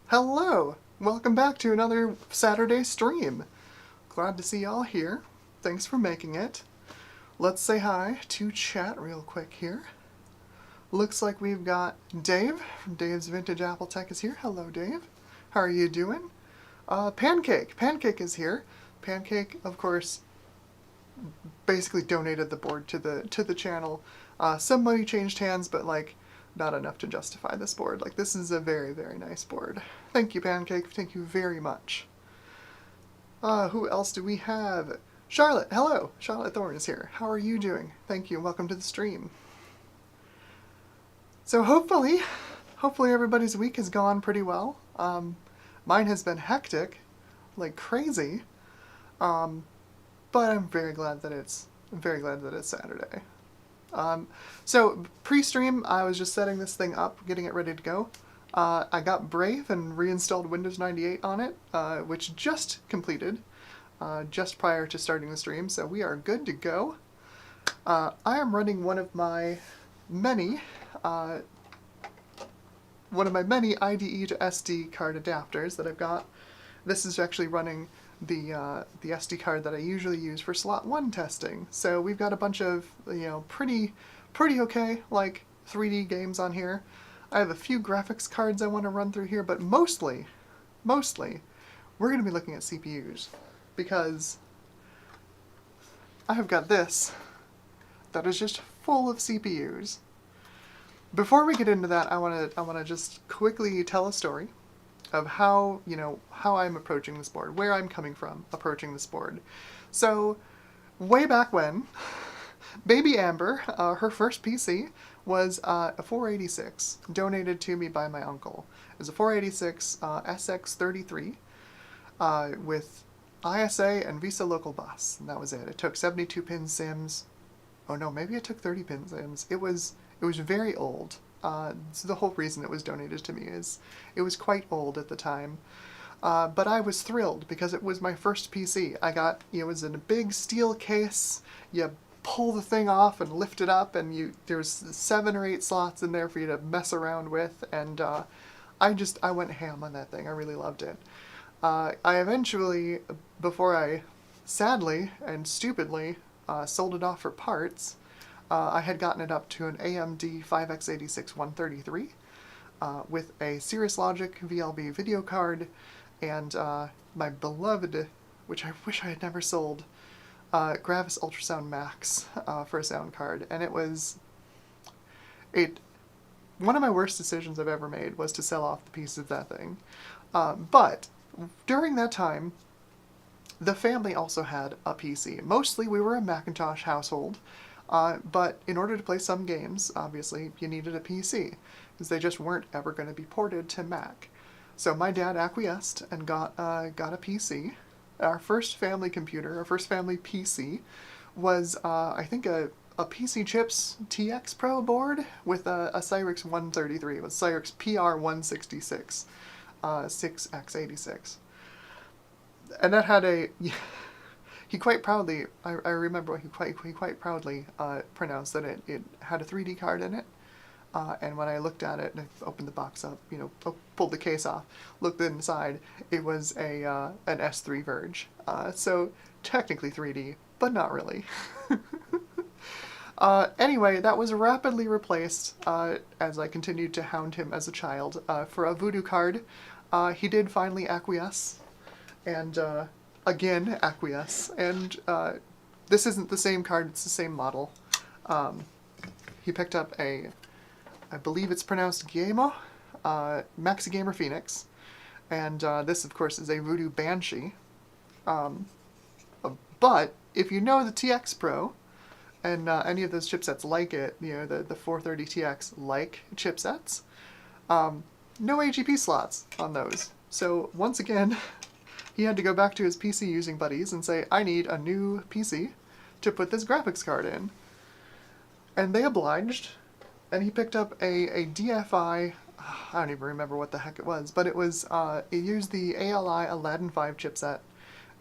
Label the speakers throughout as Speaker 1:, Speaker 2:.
Speaker 1: Hello! Welcome back to another Saturday stream. Glad to see y'all here. Thanks for making it. Let's say hi to chat real quick here. Looks like we've got Dave from Dave's Vintage Apple Tech is here. Hello, Dave. How are you doing? Pancake. Pancake is here. Pancake, of course, basically donated the board to the channel. Some money changed hands, but like not enough to justify this board. Like, this is a very, very nice board. Thank you, Pancake. Thank you very much. Who else do we have? Charlotte. Hello. Charlotte Thorne is here. How are you doing? Thank you. Welcome to the stream. So hopefully everybody's week has gone pretty well. Mine has been hectic, like crazy. But I'm very glad that it's Saturday. So pre-stream, I was just setting this thing up, getting it ready to go. I got Brave and reinstalled Windows 98 on it, which just completed, just prior to starting the stream, so we are good to go. I am running one of my many IDE to SD card adapters that I've got. This is actually running the SD card that I usually use for slot 1 testing. So we've got a bunch of, pretty okay, like, 3D games on here. I have a few graphics cards I want to run through here, but mostly, we're going to be looking at CPUs, because I have got this that is just full of CPUs. Before we get into that, I want to just quickly tell a story of how I'm approaching this board, where I'm coming from approaching this board. So, way back when, baby Amber, her first PC was a 486, donated to me by my uncle. It was a 486 SX33 with ISA and Visa Local Bus, and that was it. It took 72-pin SIMs. Oh no, maybe it took 30-pin SIMs. It was very old. So the whole reason it was donated to me is it was quite old at the time. But I was thrilled because it was my first PC. I got, it was in a big steel case. You pull the thing off and lift it up, and there's 7 or 8 slots in there for you to mess around with, and I went ham on that thing. I really loved it. I eventually, before I sadly and stupidly sold it off for parts, I had gotten it up to an AMD 5x86 133 with a Cirrus Logic VLB video card and my beloved, which I wish I had never sold, Gravis Ultrasound Max for a sound card. And one of my worst decisions I've ever made was to sell off the piece of that thing. But during that time, the family also had a PC. Mostly we were a Macintosh household. But in order to play some games, obviously, you needed a PC, because they just weren't ever going to be ported to Mac. So my dad acquiesced and got a PC. Our first family computer, our first family PC, was, I think, a PC Chips TX Pro board with a Cyrix 133. It was Cyrix PR166, 6x86. And that had a... He quite proudly, I remember he quite proudly pronounced that it had a 3D card in it. And when I looked at it and I opened the box up, pulled the case off, looked inside, it was an S3 Verge. So technically 3D, but not really. Anyway, that was rapidly replaced as I continued to hound him as a child for a Voodoo card. He did finally acquiesce, and again acquiesce, and this isn't the same card, it's the same model. He picked up I believe it's pronounced Guillermo, Maxi Gamer Phoenix, and this of course is a Voodoo Banshee. But if you know the TX Pro, and any of those chipsets like it, the 430 TX like chipsets, no AGP slots on those. So once again, he had to go back to his PC using buddies and say, I need a new PC to put this graphics card in. And they obliged, and he picked up a DFI, I don't even remember what the heck it was, but it used the ALI Aladdin 5 chipset,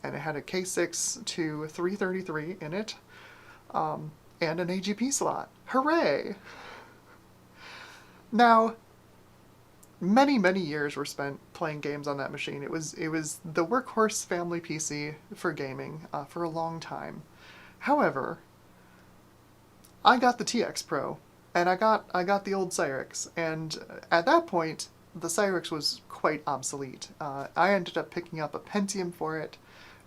Speaker 1: and it had a K6 to 333 in it, and an AGP slot. Hooray! Now, many years were spent playing games on that machine. It was the workhorse family PC for gaming for a long time. However, I got the TX Pro, and I got the old Cyrix, and at that point, the Cyrix was quite obsolete. I ended up picking up a Pentium for it,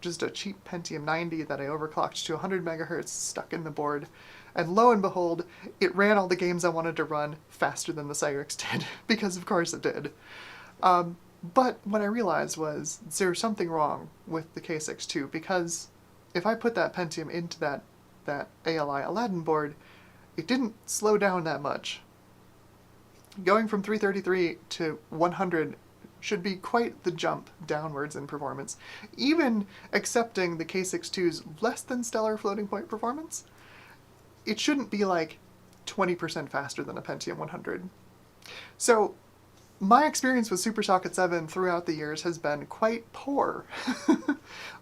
Speaker 1: just a cheap Pentium 90 that I overclocked to 100 megahertz, stuck in the board, and lo and behold, it ran all the games I wanted to run faster than the Cyrix did, because of course it did. But what I realized was there was something wrong with the K62, because if I put that Pentium into that ALI Aladdin board, it didn't slow down that much. Going from 333 to 100 should be quite the jump downwards in performance, even accepting the K62's less than stellar floating point performance. It shouldn't be like 20% faster than a Pentium 100. So my experience with SuperSocket 7 throughout the years has been quite poor.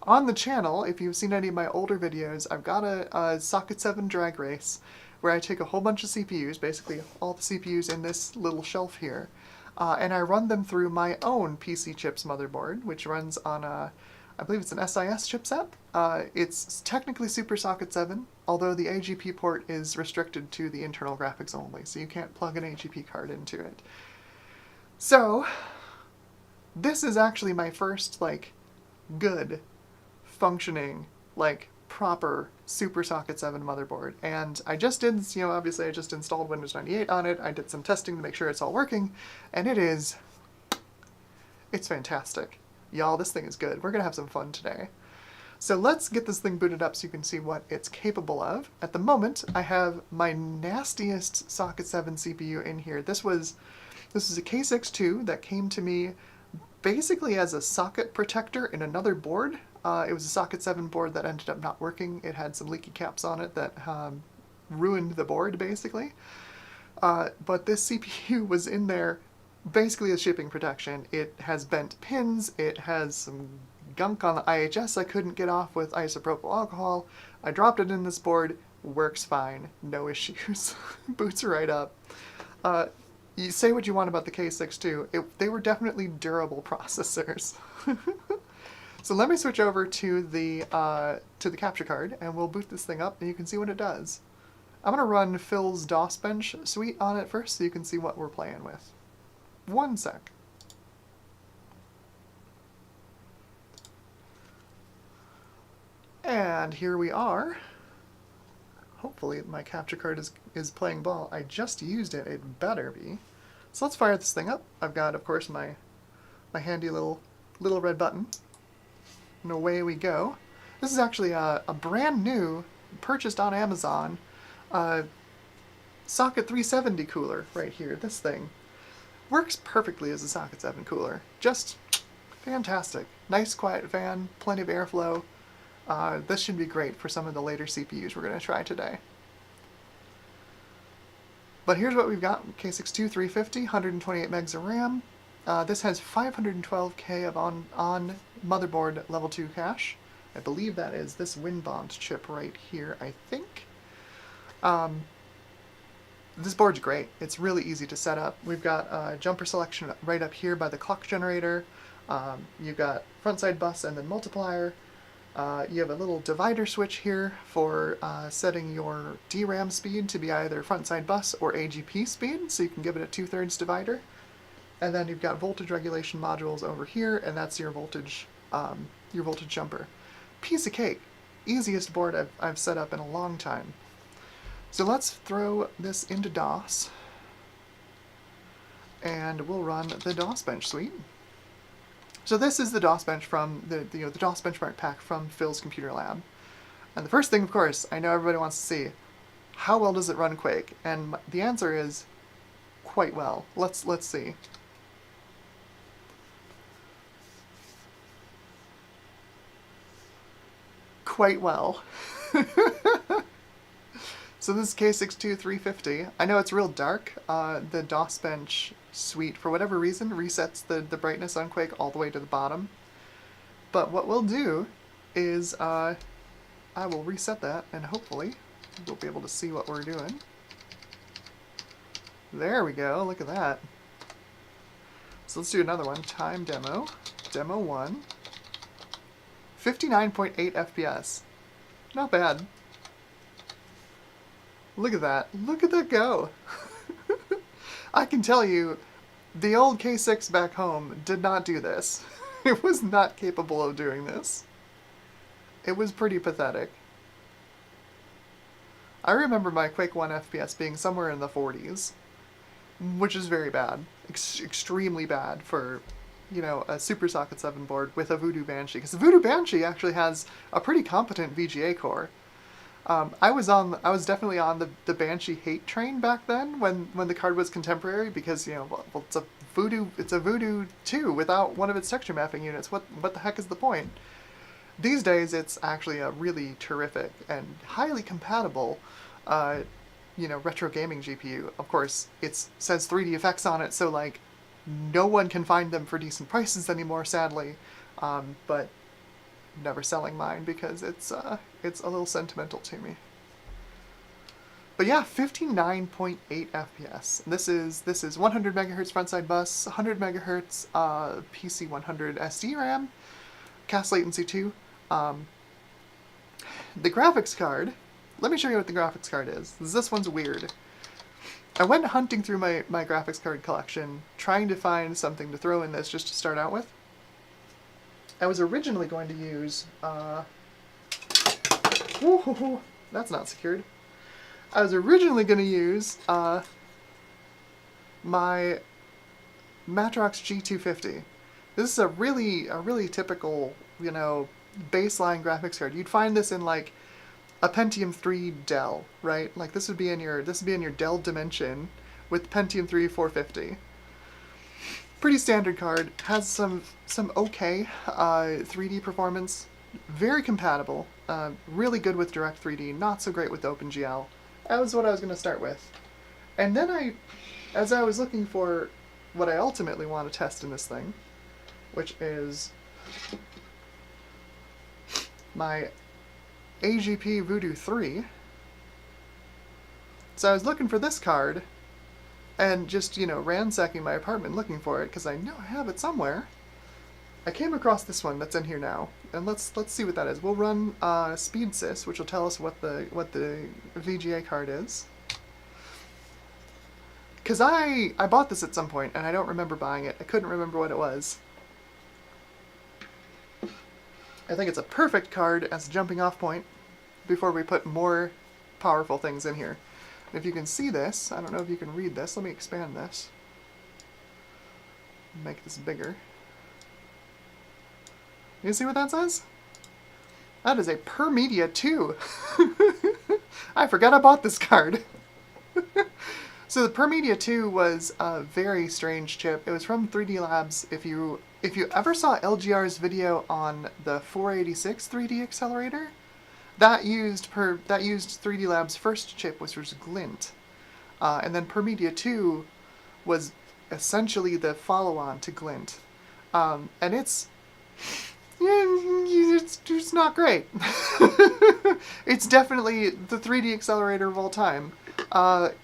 Speaker 1: On the channel, if you've seen any of my older videos, I've got a Socket 7 drag race where I take a whole bunch of CPUs, basically all the CPUs in this little shelf here, and I run them through my own PC Chips motherboard, which runs on a, I believe it's an SIS chipset. It's technically SuperSocket 7, although the AGP port is restricted to the internal graphics only, so you can't plug an AGP card into it. So, this is actually my first, like, good, functioning, like, proper SuperSocket 7 motherboard. And I just did, obviously I just installed Windows 98 on it, I did some testing to make sure it's all working, and it's fantastic. Y'all, this thing is good. We're gonna have some fun today. So let's get this thing booted up so you can see what it's capable of. At the moment, I have my nastiest Socket 7 CPU in here. This is a K62 that came to me basically as a socket protector in another board. It was a Socket 7 board that ended up not working. It had some leaky caps on it that ruined the board, basically. But this CPU was in there basically as shipping protection. It has bent pins, it has some gunk on the IHS I couldn't get off with isopropyl alcohol. I dropped it in this board, works fine, no issues. Boots right up. You say what you want about the K62, they were definitely durable processors. So let me switch over to the capture card, and we'll boot this thing up, and you can see what it does. I'm going to run Phil's DOS Bench suite on it first, so you can see what we're playing with. One sec. And here we are. Hopefully my capture card is playing ball. I just used it, it better be. So let's fire this thing up. I've got, of course, my handy little red button. And away we go. This is actually a brand new, purchased on Amazon, Socket 370 cooler right here. This thing works perfectly as a Socket 7 cooler. Just fantastic. Nice quiet fan, plenty of airflow. This should be great for some of the later CPUs we're going to try today. But here's what we've got. K62 350, 128 megs of RAM. This has 512K of on motherboard level 2 cache. I believe that is this WinBond chip right here, I think. This board's great. It's really easy to set up. We've got jumper selection right up here by the clock generator. You've got front side bus and then multiplier. You have a little divider switch here for setting your DRAM speed to be either front-side bus or AGP speed, so you can give it a 2/3 divider. And then you've got voltage regulation modules over here, and that's your voltage jumper. Piece of cake. Easiest board I've set up in a long time. So let's throw this into DOS, and we'll run the DOS Bench suite. So this is the DOS Bench from the DOS Benchmark pack from Phil's Computer Lab. And the first thing, of course, I know everybody wants to see, how well does it run Quake? And the answer is quite well. Let's see. Quite well. So this is K62 350. I know it's real dark. The DOS Bench suite, for whatever reason, resets the brightness on Quake all the way to the bottom. But what we'll do is I will reset that, and hopefully we'll be able to see what we're doing. There we go, look at that. So let's do another one. Time demo. Demo 1. 59.8 FPS. Not bad. Look at that. Look at that go. I can tell you, the old K6 back home did not do this. It was not capable of doing this. It was pretty pathetic. I remember my Quake 1 FPS being somewhere in the 40s, which is very bad. Extremely bad for, you know, a Super Socket 7 board with a Voodoo Banshee. Because the Voodoo Banshee actually has a pretty competent VGA core. I was definitely on the Banshee hate train back then when the card was contemporary, because, you know, well, it's a Voodoo 2 without one of its texture mapping units. What the heck is the point? These days, it's actually a really terrific and highly compatible, you know, retro gaming GPU. Of course, it says 3D effects on it, so like no one can find them for decent prices anymore, sadly. But never selling mine because it's a little sentimental to me. But yeah, 59.8 FPS. This is 100 megahertz frontside bus, 100 megahertz PC100 SD RAM, cast latency 2. The graphics card, let me show you what the graphics card is. This one's weird. I went hunting through my graphics card collection, trying to find something to throw in this just to start out with. I was originally going to use, that's not secured. I was originally going to use my Matrox G250. This is a really typical, you know, baseline graphics card. You'd find this in like a Pentium 3 Dell, right? Like this would be in your Dell Dimension with Pentium 3 450. Pretty standard card. Has some okay 3D performance. Very compatible. Really good with Direct 3D. Not so great with OpenGL. That was what I was going to start with. And then as I was looking for what I ultimately want to test in this thing, which is my AGP Voodoo 3. So I was looking for this card, and just, you know, ransacking my apartment looking for it, because I know I have it somewhere. I came across this one that's in here now, and let's see what that is. We'll run SpeedSys, which will tell us what the VGA card is. Because I bought this at some point, and I don't remember buying it. I couldn't remember what it was. I think it's a perfect card as a jumping off point before we put more powerful things in here. And if you can see this, I don't know if you can read this. Let me expand this. Make this bigger. You see what that says? That is a Per Media 2. I forgot I bought this card. So the Per Media 2 was a very strange chip. It was from 3D Labs. If you ever saw LGR's video on the 486 3D accelerator, that used 3D Labs' first chip, which was Glint. And then Per Media 2 was essentially the follow-on to Glint. And it's not great. It's definitely the 3D accelerator of all time.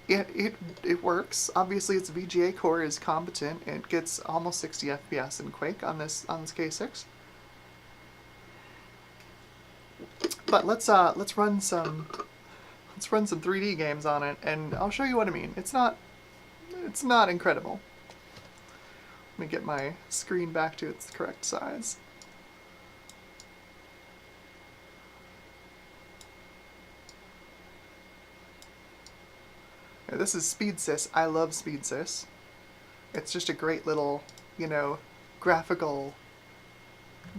Speaker 1: It works. Obviously, its VGA core is competent. It gets almost 60 FPS in Quake on this K6. But let's run some 3D games on it, and I'll show you what I mean. It's not incredible. Let me get my screen back to its correct size. Now, this is SpeedSys. I love SpeedSys. It's just a great little, you know, graphical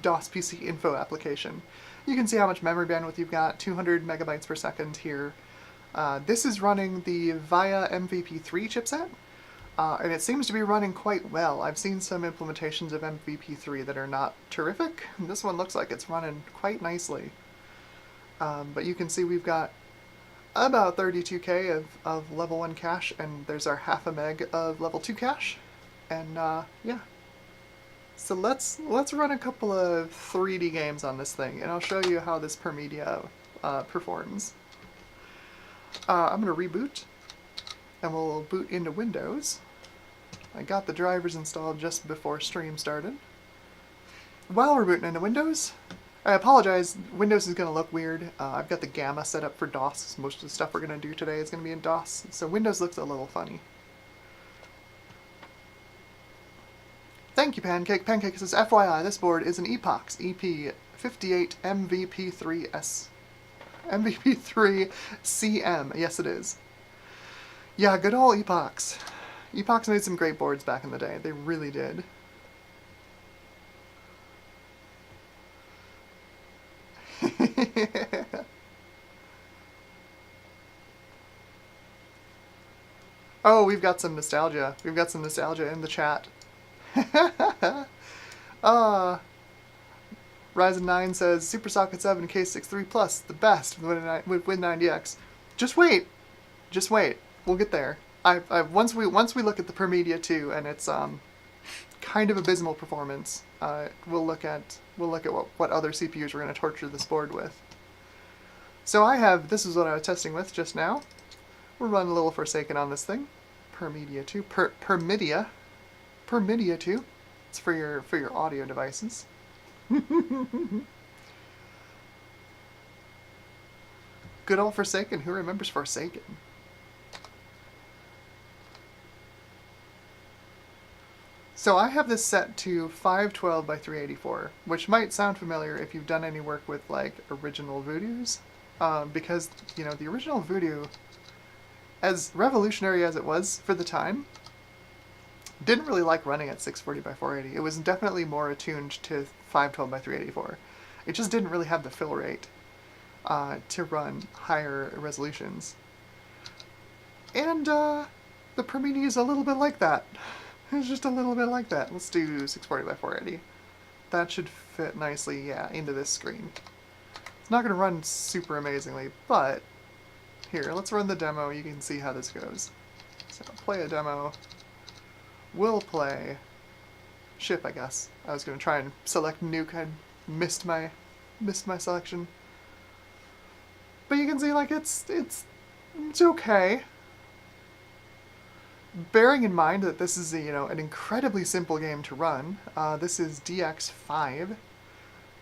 Speaker 1: DOS PC info application. You can see how much memory bandwidth you've got, 200 megabytes per second here. This is running the VIA MVP3 chipset, and it seems to be running quite well. I've seen some implementations of MVP3 that are not terrific. This one looks like it's running quite nicely. But you can see we've got about 32K of level 1 cache, and there's our half a meg of level 2 cache. And yeah. So let's run a couple of 3D games on this thing, and I'll show you how this Per Media performs. I'm going to reboot, and we'll boot into Windows. I got the drivers installed just before stream started. While we're booting into Windows, I apologize, Windows is going to look weird. I've got the gamma set up for DOS. Most of the stuff we're going to do today is going to be in DOS, so Windows looks a little funny. Thank you, Pancake. Pancake says, FYI, this board is an Epox EP58 MVP3S. MVP3CM. Yes, it is. Yeah, good old Epox. Epox made some great boards back in the day. They really did. Oh, we've got some nostalgia. We've got some nostalgia in the chat. Ryzen 9 says, Super Socket 7 K63 Plus, the best with Win90X. Just wait. Just wait. We'll get there. Once we look at the PerMedia 2 and its kind of abysmal performance, we'll look at what other CPUs we're going to torture this board with. So this is what I was testing with just now. We're running a little Forsaken on this thing. PerMedia 2. PerMedia 2. It's for your audio devices. Good old Forsaken. Who remembers Forsaken? So I have this set to 512 by 384, which might sound familiar if you've done any work with like original Voodoos, because the original Voodoo, as revolutionary as it was for the time, didn't really like running at 640 by 480. It was definitely more attuned to 512 by 384. It just didn't really have the fill rate to run higher resolutions. And the PerMedia is a little bit like that. It's just a little bit like that. Let's do 640 by 480. That should fit nicely, yeah, into this screen. It's not going to run super amazingly, but here, let's run the demo. You can see how this goes. So play a demo. We'll play ship, I guess. I was going to try and select nuke. I missed my selection. But you can see, like, it's okay. Bearing in mind that this is an incredibly simple game to run. This is DX5.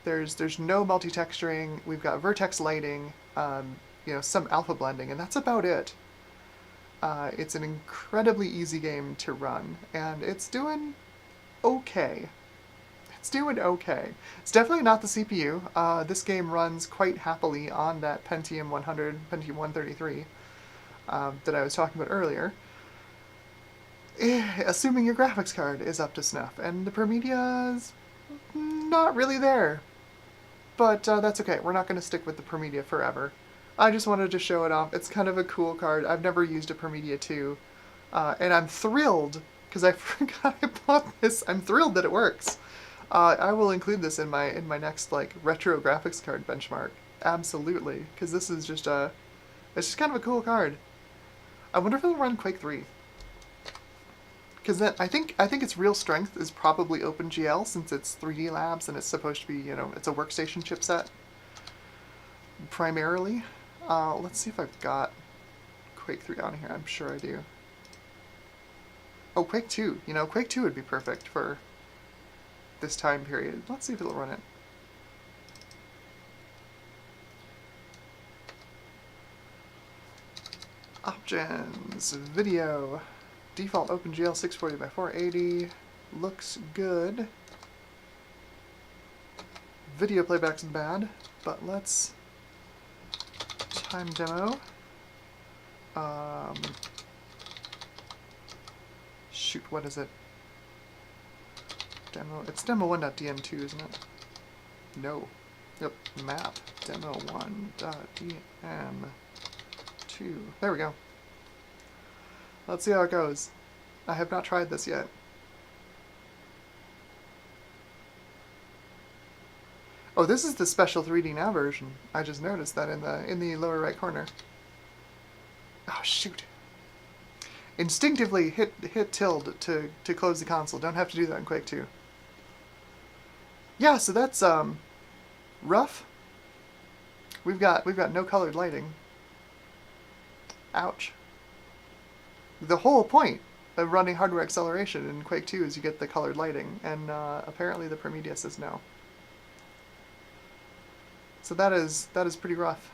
Speaker 1: There's no multi-texturing. We've got vertex lighting, some alpha blending, and that's about it. It's an incredibly easy game to run, and it's doing okay. It's doing okay. It's definitely not the CPU. This game runs quite happily on that Pentium 100, Pentium 133 that I was talking about earlier. Assuming your graphics card is up to snuff, and the PerMedia is not really there. But that's okay. We're not going to stick with the PerMedia forever. I just wanted to show it off. It's kind of a cool card. I've never used a PerMedia 2, and I'm thrilled, because I forgot I bought this. I'm thrilled that it works. I will include this in my next retro graphics card benchmark. Absolutely, because this is just it's just kind of a cool card. I wonder if it'll run Quake 3. Because I think its real strength is probably OpenGL, since it's 3D Labs and it's supposed to be, it's a workstation chipset primarily. Let's see if I've got Quake 3 on here. I'm sure I do. Oh, Quake 2. Quake 2 would be perfect for this time period. Let's see if it'll run it. Options, video. Default OpenGL 640 by 480 looks good. Video playback's bad, but let's time demo. Shoot, what is it? Demo. It's demo1.dm2, isn't it? No. Yep. Map demo1.dm2. There we go. Let's see how it goes. I have not tried this yet. Oh, this is the special 3D Now version. I just noticed that in the lower right corner. Oh shoot! Instinctively hit tilde to close the console. Don't have to do that in Quake 2. Yeah, so that's rough. We've got no colored lighting. Ouch. The whole point running hardware acceleration in Quake 2 is you get the colored lighting, and apparently the Prometheus is no. So that is pretty rough.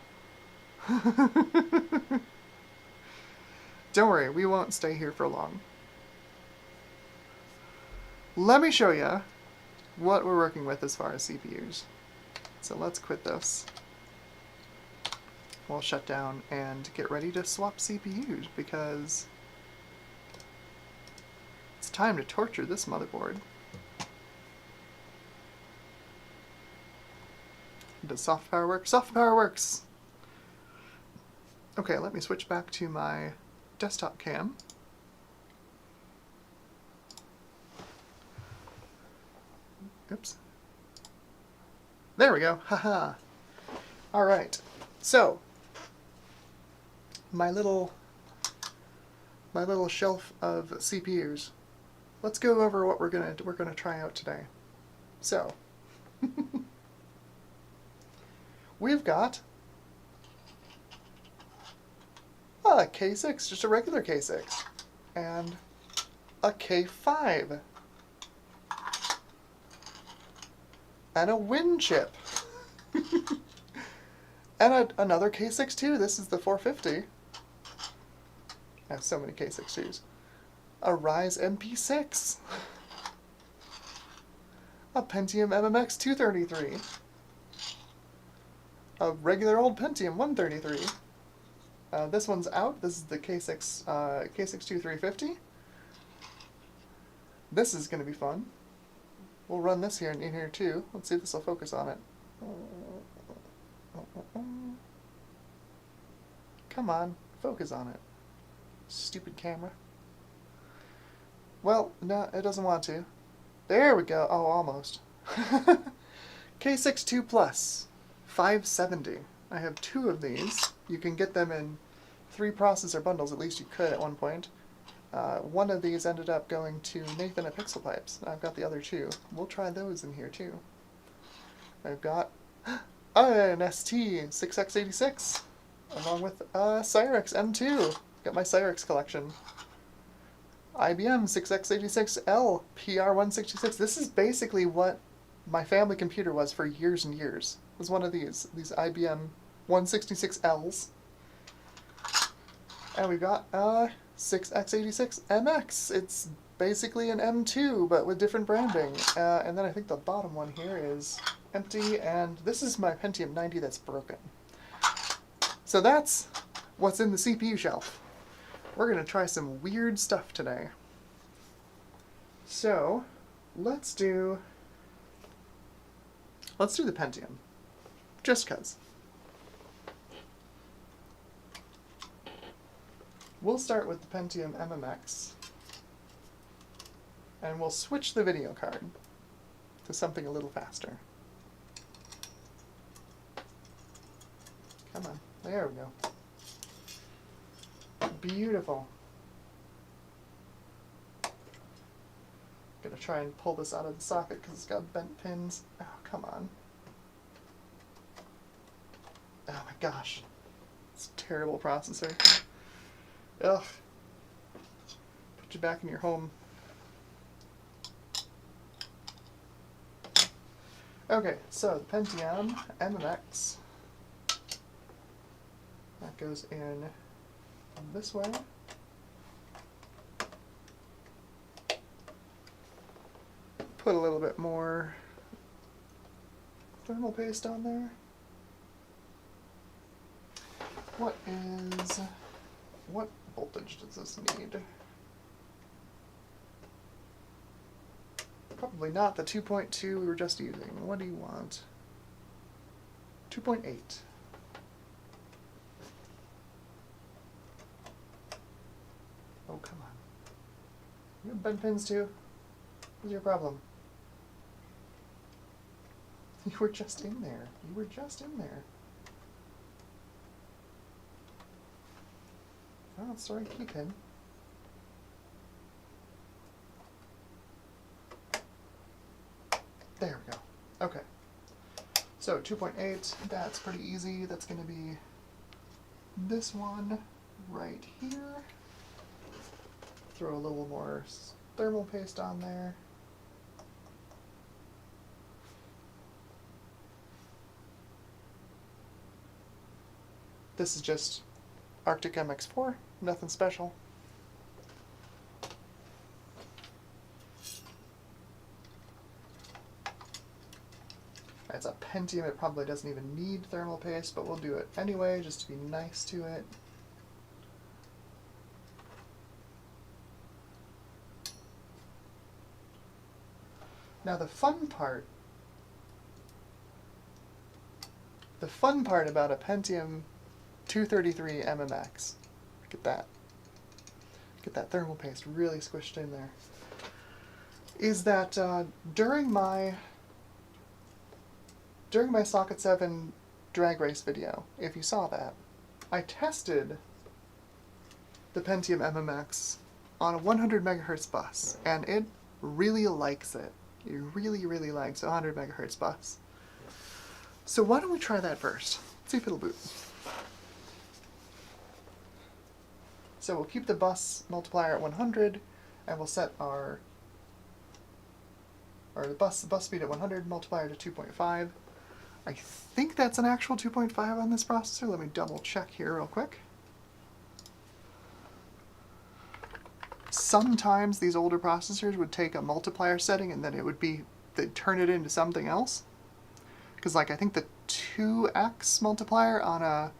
Speaker 1: Don't worry, we won't stay here for long. Let me show you what we're working with as far as CPUs. So let's quit this. We'll shut down and get ready to swap CPUs because it's time to torture this motherboard. Does soft power work? Soft power works! Okay, let me switch back to my desktop cam. Oops. There we go. Haha. Alright. So my little shelf of CPUs. Let's go over what we're gonna try out today. So we've got a K6, just a regular K6, and a K5, and a Win chip, and another K6 too. This is the 450. I have so many K6-2s. A Ryze MP6, a Pentium MMX 233, a regular old Pentium 133. This one's out. This is the K6 2350. This is going to be fun. We'll run this here in here too. Let's see if this will focus on it. Come on, focus on it. Stupid camera. Well, no, it doesn't want to. There we go. Oh, almost. K6 2 Plus, 570. I have 2 of these. You can get them in 3 processor bundles, at least you could at one point. One of these ended up going to Nathan at Pixel Pipes. I've got the other 2. We'll try those in here too. I've got an ST6x86, along with Cyrix M2. Got my Cyrix collection. IBM 6x86L PR166. This is basically what my family computer was for years and years. It was one of these IBM 166Ls. And we've got 6x86MX. It's basically an M2, but with different branding. And then I think the bottom one here is empty, and this is my Pentium 90 that's broken. So that's what's in the CPU shelf. We're going to try some weird stuff today. So, let's do the Pentium. Just 'cause. We'll start with the Pentium MMX. And we'll switch the video card to something a little faster. Come on. There we go. Beautiful. Gonna try and pull this out of the socket because it's got bent pins. Oh, come on. Oh my gosh. It's a terrible processor. Ugh. Put you back in your home. Okay, so the Pentium MMX. That goes in this way. Put a little bit more thermal paste on there. What voltage does this need? Probably not the 2.2 we were just using. What do you want? 2.8. Oh, come on. You have bent pins too? What's your problem? You were just in there. You were just in there. Oh, it's the right key pin. There we go. Okay. So 2.8, that's pretty easy. That's going to be this one right here. throw a little more thermal paste on there. This is just Arctic MX4, nothing special. It's a Pentium, it probably doesn't even need thermal paste, but we'll do it anyway, just to be nice to it. Now the fun part about a Pentium 233 MMX, get that thermal paste really squished in there, is that during my Socket 7 drag race video, if you saw that, I tested the Pentium MMX on a 100 megahertz bus, and it really likes it. It really, really likes a 100 megahertz bus. So why don't we try that first? See if it'll boot. So we'll keep the bus multiplier at 100, and we'll set the bus speed at 100, multiplier to 2.5. I think that's an actual 2.5 on this processor. Let me double check here real quick. Sometimes these older processors would take a multiplier setting and then they'd turn it into something else. Because like I think the 2x multiplier on a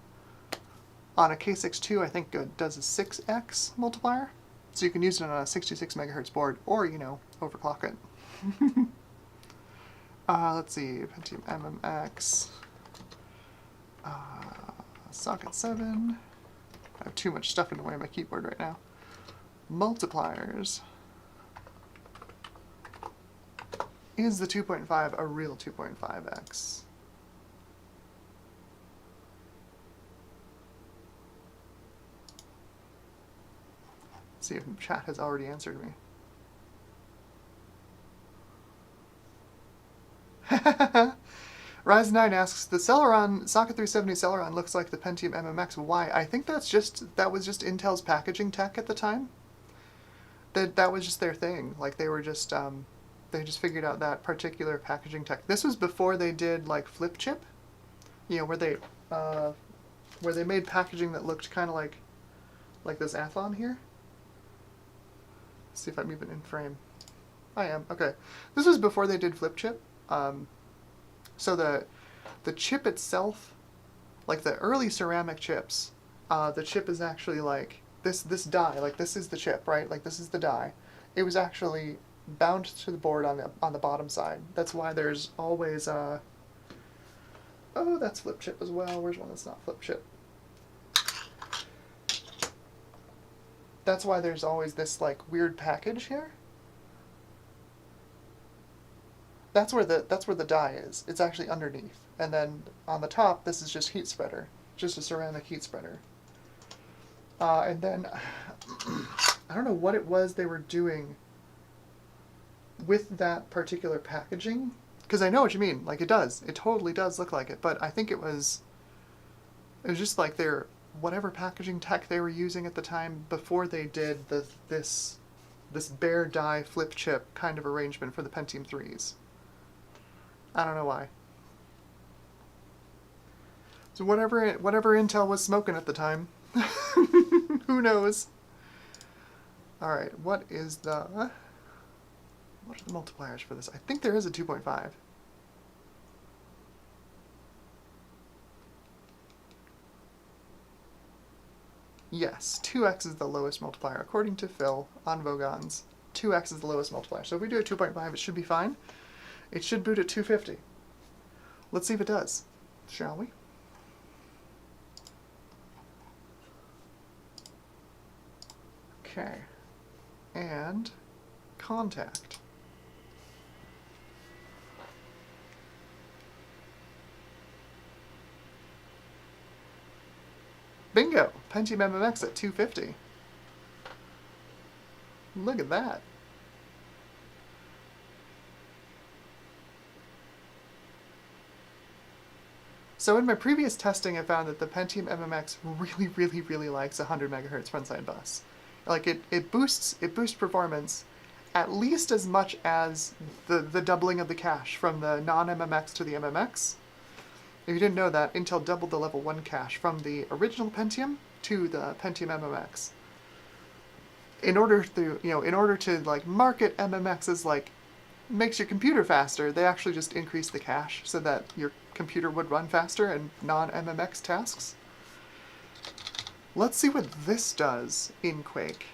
Speaker 1: K62 I think does a 6x multiplier. So you can use it on a 66 megahertz board or, overclock it. Let's see, Pentium MMX, Socket 7. I have too much stuff in the way of my keyboard right now. Multipliers. Is the 2.5 a real 2.5x? See if chat has already answered me. Ryzen9 asks, the Celeron, Socket 370 Celeron looks like the Pentium MMX. Why? I think that was just Intel's packaging tech at the time. That was just their thing. Like they just figured out that particular packaging tech. This was before they did like flip chip, where they made packaging that looked kind of like this Athlon here. Let's see if I'm even in frame. I am. Okay. This was before they did flip chip. So the chip itself, like the early ceramic chips, the chip is actually like this die. Like this is the chip, right? Like this is the die. It was actually bound to the board on the bottom side. That's why there's always oh, that's flip chip as well. Where's one that's not flip chip? That's why there's always this like weird package here. That's where the die is. It's actually underneath. And then on the top, this is just heat spreader. Just a ceramic heat spreader. And then, I don't know what it was they were doing with that particular packaging. Because I know what you mean. Like, it does. It totally does look like it. But I think it was just like their, whatever packaging tech they were using at the time before they did this bare die flip chip kind of arrangement for the Pentium 3s. I don't know why. So whatever Intel was smoking at the time. Who knows? Alright, what are the multipliers for this? I think there is a 2.5. Yes, 2x is the lowest multiplier. According to Phil on Vogons, 2x is the lowest multiplier. So if we do a 2.5, it should be fine. It should boot at 250. Let's see if it does, shall we? Okay. And contact. Bingo! Pentium MMX at 250. Look at that. So in my previous testing, I found that the Pentium MMX really, really, really likes a 100 megahertz frontside bus. Like it boosts performance at least as much as the doubling of the cache from the non-MMX to the MMX. If you didn't know that, Intel doubled the level 1 cache from the original Pentium to the Pentium MMX. In order to like market MMX as like makes your computer faster, they actually just increased the cache so that your computer would run faster in non-MMX tasks. Let's see what this does in Quake.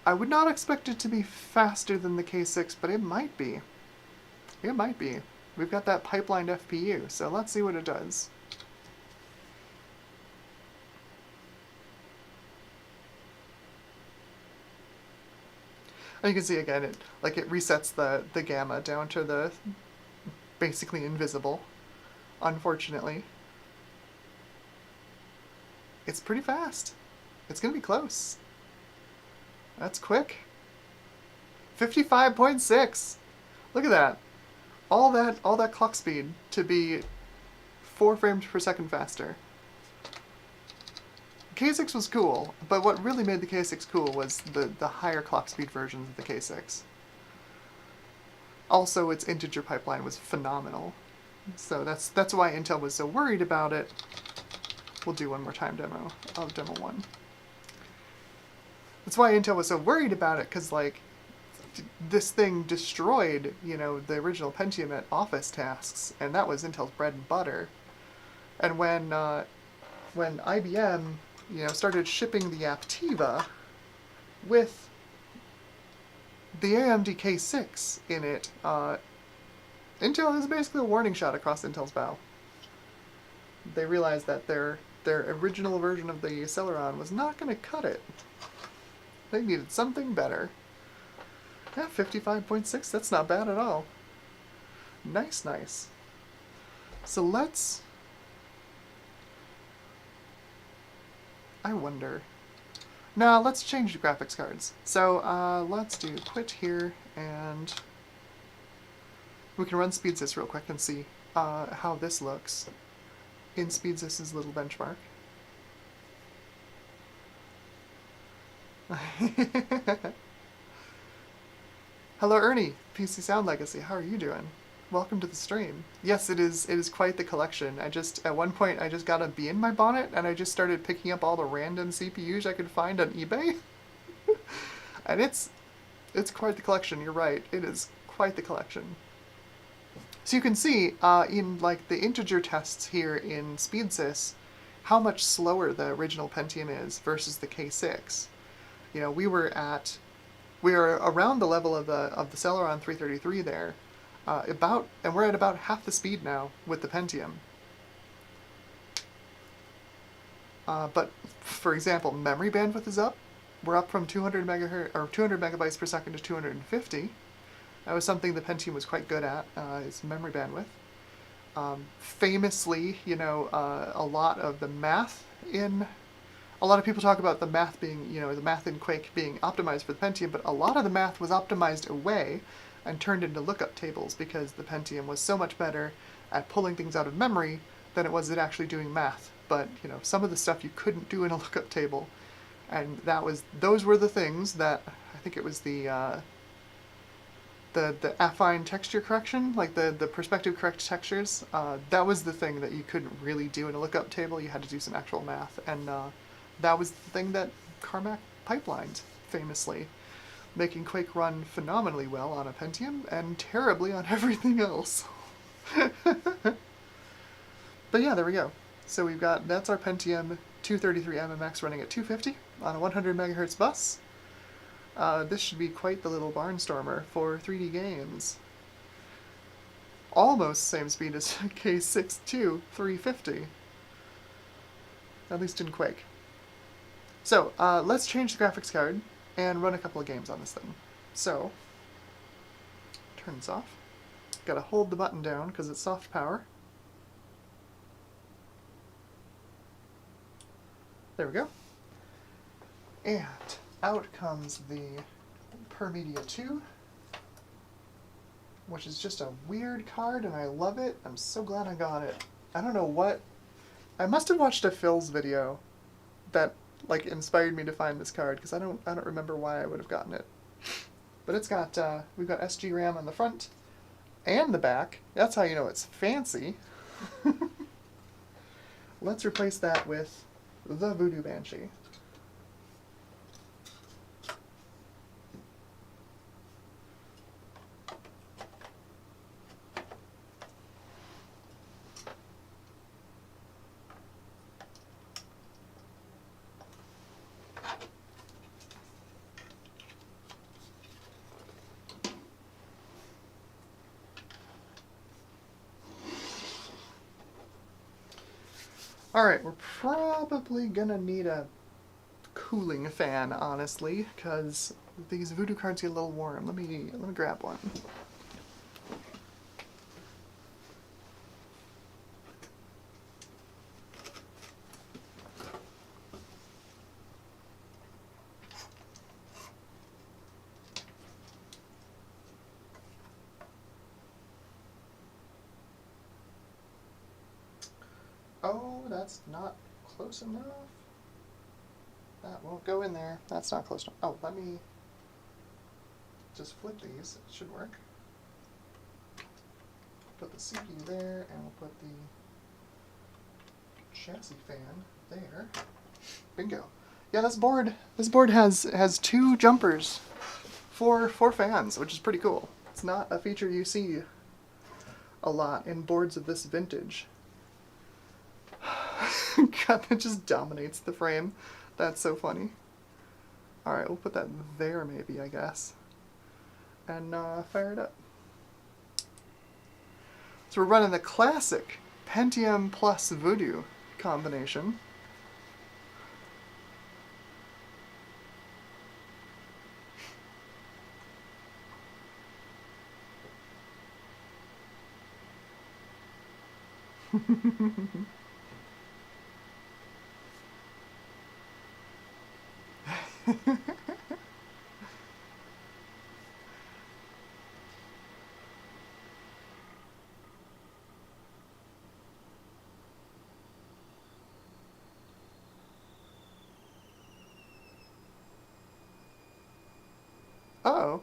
Speaker 1: I would not expect it to be faster than the K6, but it might be. It might be. We've got that pipelined FPU, so let's see what it does. And you can see again, it resets the gamma down to the basically invisible, unfortunately. It's pretty fast. It's gonna be close. That's quick. 55.6. Look at that. All that clock speed to be 4 frames per second faster. K6 was cool, but what really made the K6 cool was the higher clock speed versions of the K6. Also, its integer pipeline was phenomenal. So that's why Intel was so worried about it. We'll do one more time demo of demo 1. That's why Intel was so worried about it, because like this thing destroyed, the original Pentium at office tasks, and that was Intel's bread and butter. And when IBM, started shipping the Aptiva with the AMD K6 in it, Intel is basically a warning shot across Intel's bow. They realized that their original version of the Celeron was not going to cut it. They needed something better. Yeah, 55.6, that's not bad at all. Nice, nice. So I wonder. Now, let's change the graphics cards. So, let's do quit here, and we can run SpeedSys real quick and see how this looks in SpeedSys's little benchmark. Hello Ernie, PC Sound Legacy, how are you doing? Welcome to the stream. Yes, it is quite the collection. At one point I just got a bee in my bonnet and I just started picking up all the random CPUs I could find on eBay. And it's quite the collection, you're right. It is quite the collection. So you can see in like the integer tests here in SpeedSys how much slower the original Pentium is versus the K6. We were around the level of the Celeron 333 there, and we're at about half the speed now with the Pentium. But for example, memory bandwidth is up. We're up from 200 megabytes per second to 250. That was something the Pentium was quite good at, is memory bandwidth. Famously, a lot of the math in... A lot of people talk about the math being, the math in Quake being optimized for the Pentium, but a lot of the math was optimized away and turned into lookup tables because the Pentium was so much better at pulling things out of memory than it was at actually doing math. But, some of the stuff you couldn't do in a lookup table, and those were the things that, I think it was the affine texture correction, like the perspective correct textures, that was the thing that you couldn't really do in a lookup table. You had to do some actual math, and that was the thing that Carmack pipelined, famously, making Quake run phenomenally well on a Pentium and terribly on everything else. But yeah, there we go. So that's our Pentium 233 MMX running at 250 on a 100 megahertz bus. This should be quite the little barnstormer for 3D games. Almost same speed as K6 350. At least in Quake. So, let's change the graphics card and run a couple of games on this thing. So, turn this off. Gotta hold the button down because it's soft power. There we go. And out comes the PerMedia 2, which is just a weird card and I love it. I'm so glad I got it. I don't know what... I must have watched a Phil's video that like inspired me to find this card because I don't remember why I would have gotten it. But it's got we've got SG RAM on the front and the back. That's how you know it's fancy. Let's replace that with the Voodoo Banshee. Alright, we're probably gonna need a cooling fan, honestly, because these voodoo cards get a little warm. Let me grab one. Oh, that's not close enough. That won't go in there. That's not close enough. Oh, let me just flip these. It should work. Put the CPU there, and we'll put the chassis fan there. Bingo. Yeah, this board has two jumpers for fans, which is pretty cool. It's not a feature you see a lot in boards of this vintage. God, it just dominates the frame. That's so funny. Alright, we'll put that there maybe, I guess. And fire it up. So we're running the classic Pentium plus Voodoo combination. Uh-oh.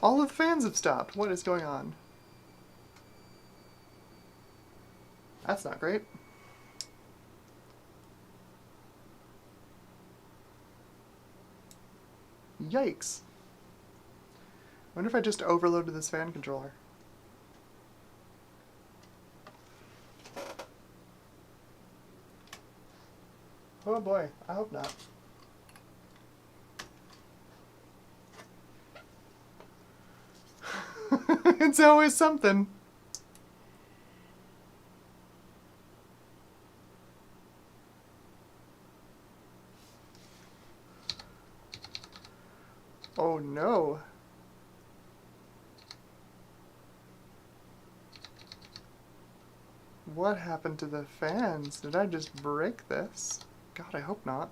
Speaker 1: All of the fans have stopped. What is going on? That's not great. Yikes. I wonder if I just overloaded this fan controller. Oh boy, I hope not. It's always something. Oh no. What happened to the fans? Did I just break this? God, I hope not.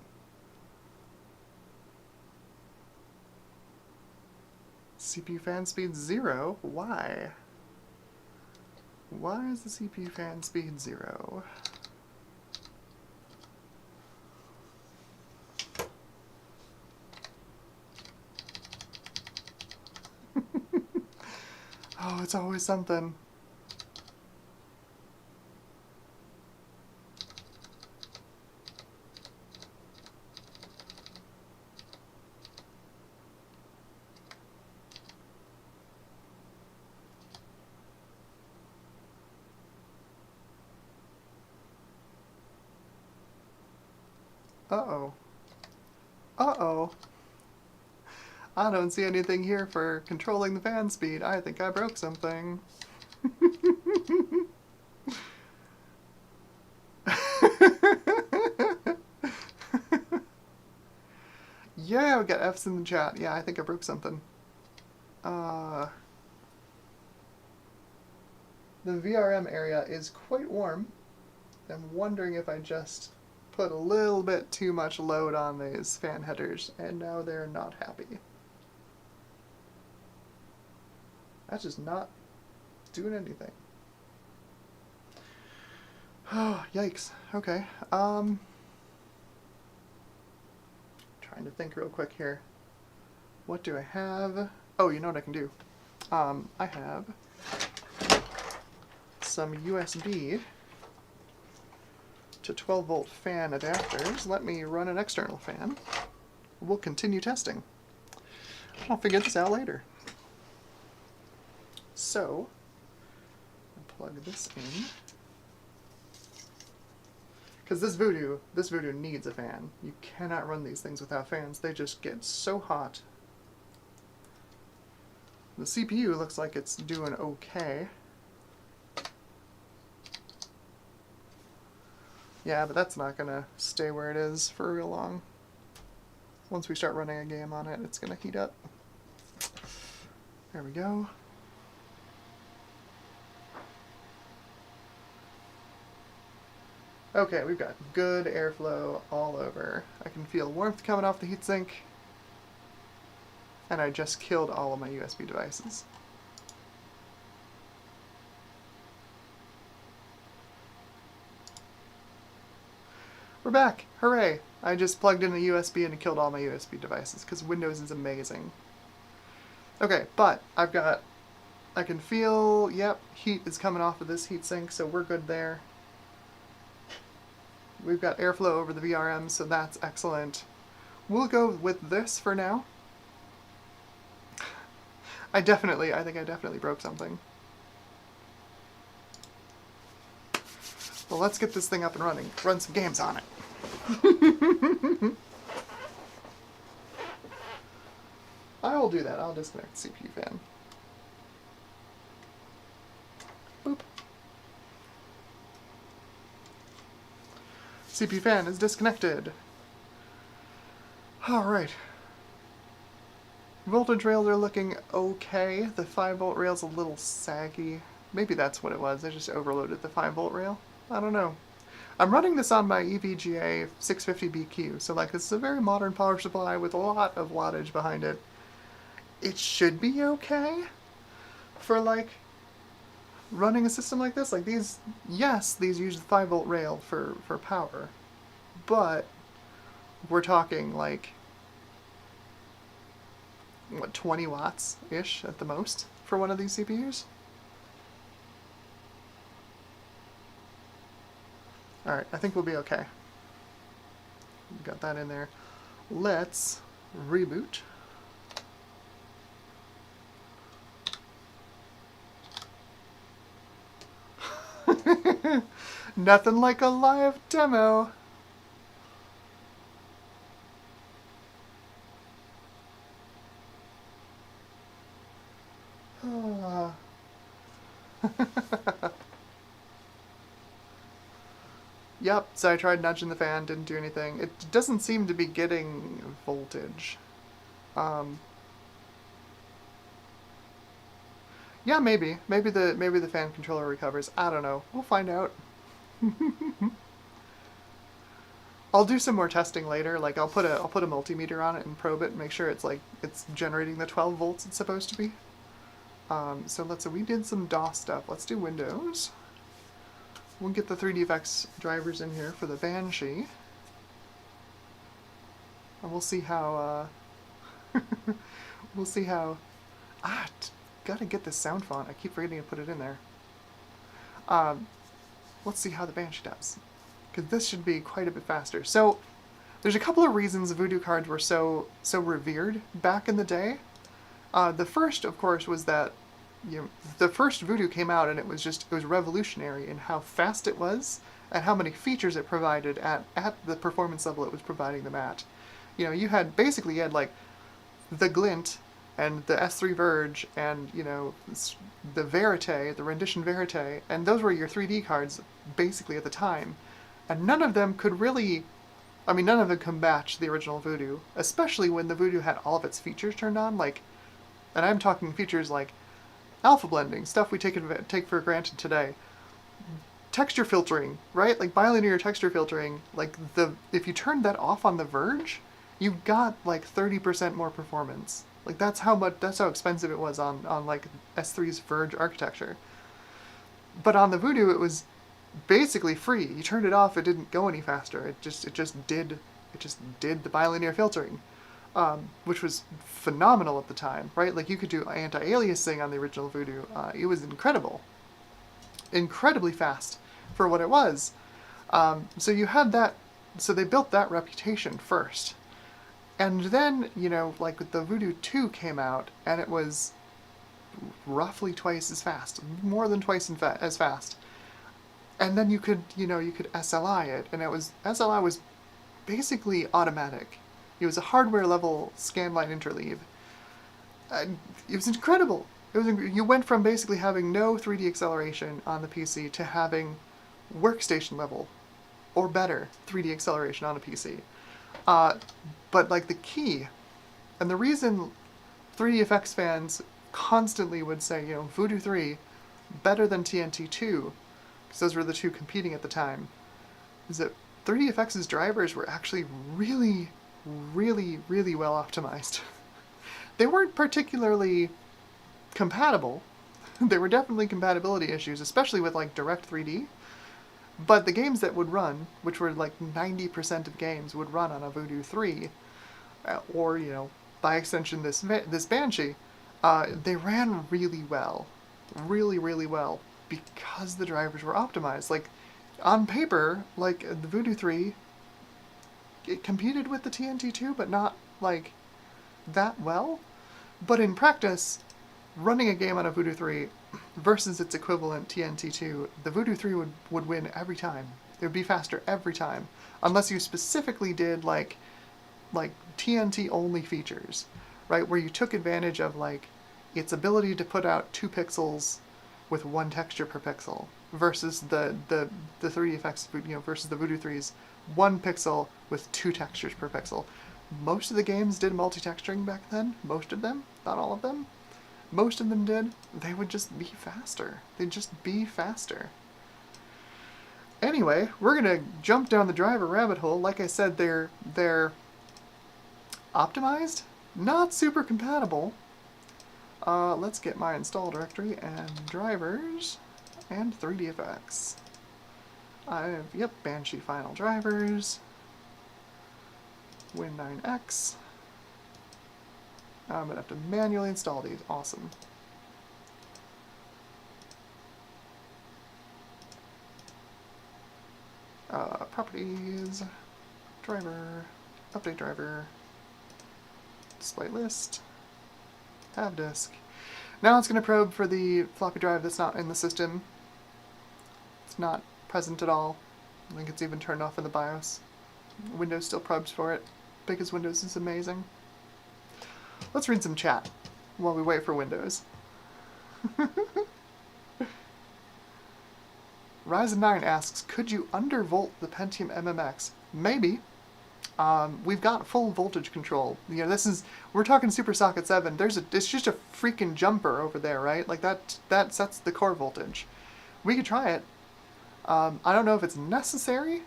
Speaker 1: CPU fan speed 0? Why? Why is the CPU fan speed 0? Oh, it's always something. Uh-oh. Uh-oh. I don't see anything here for controlling the fan speed. I think I broke something. Yeah, we got F's in the chat. Yeah, I think I broke something. The VRM area is quite warm. I'm wondering if I just put a little bit too much load on these fan headers, and now they're not happy. That's just not doing anything. Oh, yikes. Okay. trying to think real quick here. What do I have? Oh, you know what I can do? I have some USB to 12 volt fan adapters. Let me run an external fan. We'll continue testing. I'll figure this out later. So, I'll plug this in. Because this Voodoo needs a fan. You cannot run these things without fans. They just get so hot. The CPU looks like it's doing okay. Yeah, but that's not gonna stay where it is for real long. Once we start running a game on it, it's gonna heat up. There we go. Okay, we've got good airflow all over. I can feel warmth coming off the heatsink. And I just killed all of my USB devices. We're back! Hooray! I just plugged in a USB and it killed all my USB devices, because Windows is amazing. Okay, but I can feel, yep, heat is coming off of this heatsink, so we're good there. We've got airflow over the VRM, so that's excellent. We'll go with this for now. I think I definitely broke something. Well, let's get this thing up and running. Run some games on it. I will do that. I'll disconnect the CPU fan. Boop. CPU fan is disconnected. Alright. Voltage rails are looking okay. The 5 volt rail's a little saggy. Maybe that's what it was. I just overloaded the 5 volt rail. I don't know. I'm running this on my EVGA 650BQ, so like this is a very modern power supply with a lot of wattage behind it. It should be okay for like running a system like this. Like these, yes, these use the 5 volt rail for power, but we're talking like what, 20 watts-ish at the most for one of these CPUs? Alright, I think we'll be okay. We've got that in there. Let's reboot. Nothing like a live demo. Yep, so I tried nudging the fan, didn't do anything. It doesn't seem to be getting voltage. Yeah, maybe. Maybe the fan controller recovers. I don't know. We'll find out. I'll do some more testing later. Like I'll put a multimeter on it and probe it and make sure it's generating the 12 volts it's supposed to be. So we did some DOS stuff. Let's do Windows. We'll get the 3dFX drivers in here for the Banshee. And we'll see how, gotta get this sound font. I keep forgetting to put it in there. Let's see how the Banshee does. Because this should be quite a bit faster. So, there's a couple of reasons Voodoo cards were so revered back in the day. The first, of course, was that the first Voodoo came out and it was revolutionary in how fast it was and how many features it provided at the performance level it was providing them at. You had like the Glint and the S3 Verge and the Verite, the Rendition Verite, and those were your 3D cards basically at the time. And none of them could really, none of them could match the original Voodoo, especially when the Voodoo had all of its features turned on, and I'm talking features like alpha blending, stuff we take for granted today. Texture filtering, right? Like bilinear texture filtering, if you turned that off on the Verge, you got like 30% more performance. Like that's how expensive it was on like S3's Verge architecture. But on the Voodoo it was basically free. You turned it off, it didn't go any faster. It just did It just did the bilinear filtering, which was phenomenal at the time, right? Like you could do anti-aliasing on the original Voodoo. It was incredible, incredibly fast for what it was. So you had that. So they built that reputation first, and then like the Voodoo 2 came out, and it was roughly twice as fast, more than twice as fast. And then you could SLI it, and SLI was basically automatic. It was a hardware level scanline interleave. And it was incredible. You went from basically having no 3D acceleration on the PC to having workstation level or better 3D acceleration on a PC. But like the key, and the reason 3DFX fans constantly would say, Voodoo 3 better than TNT 2, because those were the two competing at the time, is that 3DFX's drivers were actually really, really, really well optimized. They weren't particularly compatible. There were definitely compatibility issues, especially with like Direct 3D. But the games that would run, which were like 90% of games, would run on a Voodoo 3, or by extension this Banshee. They ran really well, really, really well, because the drivers were optimized. Like on paper, like the Voodoo 3, it competed with the TNT 2, but not like that well. But in practice, running a game on a Voodoo 3 versus its equivalent TNT 2, the Voodoo 3 would win every time. It would be faster every time, unless you specifically did like TNT only features, right? Where you took advantage of like its ability to put out 2 pixels with 1 texture per pixel versus the 3DFX, versus the Voodoo 3's 1 pixel with 2 textures per pixel. Most of the games did multi-texturing back then. Most of them, not all of them. Most of them did. They would just be faster. They'd just be faster. Anyway, we're gonna jump down the driver rabbit hole. Like I said, they're optimized, not super compatible. Let's get my install directory and drivers and 3DFX. Banshee final drivers, Win9X. I'm gonna have to manually install these. Awesome. Properties, driver, update driver, display list, have disk. Now it's going to probe for the floppy drive that's not in the system. It's not present at all. I think it's even turned off in the BIOS. Windows still probes for it, because Windows is amazing. Let's read some chat while we wait for Windows. Ryzen9 asks, could you undervolt the Pentium MMX? Maybe. We've got full voltage control. We're talking Super Socket 7. It's just a freaking jumper over there, right? Like that sets the core voltage. We could try it. I don't know if it's necessary.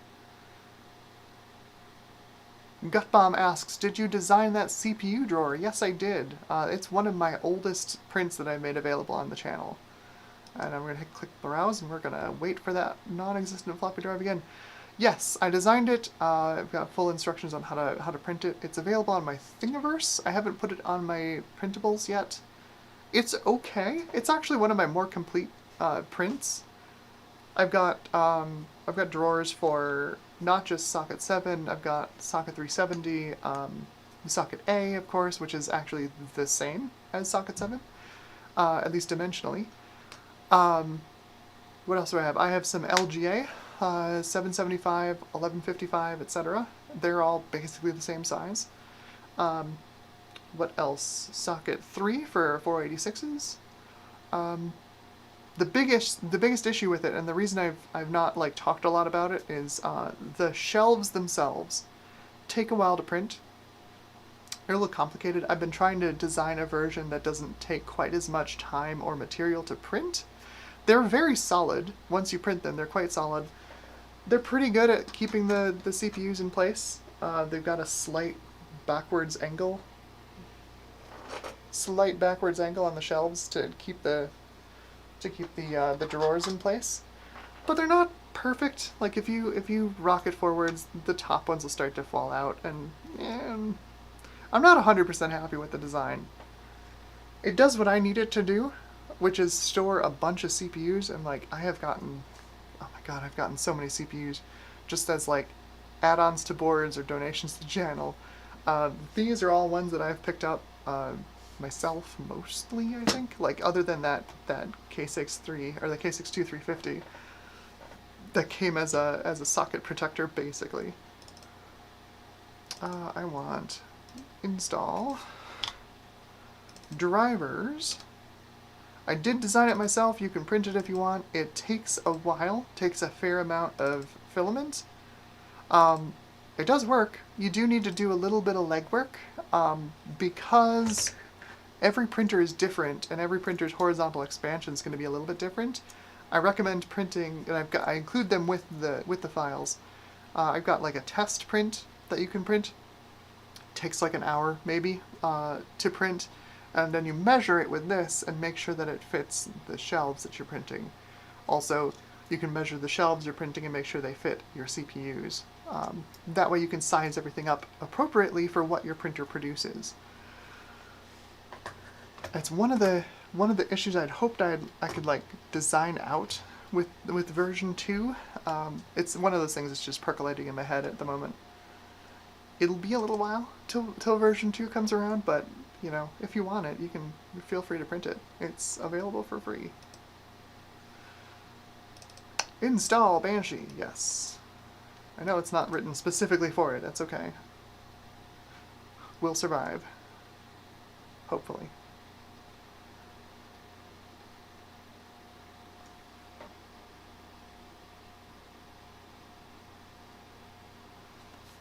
Speaker 1: Gutbomb asks, did you design that CPU drawer? Yes, I did. It's one of my oldest prints that I made available on the channel. And I'm going to click browse, and we're going to wait for that non-existent floppy drive again. Yes, I designed it. I've got full instructions on how to print it. It's available on my Thingiverse. I haven't put it on my printables yet. It's okay. It's actually one of my more complete prints. I've got drawers for not just Socket 7. I've got Socket 370, Socket A, of course, which is actually the same as Socket 7, at least dimensionally. What else do I have? I have some LGA, 775, 1155, etc. They're all basically the same size. What else? Socket 3 for 486s. The biggest issue with it, and the reason I've not like talked a lot about it, is the shelves themselves take a while to print. They're a little complicated. I've been trying to design a version that doesn't take quite as much time or material to print. They're very solid. Once you print them, they're quite solid. They're pretty good at keeping the CPUs in place. They've got a slight backwards angle on the shelves to keep the drawers in place. But they're not perfect. Like if you rock it forwards, the top ones will start to fall out, and I'm not 100% happy with the design. It does what I need it to do, which is store a bunch of CPUs, and like I have gotten, oh my god, I've gotten so many CPUs just as like add-ons to boards or donations to the channel. These are all ones that I've picked up myself mostly, I think. Like other than that K63 or the K62 350 that came as a socket protector basically. I want install drivers. I did design it myself. You can print it if you want. It takes a while, takes a fair amount of filament. It does work. You do need to do a little bit of legwork because every printer is different and every printer's horizontal expansion is going to be a little bit different. I recommend printing, and I include them with the files. I've got like a test print that you can print. It takes like an hour maybe to print, and then you measure it with this and make sure that it fits the shelves that you're printing. Also, you can measure the shelves you're printing and make sure they fit your CPUs. That way you can size everything up appropriately for what your printer produces. It's one of the issues I'd hoped I could like design out with version 2. It's one of those things that's just percolating in my head at the moment. It'll be a little while till version 2 comes around, but you know, if you want it, you can feel free to print it. It's available for free. Install Banshee, yes. I know it's not written specifically for it, that's okay. We'll survive. Hopefully.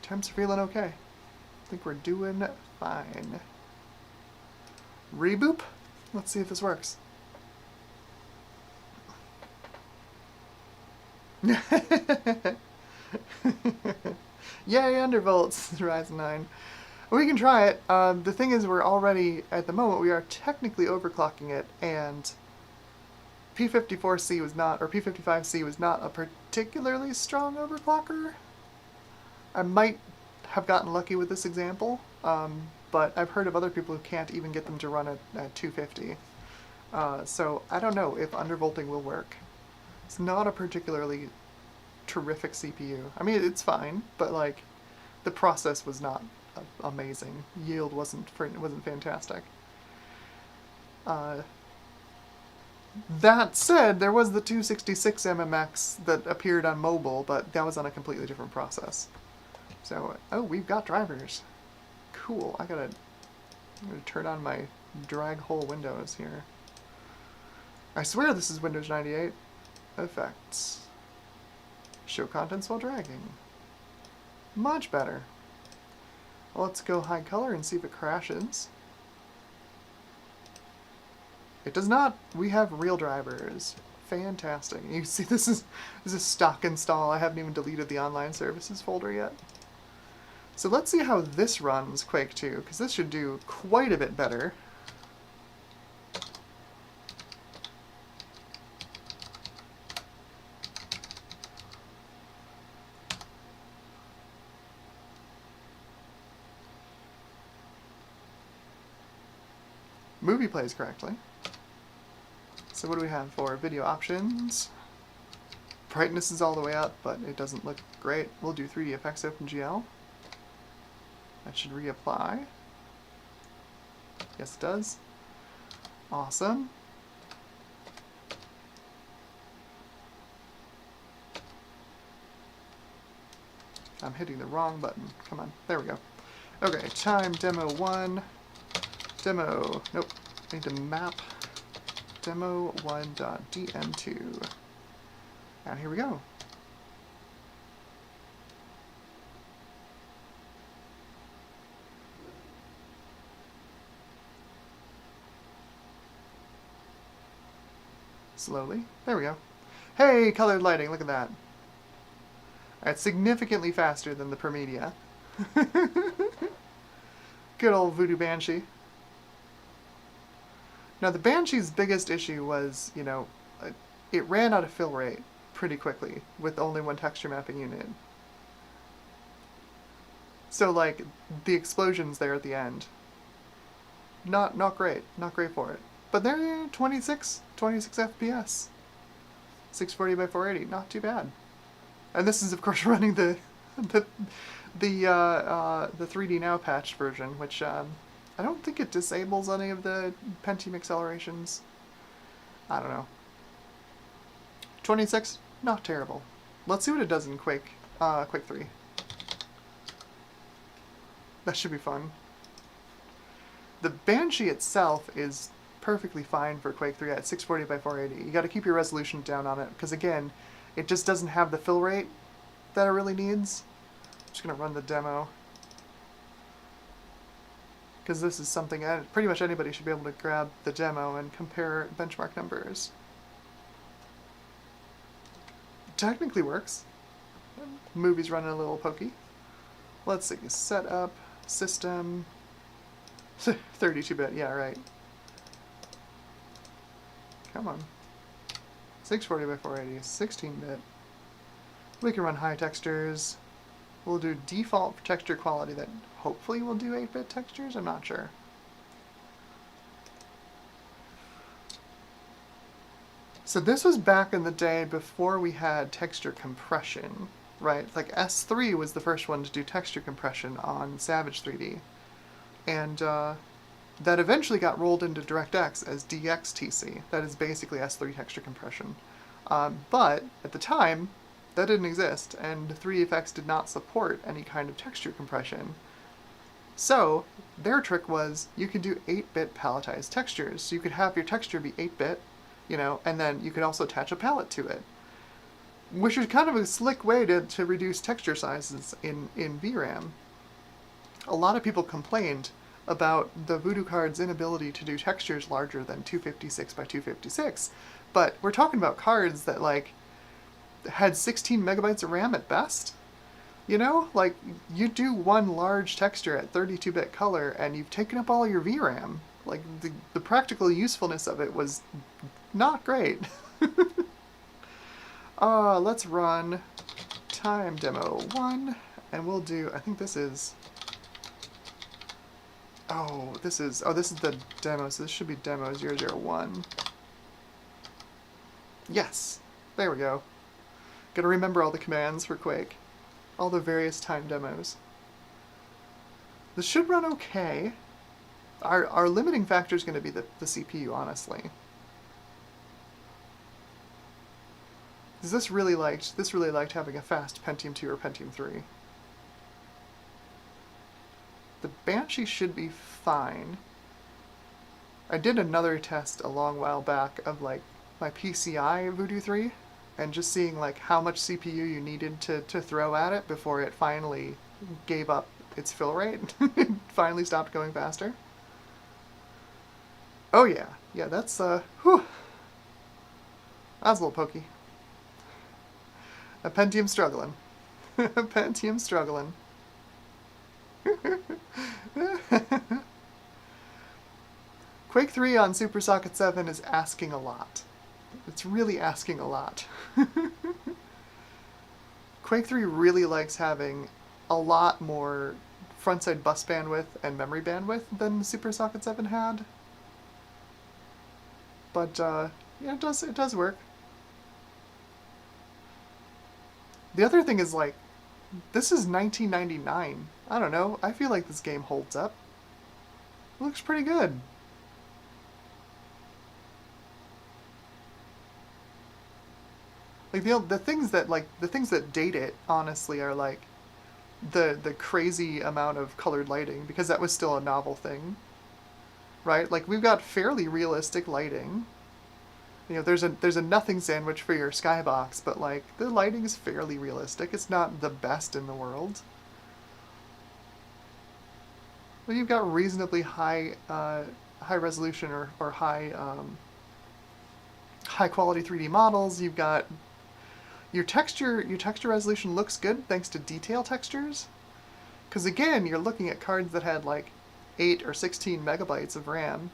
Speaker 1: Temps are feeling okay. I think we're doing fine. Reboot? Let's see if this works. Yay, undervolts, Ryzen 9. We can try it. The thing is, we're already, at the moment, we are technically overclocking it, and P54C was not, or P55C was not a particularly strong overclocker. I might have gotten lucky with this example, but I've heard of other people who can't even get them to run at 250. So I don't know if undervolting will work. It's not a particularly terrific CPU. I mean, it's fine, but like the process was not amazing. Yield wasn't fantastic. That said, there was the 266 MMX that appeared on mobile, but that was on a completely different process. So, oh, we've got drivers. Cool. I'm gonna turn on my drag hole windows here. I swear this is Windows 98. Effects. Show contents while dragging. Much better. Well, let's go high color and see if it crashes. It does not. We have real drivers. Fantastic. You see, this is a stock install. I haven't even deleted the online services folder yet. So let's see how this runs Quake 2, because this should do quite a bit better. Movie plays correctly. So what do we have for video options? Brightness is all the way up, but it doesn't look great. We'll do 3D effects OpenGL. That should reapply. Yes, it does. Awesome. I'm hitting the wrong button. Come on. There we go. Okay, time demo 1. Demo. Nope. I need to map demo1.dm2. And here we go. Slowly. There we go. Hey, colored lighting, look at that. It's significantly faster than the Permedia. Good old Voodoo Banshee. Now the Banshee's biggest issue was, you know, it ran out of fill rate. pretty quickly with only one texture mapping unit. So like the explosions there at the end, not great, not great for it. But they're 26 FPS, 640 by 480, not too bad. And this is of course running the 3D Now patched version, which I don't think it disables any of the Pentium accelerations. I don't know. 26, not terrible. Let's see what it does in Quake 3. That should be fun. The Banshee itself is perfectly fine for Quake 3 at 640 by 480. You got to keep your resolution down on it because again, it just doesn't have the fill rate that it really needs. I'm just gonna run the demo because this is something pretty much anybody should be able to grab the demo and compare benchmark numbers. Technically works. Movie's running a little pokey. Let's see, setup, system, 32-bit, yeah, right. Come on. 640 by 480, 16-bit. We can run high textures. We'll do default texture quality that hopefully will do 8-bit textures, I'm not sure. So this was back in the day before we had texture compression, right? Like S3 was the first one to do texture compression on Savage 3D. And that eventually got rolled into DirectX as DXTC. That is basically S3 texture compression. But at the time, that didn't exist, and 3dFX did not support any kind of texture compression. So their trick was you could do 8-bit palletized textures. So you could have your texture be 8-bit, you know, and then you could also attach a palette to it, which is kind of a slick way to reduce texture sizes in VRAM. A lot of people complained about the Voodoo card's inability to do textures larger than 256 by 256, but we're talking about cards that like had 16 megabytes of RAM at best. You know, like you do one large texture at 32-bit color and you've taken up all your VRAM. Like the practical usefulness of it was not great. Let's run time demo 1 and we'll do, I think this is, this is the demo, so this should be demo 001. Yes, there we go. Gotta remember all the commands for Quake. All the various time demos. This should run okay. Our limiting factor is going to be the CPU, honestly. Because this really liked having a fast Pentium 2 or Pentium 3. The Banshee should be fine. I did another test a long while back of like my PCI Voodoo 3 and just seeing like how much CPU you needed to throw at it before it finally gave up its fill rate. It finally stopped going faster. Oh yeah, that's whew. That was a little pokey. A Pentium struggling. A Pentium struggling. Quake 3 on Super Socket 7 is asking a lot. It's really asking a lot. Quake 3 really likes having a lot more frontside bus bandwidth and memory bandwidth than Super Socket 7 had. But yeah, it does work. The other thing is like, this is 1999. I don't know, I feel like this game holds up. It looks pretty good. Like the things that date it honestly are like the crazy amount of colored lighting, because that was still a novel thing, right? Like we've got fairly realistic lighting. You know, there's a nothing sandwich for your skybox, but like the lighting is fairly realistic. It's not the best in the world. But you've got reasonably high resolution or high quality 3D models. You've got your texture resolution looks good thanks to detail textures. Because again, you're looking at cards that had like 8 or 16 megabytes of RAM.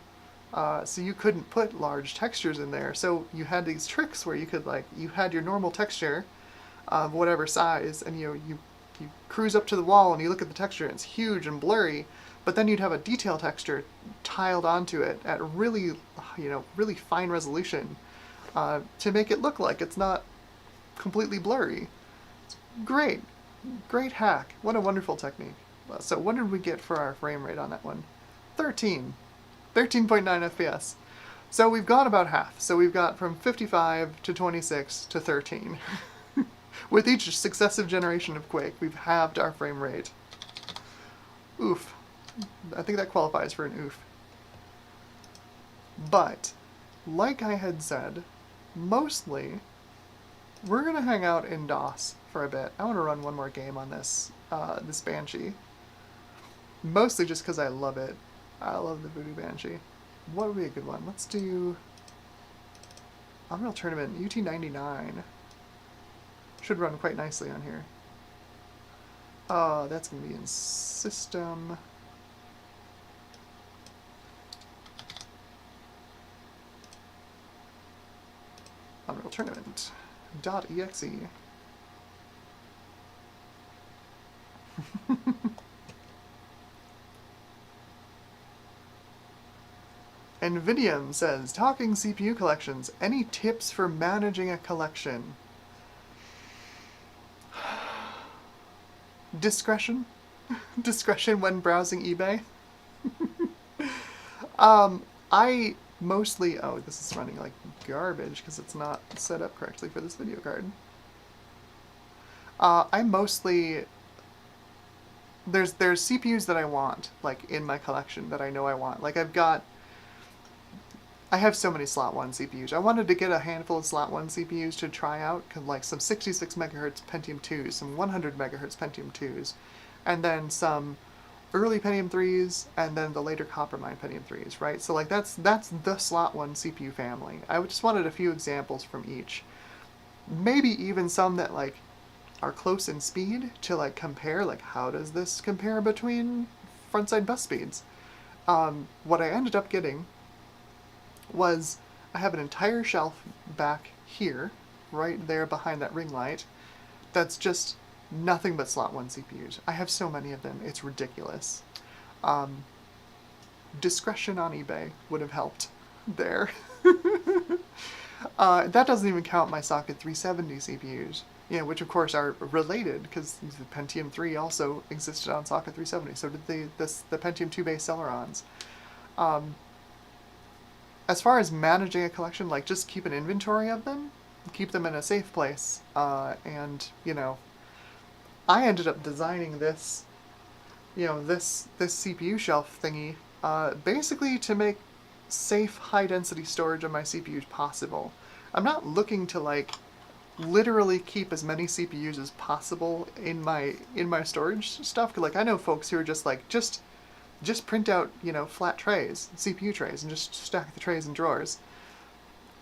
Speaker 1: So you couldn't put large textures in there. So you had these tricks where you could like, you had your normal texture of whatever size, and you cruise up to the wall and you look at the texture and it's huge and blurry, but then you'd have a detail texture tiled onto it at really, really fine resolution to make it look like it's not completely blurry. It's great. Great hack. What a wonderful technique. So what did we get for our frame rate on that one? 13. 13.9 FPS. So we've got about half. So we've got from 55 to 26 to 13. With each successive generation of Quake, we've halved our frame rate. Oof. I think that qualifies for an oof. But, like I had said, mostly, we're going to hang out in DOS for a bit. I want to run one more game on this, this Banshee. Mostly just because I love it. I love the Voodoo Banshee. What would be a good one? Let's do Unreal Tournament UT99. Should run quite nicely on here. Oh, that's going to be in System. Unreal Tournament. .exe. NVIDIA says, talking CPU collections, any tips for managing a collection? Discretion? Discretion when browsing eBay? I mostly... Oh, this is running like garbage because it's not set up correctly for this video card. I mostly... There's CPUs that I want, like, in my collection that I know I want. Like, I have so many slot 1 CPUs. I wanted to get a handful of slot 1 CPUs to try out, like some 66 MHz Pentium 2s, some 100 MHz Pentium 2s, and then some early Pentium 3s, and then the later Coppermine Pentium 3s, right? So like that's the slot 1 CPU family. I just wanted a few examples from each. Maybe even some that like are close in speed to like compare, like how does this compare between frontside bus speeds? What I ended up getting was I have an entire shelf back here, right there behind that ring light, that's just nothing but slot 1 CPUs. I have so many of them, it's ridiculous. Discretion on eBay would have helped there. That doesn't even count my socket 370 CPUs, which of course are related because the Pentium 3 also existed on socket 370, so did the Pentium 2 base Celerons. As far as managing a collection, like just keep an inventory of them, keep them in a safe place, and I ended up designing this, this CPU shelf thingy, basically to make safe high-density storage of my CPUs possible. I'm not looking to like literally keep as many CPUs as possible in my storage stuff. 'Cause like I know folks who are just like just print out, flat trays, CPU trays, and just stack the trays in drawers.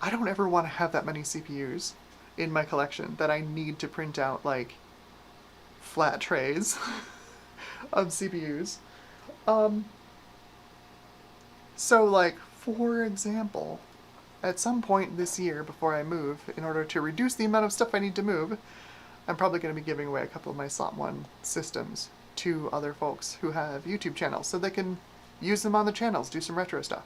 Speaker 1: I don't ever want to have that many CPUs in my collection that I need to print out, like, flat trays of CPUs. So, like, for example, at some point this year before I move, in order to reduce the amount of stuff I need to move, I'm probably going to be giving away a couple of my slot 1 systems to other folks who have YouTube channels so they can use them on the channels, do some retro stuff.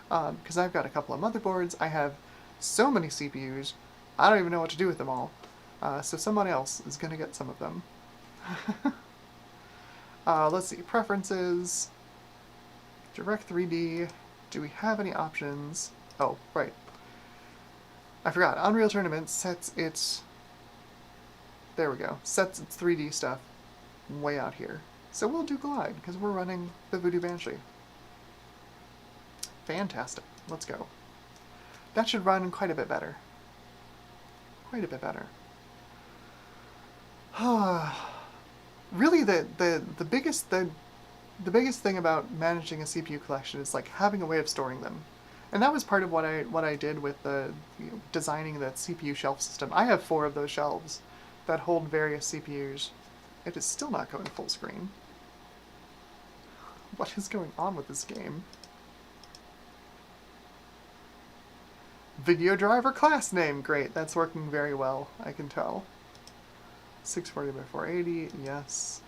Speaker 1: Because I've got a couple of motherboards, I have so many CPUs, I don't even know what to do with them all. So someone else is going to get some of them. Let's see, preferences, Direct 3D, do we have any options? Oh, right. I forgot, Unreal Tournament sets its, there we go, sets its 3D stuff way out here. So we'll do Glide, because we're running the Voodoo Banshee. Fantastic. Let's go. That should run quite a bit better. Quite a bit better. Really, the biggest thing about managing a CPU collection is like having a way of storing them. And that was part of what I did with the designing the CPU shelf system. I have 4 of those shelves that hold various CPUs. It is still not going full screen. What is going on with this game? Video driver class name. Great, that's working very well, I can tell. 640 by 480, yes.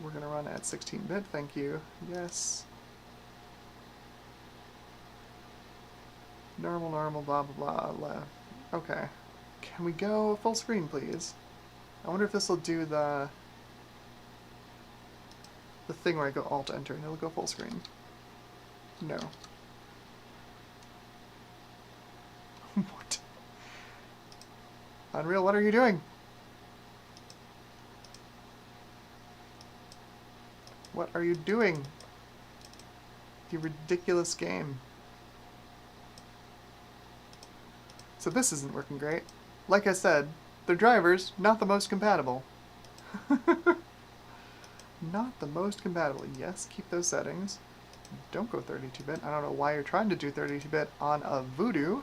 Speaker 1: We're going to run at 16-bit, thank you. Yes. Normal, blah, blah, blah. Okay. Can we go full screen, please? I wonder if this will do the thing where I go Alt-Enter and it'll go full screen. No. What? Unreal, what are you doing? What are you doing? You ridiculous game. So this isn't working great. Like I said, the drivers, not the most compatible. Not the most compatible. Yes, keep those settings. Don't go 32-bit. I don't know why you're trying to do 32-bit on a Voodoo.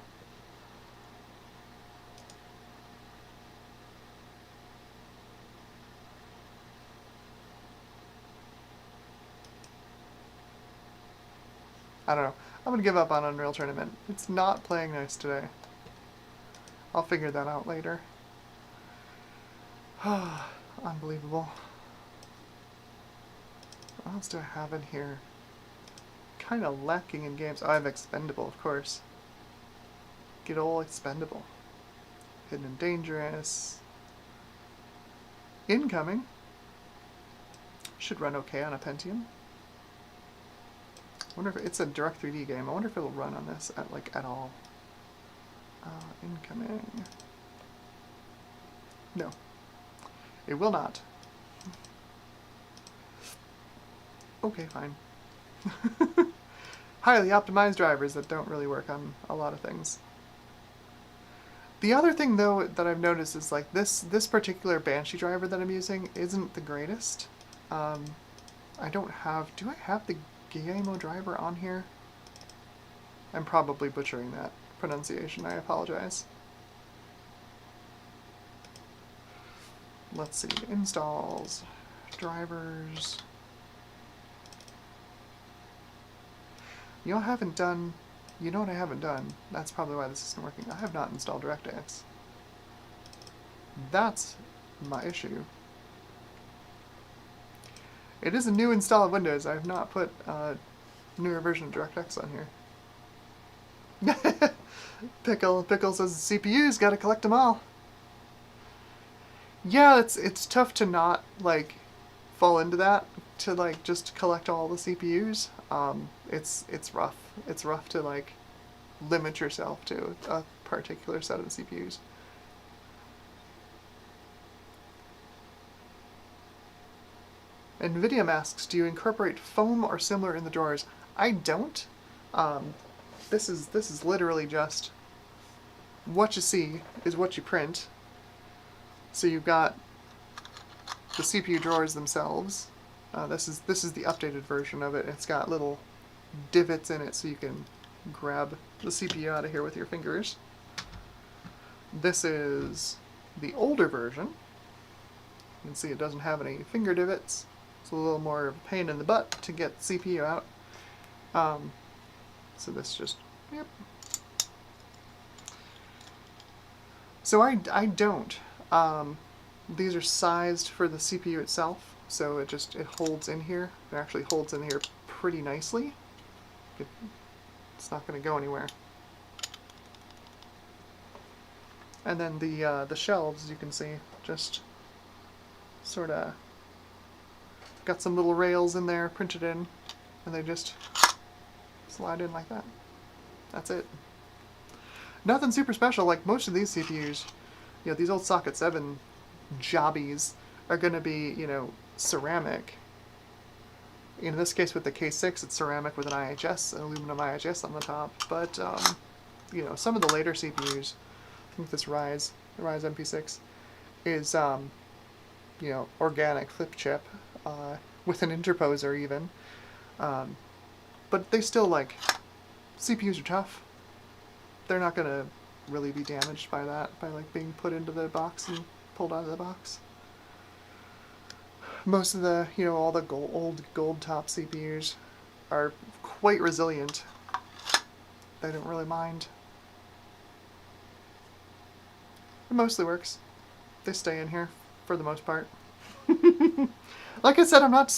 Speaker 1: I don't know. I'm going to give up on Unreal Tournament. It's not playing nice today. I'll figure that out later. Unbelievable. What else do I have in here? Kind of lacking in games. Oh, I have Expendable, of course. Good old Expendable. Hidden and Dangerous. Incoming. Should run okay on a Pentium. I wonder if it's a direct 3D game. I wonder if it'll run on this at all. Incoming. No. It will not. Okay, fine. Highly optimized drivers that don't really work on a lot of things. The other thing, though, that I've noticed is like this particular Banshee driver that I'm using isn't the greatest. I don't have... Do I have the Guillermo driver on here? I'm probably butchering that pronunciation. I apologize. Let's see. Installs. Drivers. You know, I haven't done... You know what I haven't done? That's probably why this isn't working. I have not installed DirectX. That's my issue. It is a new install of Windows. I have not put a newer version of DirectX on here. Pickle says CPUs, gotta collect them all. Yeah, it's tough to not, like, fall into that, to, like, just collect all the CPUs. It's rough. It's rough to, like, limit yourself to a particular set of CPUs. NVIDIA asks, do you incorporate foam or similar in the drawers? I don't. This is literally just what you see is what you print. So you've got the CPU drawers themselves. This is the updated version of it. It's got little divots in it so you can grab the CPU out of here with your fingers. This is the older version. You can see it doesn't have any finger divots. It's a little more of a pain in the butt to get the CPU out. So this just, yep. So I don't. These are sized for the CPU itself, so it holds in here. It actually holds in here pretty nicely. It's not going to go anywhere. And then the shelves, as you can see, just sort of got some little rails in there printed in, and they just slide in like that. That's it. Nothing super special. Like most of these CPUs, you know, these old Socket 7 jobbies are going to be, you know, ceramic. In this case with the K6, it's ceramic with an IHS, an aluminum IHS on the top. But, you know, some of the later CPUs, I think this the Ryze MP6, is, you know, organic flip chip, with an interposer even. But they still, like, CPUs are tough. They're not going to really be damaged by that, by, like, being put into the box and pulled out of the box. Most of the, you know, all the old gold top CPUs are quite resilient. They don't really mind. It mostly works. They stay in here for the most part. Like I said, I'm not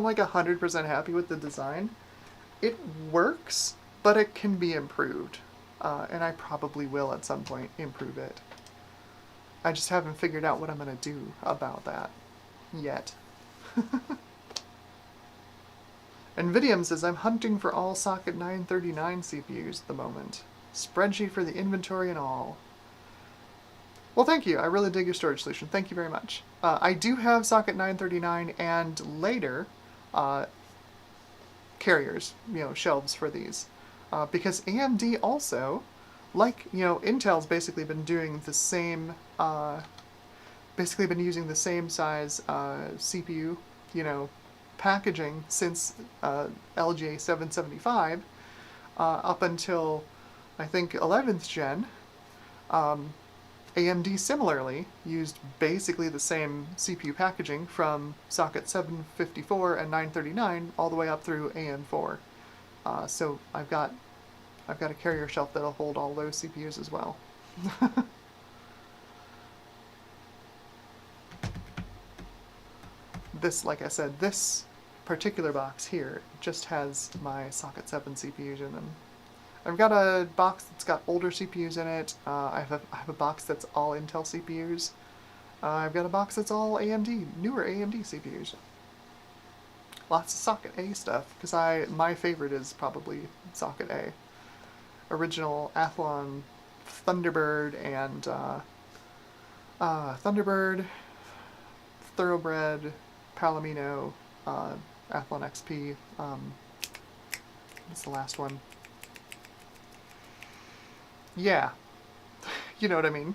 Speaker 1: like 100% happy with the design. It works, but it can be improved. And I probably will at some point improve it. I just haven't figured out what I'm going to do about that yet. NVIDIA says, I'm hunting for all socket 939 CPUs at the moment. Spreadsheet for the inventory and all. Well, thank you. I really dig your storage solution. Thank you very much. I do have socket 939 and later carriers, shelves for these. Because AMD also, like, Intel's basically been doing the same, basically been using the same size CPU, packaging since LGA 775 up until, I think, 11th gen. AMD similarly used basically the same CPU packaging from socket 754 and 939 all the way up through AM4. So I've got a carrier shelf that'll hold all those CPUs as well. This, like I said, this particular box here just has my socket 7 CPUs in them. I've got a box that's got older CPUs in it. I have a box that's all Intel CPUs. I've got a box that's all AMD, newer AMD CPUs. Lots of socket A stuff, because my favorite is probably socket A. Original Athlon Thunderbird and Thunderbird, Thoroughbred, Palomino, Athlon XP. What's the last one? Yeah, you know what I mean.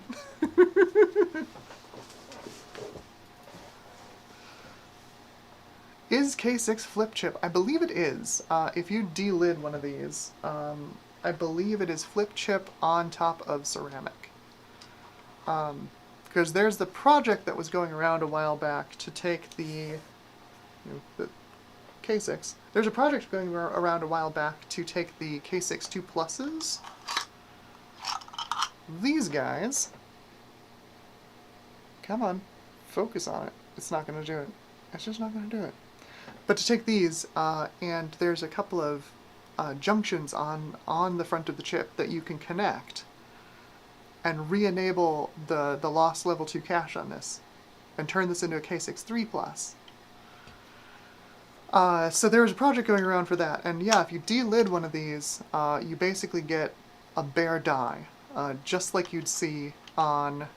Speaker 1: Is K6 flip chip? I believe it is. If you delid one of these, I believe it is flip chip on top of ceramic. Because there's the project that was going around a while back to take the K6. There's a project going around a while back to take the K6 2 Pluses. These guys, come on, focus on it. It's not going to do it. It's just not going to do it. But to take these, and there's a couple of junctions on the front of the chip that you can connect and re-enable the lost level 2 cache on this and turn this into a K6 3 Plus. So there's a project going around for that, and yeah, if you delid one of these, you basically get a bare die. Just like you'd see on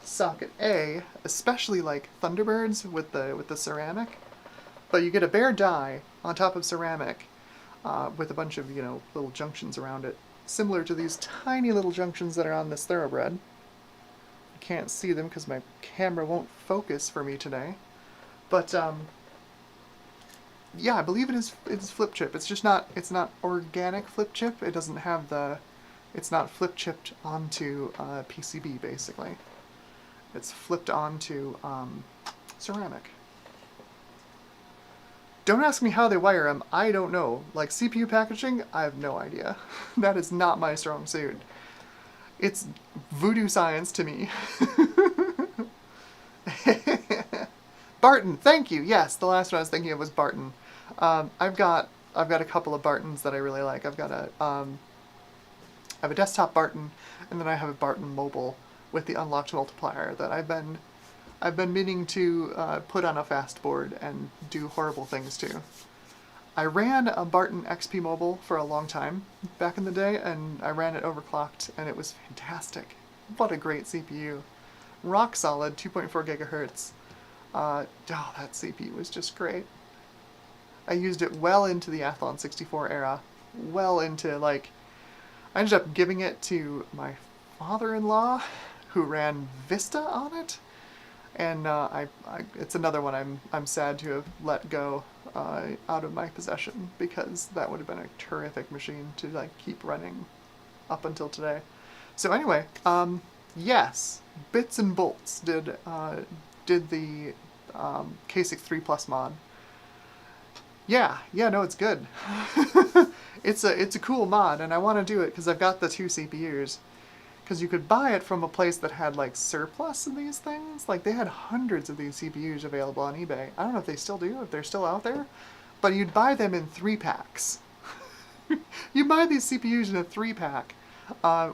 Speaker 1: socket A, especially like Thunderbirds with the ceramic. But you get a bare die on top of ceramic with a bunch of little junctions around it, similar to these tiny little junctions that are on this Thoroughbred. I can't see them because my camera won't focus for me today. But yeah, I believe it's flip chip. It's not organic flip chip. It doesn't have it's not flip chipped onto PCB, basically. It's flipped onto ceramic. Don't ask me how they wire them. I don't know. Like CPU packaging, I have no idea. That is not my strong suit. It's voodoo science to me. Barton, thank you. Yes, the last one I was thinking of was Barton. I've got a couple of Bartons that I really like. I have a desktop Barton, and then I have a Barton mobile with the unlocked multiplier that I've been meaning to put on a fast board and do horrible things to. I ran a Barton XP mobile for a long time back in the day, and I ran it overclocked, and it was fantastic. What a great CPU. Rock solid, 2.4 gigahertz. That CPU was just great. I used it well into the Athlon 64 era, well into, like, I ended up giving it to my father-in-law, who ran Vista on it, and it's another one I'm sad to have let go out of my possession, because that would have been a terrific machine to like keep running up until today. So anyway, yes, Bits and Bolts did the K6 3 Plus mod. Yeah, no, it's good. It's a cool mod, and I want to do it because I've got the 2 CPUs. because you could buy it from a place that had like surplus of these things. Like they had hundreds of these CPUs available on eBay. I don't know if they still do, if they're still out there, but you'd buy them in 3-packs. You buy these CPUs in a 3-pack.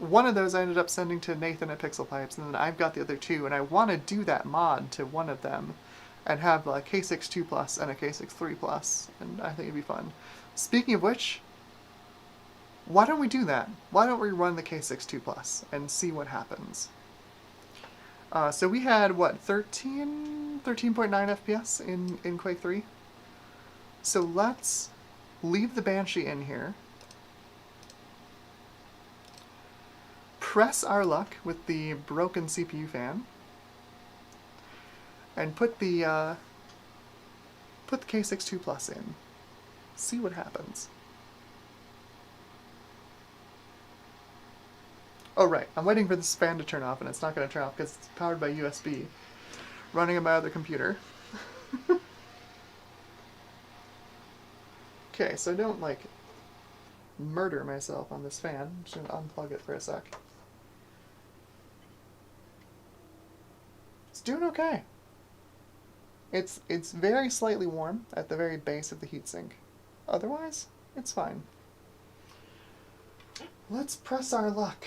Speaker 1: One of those I ended up sending to Nathan at Pixel Pipes, and then I've got the other 2, and I want to do that mod to one of them and have a K6 2 Plus and a K6 3 Plus, and I think it'd be fun. Speaking of which, why don't we do that? Why don't we run the K6 2 Plus and see what happens? So we had, what, 13.9 FPS in Quake 3? So let's leave the Banshee in here. Press our luck with the broken CPU fan. And put the K6 2 Plus in. See what happens. Oh right, I'm waiting for this fan to turn off, and it's not going to turn off because it's powered by USB, running on my other computer. Okay, so I don't, like, murder myself on this fan. I'm just going to unplug it for a sec. It's doing okay. It's very slightly warm at the very base of the heatsink. Otherwise, it's fine. Let's press our luck.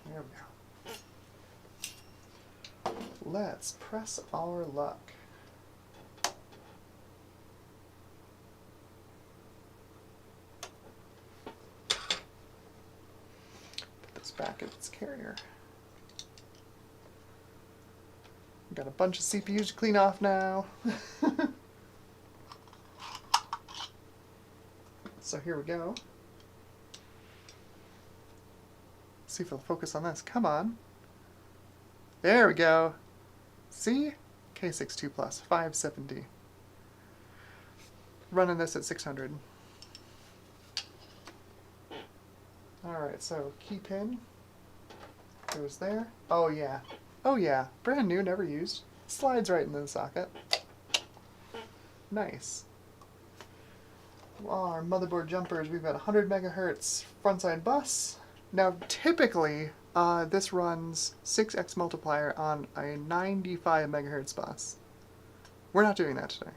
Speaker 1: There we go. Let's press our luck. Put this back in its carrier. Got a bunch of CPUs to clean off now. So here we go. See if it'll focus on this. Come on. There we go. See? K6 2 Plus, 570. Running this at 600. Alright, so key pin goes there. Oh yeah. Oh yeah. Brand new, never used. Slides right into the socket. Nice. Well, our motherboard jumpers, we've got 100 megahertz frontside bus. Now, typically, this runs 6x multiplier on a 95 megahertz bus. We're not doing that today.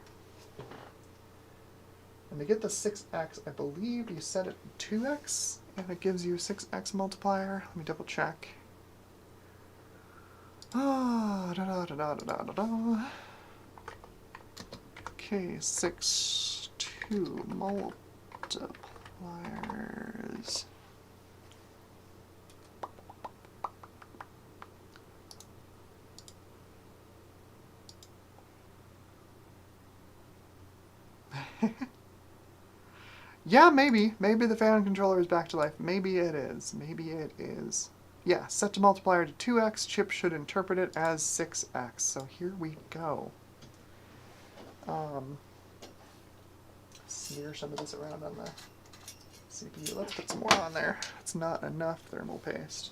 Speaker 1: And to get the 6x, I believe you set it to 2x, and it gives you a 6x multiplier. Let me double check. K6 2 multipliers. Yeah, maybe. Maybe the fan controller is back to life. Maybe it is. Maybe it is. Yeah, set to multiplier to 2x. Chip should interpret it as 6x. So here we go. Smear some of this around on the CPU. Let's put some more on there. It's not enough thermal paste.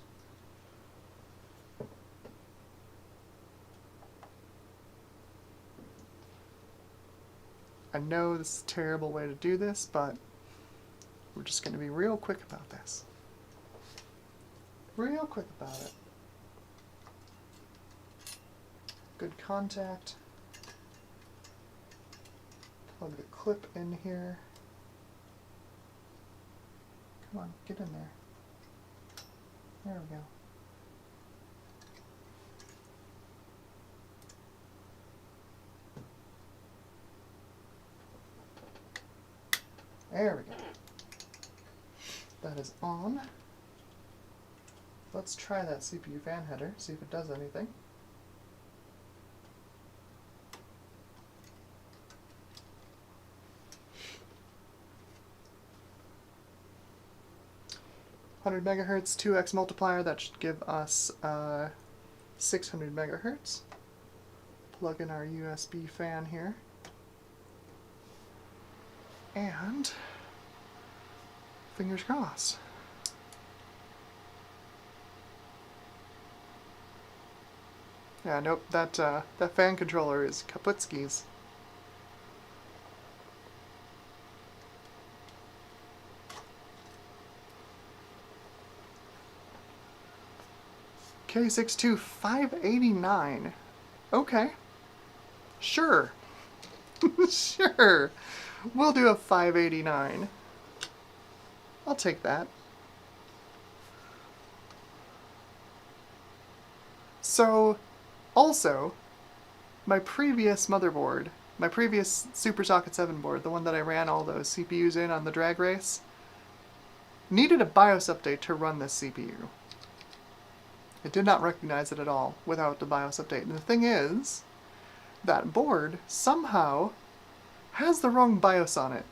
Speaker 1: I know this is a terrible way to do this, but we're just going to be real quick about this. Real quick about it. Good contact. Plug the clip in here. Come on, get in there. There we go. There we go. That is on. Let's try that CPU fan header, see if it does anything. $100 megahertz, 2x multiplier, that should give us 600 megahertz. Plug in our USB fan here. And fingers crossed. Yeah, nope, that fan controller is Kaputski's. K62 589. Okay. Sure. Sure. We'll do a 589. I'll take that. So, also, my previous motherboard, my previous Super Socket 7 board, the one that I ran all those CPUs in on the drag race, needed a BIOS update to run this CPU. It did not recognize it at all without the BIOS update. And the thing is, that board somehow has the wrong BIOS on it.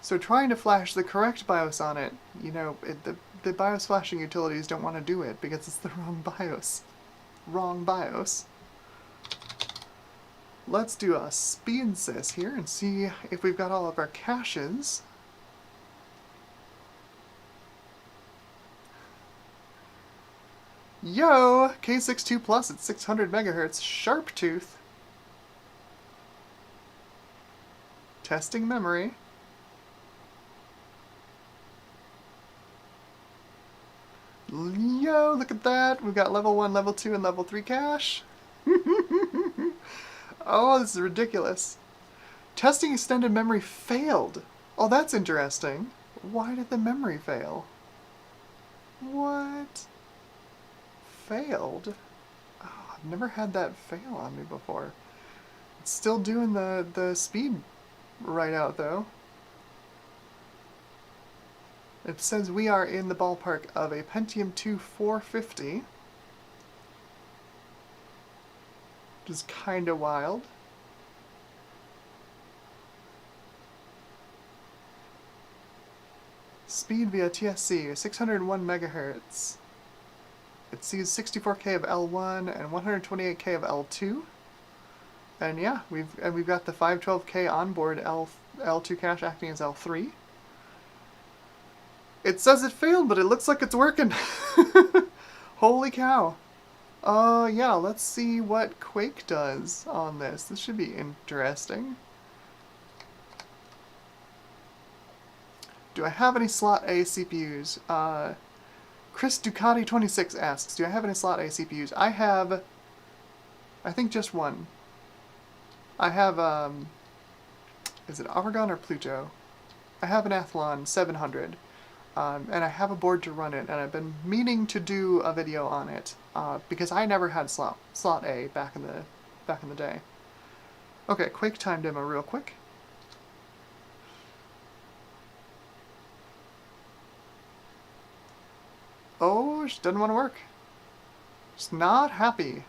Speaker 1: So trying to flash the correct BIOS on it, you know, the BIOS flashing utilities don't want to do it because it's the wrong BIOS. Wrong BIOS. Let's do a speed sys here and see if we've got all of our caches. Yo! K62 Plus at 600 megahertz, sharp tooth. Testing memory. Yo, look at that. We've got level 1, level 2, and level 3 cache. Oh, this is ridiculous. Testing extended memory failed. Oh, that's interesting. Why did the memory fail? What? Failed? Oh, I've never had that fail on me before. It's still doing the speed right out, though. It says we are in the ballpark of a Pentium 2 450. Which is kinda wild. Speed via TSC, 601 megahertz. It sees 64K of L1 and 128K of L2. And yeah, we've got the 512K onboard L2 cache acting as L3. It says it failed, but it looks like it's working. Holy cow. Yeah, let's see what Quake does on this. This should be interesting. Do I have any slot A CPUs? Chris Ducati 26 asks, do I have any slot A CPUs? I have, I think just one. I have, is it Argon or Pluto? I have an Athlon 700. And I have a board to run it, and I've been meaning to do a video on it because I never had slot A back in the day. Okay, Quake time demo real quick. Oh, she doesn't want to work. She's not happy.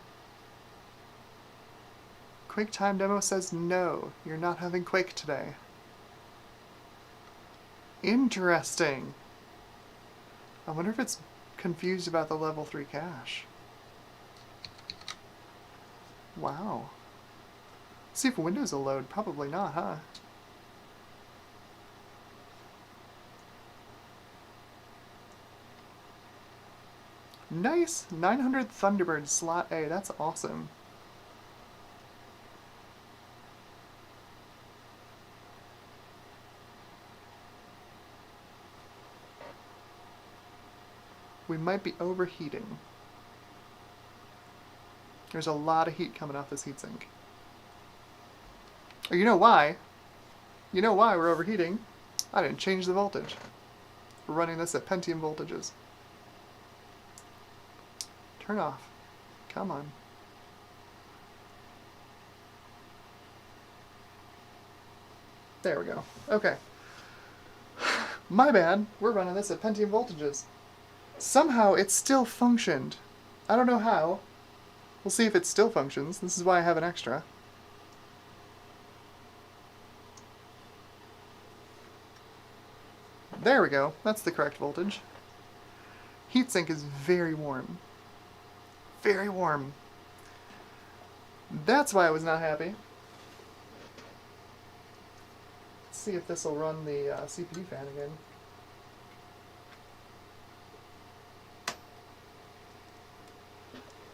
Speaker 1: Quake time demo says no, you're not having Quake today. Interesting. I wonder if it's confused about the level 3 cache. Wow. See if Windows will load. Probably not, huh? Nice! 900 Thunderbird slot A. That's awesome. We might be overheating. There's a lot of heat coming off this heatsink. Oh, you know why? You know why we're overheating? I didn't change the voltage. We're running this at Pentium voltages. Turn off. Come on. There we go. Okay. My bad. We're running this at Pentium voltages. Somehow it still functioned. I don't know how. We'll see if it still functions. This is why I have an extra. There we go. That's the correct voltage. Heatsink is very warm. Very warm. That's why I was not happy. Let's see if this will run the CPU fan again.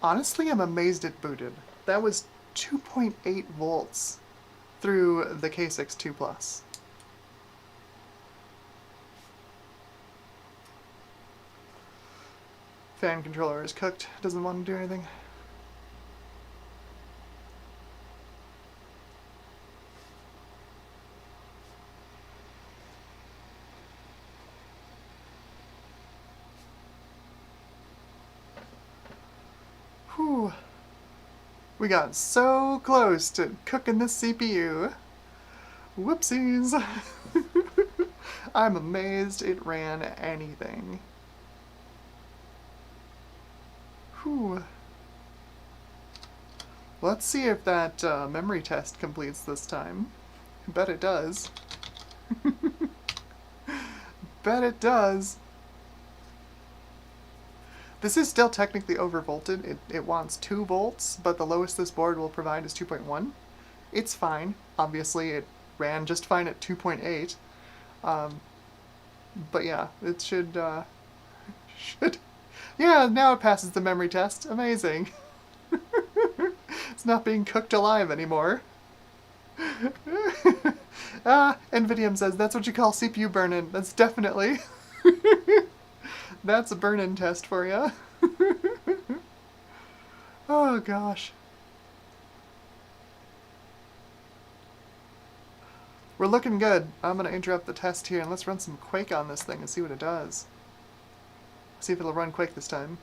Speaker 1: Honestly, I'm amazed it booted. That was 2.8 volts through the K6 2 Plus. Fan controller is cooked, doesn't want to do anything. Whew. We got so close to cooking this CPU. Whoopsies. I'm amazed it ran anything. Whew. Let's see if that memory test completes this time. Bet it does. Bet it does. This is still technically overvolted. It wants 2 volts, but the lowest this board will provide is 2.1. It's fine. Obviously, it ran just fine at 2.8. But yeah, it should... Yeah, now it passes the memory test. Amazing. It's not being cooked alive anymore. NVIDIA says, that's what you call CPU burn-in. That's definitely... That's a burn-in test for you. Oh gosh. We're looking good. I'm gonna interrupt the test here and let's run some Quake on this thing and see what it does. See if it'll run Quake this time.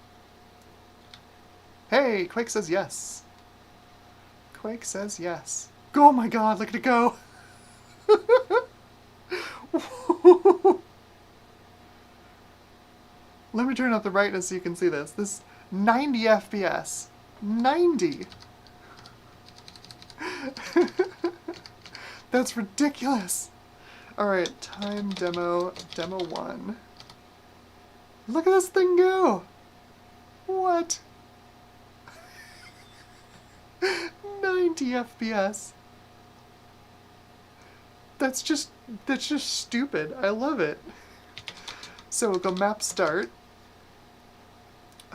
Speaker 1: Hey, Quake says yes. Quake says yes. Oh my god, look at it go! Let me turn up the brightness so you can see this. This 90 FPS. 90! That's ridiculous! Alright, time demo 1. Look at this thing go! What? 90 FPS. That's just stupid. I love it. So we'll go map start.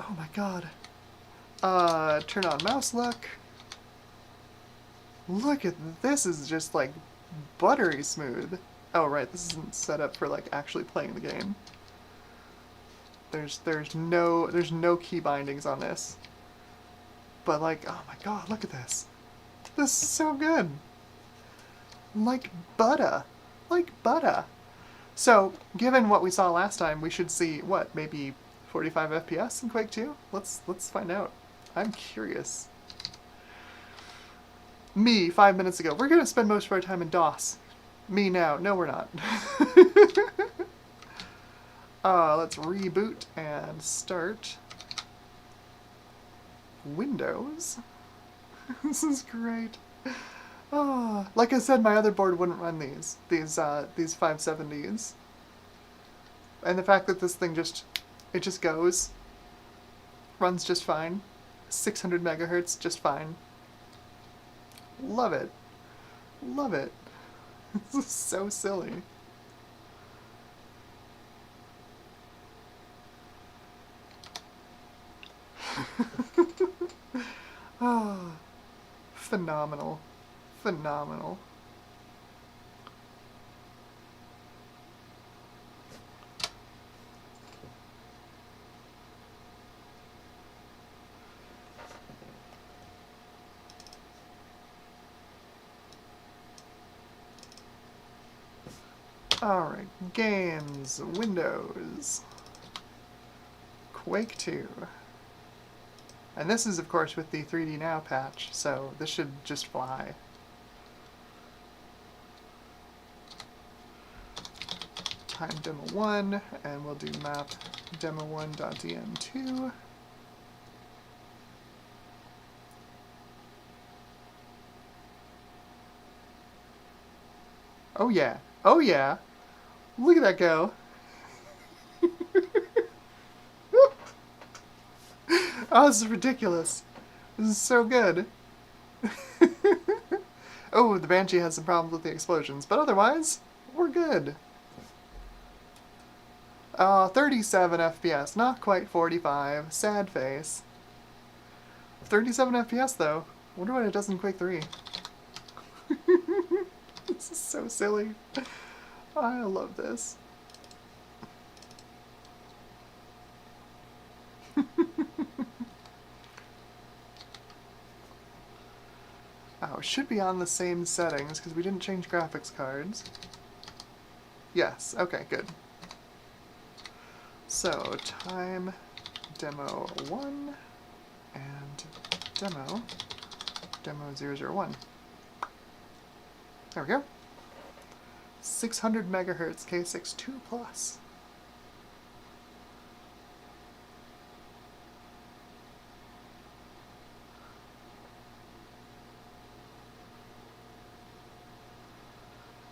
Speaker 1: Oh my god. Turn on mouse look. Look at this, is just like buttery smooth. Oh right, this isn't set up for like actually playing the game. There's no key bindings on this. But like, oh my god, look at this. This is so good. Like butter. Like butter. So, given what we saw last time, we should see, what, maybe 45 FPS in Quake 2? Let's find out. I'm curious. Me, 5 minutes ago. We're gonna spend most of our time in DOS. Me now. No, we're not. Let's reboot and start Windows. This is great. Like I said, my other board wouldn't run these 570s. And the fact that this thing just goes, runs just fine. 600 megahertz, just fine. Love it. Love it. This is so silly. Oh, phenomenal. Phenomenal. Alright, games, Windows, Quake 2. And this is, of course, with the 3D Now patch, so this should just fly. Time demo 1, and we'll do map demo1.dm2. Oh yeah, oh yeah! Look at that go! Oh, this is ridiculous. This is so good. Oh, the Banshee has some problems with the explosions, but otherwise, we're good. 37 FPS, not quite 45. Sad face. 37 FPS though. Wonder why it does in Quake 3. This is so silly. I love this. Oh, it should be on the same settings because we didn't change graphics cards. Yes, okay, good. So, time demo 1 and demo 001. There we go. 600 megahertz K6 2 plus.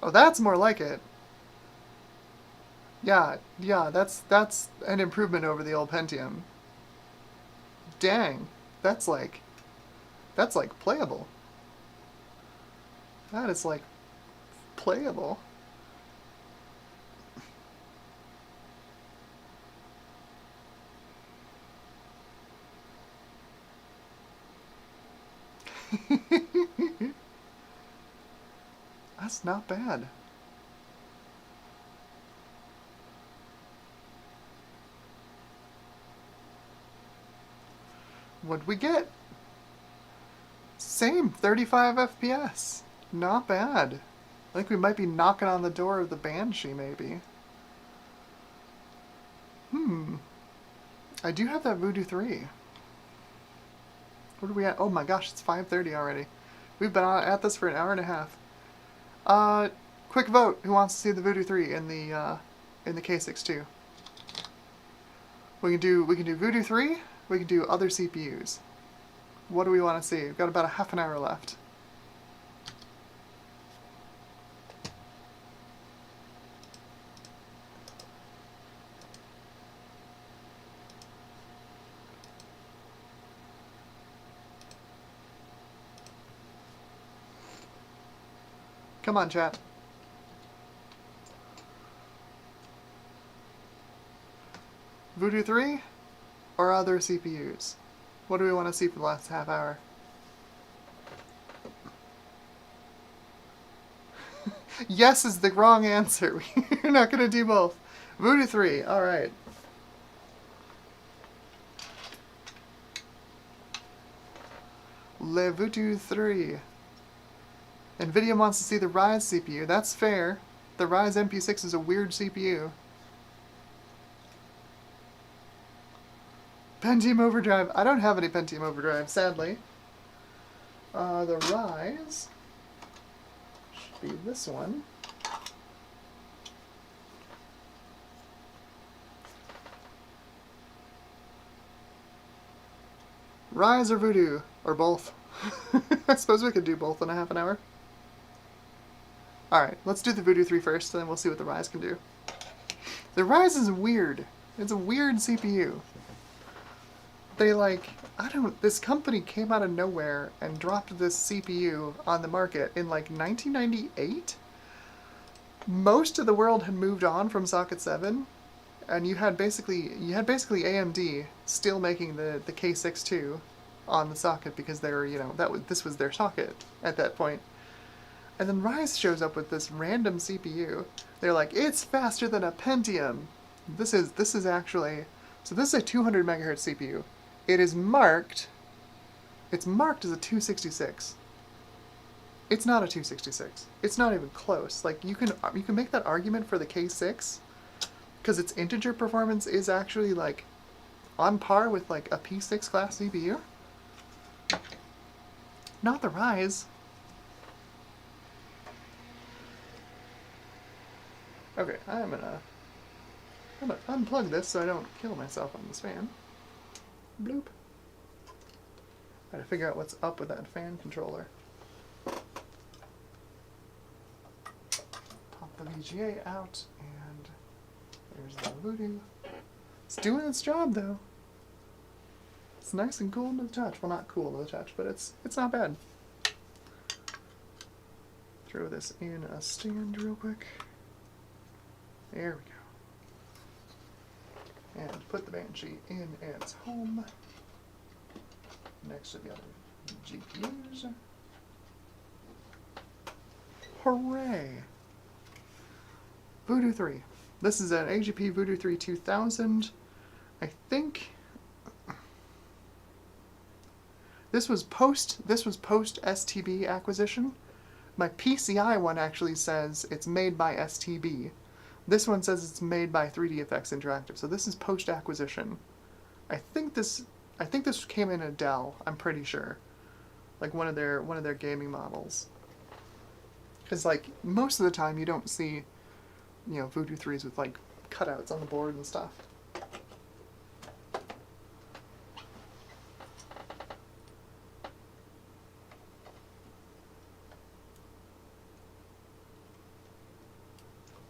Speaker 1: Oh, that's more like it. Yeah, that's an improvement over the old Pentium. Dang, that's like playable. That is like playable. That's not bad. What'd we get? Same, 35 FPS. Not bad. I think we might be knocking on the door of the Banshee, maybe. I do have that Voodoo 3. What are we at? Oh my gosh, it's 5:30 already. We've been at this for an hour and a half. Quick vote. Who wants to see the Voodoo 3 in the K62? We can do Voodoo 3. We can do other CPUs. What do we want to see? We've got about a half an hour left. Come on, chat. Voodoo 3 or other CPUs? What do we want to see for the last half hour? Yes is the wrong answer. We're not going to do both. Voodoo 3, alright. Le Voodoo 3. NVIDIA wants to see the Ryze CPU. That's fair. The Ryze MP6 is a weird CPU. Pentium Overdrive. I don't have any Pentium Overdrive, sadly. The Ryze should be this one. Ryze or Voodoo? Or both? I suppose we could do both in a half an hour. Alright, let's do the Voodoo 3 first, and then we'll see what the Ryze can do. The Ryze is weird. It's a weird CPU. They this company came out of nowhere and dropped this CPU on the market in like 1998? Most of the world had moved on from Socket 7, and you had basically AMD still making the K6-2 on the socket because they were, this was their socket at that point. And then Ryze shows up with this random CPU. They're like, it's faster than a Pentium. This is actually, so this is a 200 megahertz CPU. It is marked, it's marked as a 266. It's not a 266. It's not even close. Like, you can make that argument for the K6 because its integer performance is actually like on par with like a P6 class CPU. Not the Ryze. Okay, I'm gonna unplug this so I don't kill myself on this fan. Bloop. Gotta figure out what's up with that fan controller. Pop the VGA out, and there's the Voodoo. It's doing its job though. It's nice and cool to the touch. Well, not cool to the touch, but it's not bad. Throw this in a stand real quick. There we go. And put the Banshee in its home. next to the other GPUs. Hooray! Voodoo 3. This is an AGP Voodoo 3 2000. I think this was post STB acquisition. My PCI one actually says it's made by STB. This one says it's made by 3DFX Interactive. So this is post acquisition. I think this came in a Dell, I'm pretty sure. Like one of their gaming models. Cuz like most of the time you don't see, you know, Voodoo 3s with like cutouts on the board and stuff.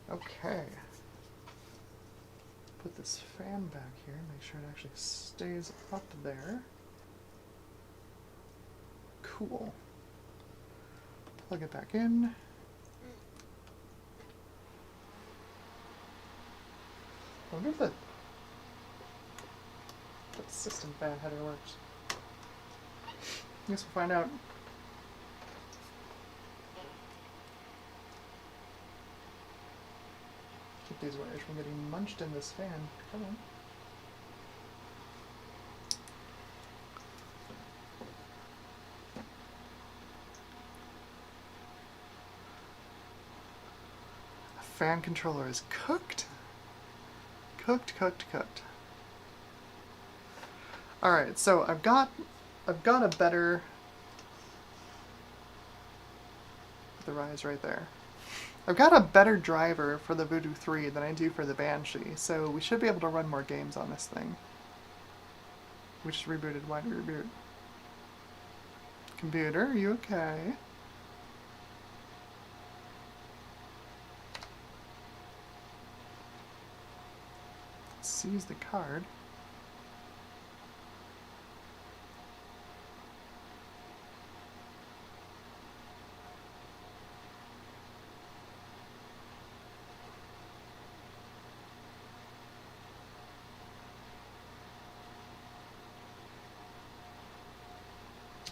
Speaker 1: Okay. Put this fan back here, make sure it actually stays up there. Cool. Plug it back in. I wonder if that system fan header works. Guess we'll find out. Keep these wires from getting munched in this fan. Come on. The fan controller is cooked. Cooked. Alright, so I've got a better, the rise right there. I've got a better driver for the Voodoo 3 than I do for the Banshee, so we should be able to run more games on this thing. We just rebooted. Why did we reboot? Computer, are you okay? Seize the card.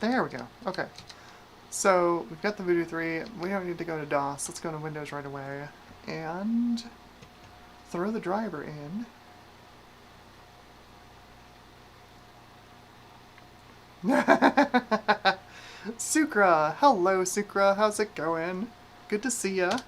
Speaker 1: There we go. Okay. So, we've got the Voodoo 3. We don't need to go to DOS. Let's go to Windows right away. And throw the driver in. Sukra! Hello, Sukra. How's it going? Good to see ya.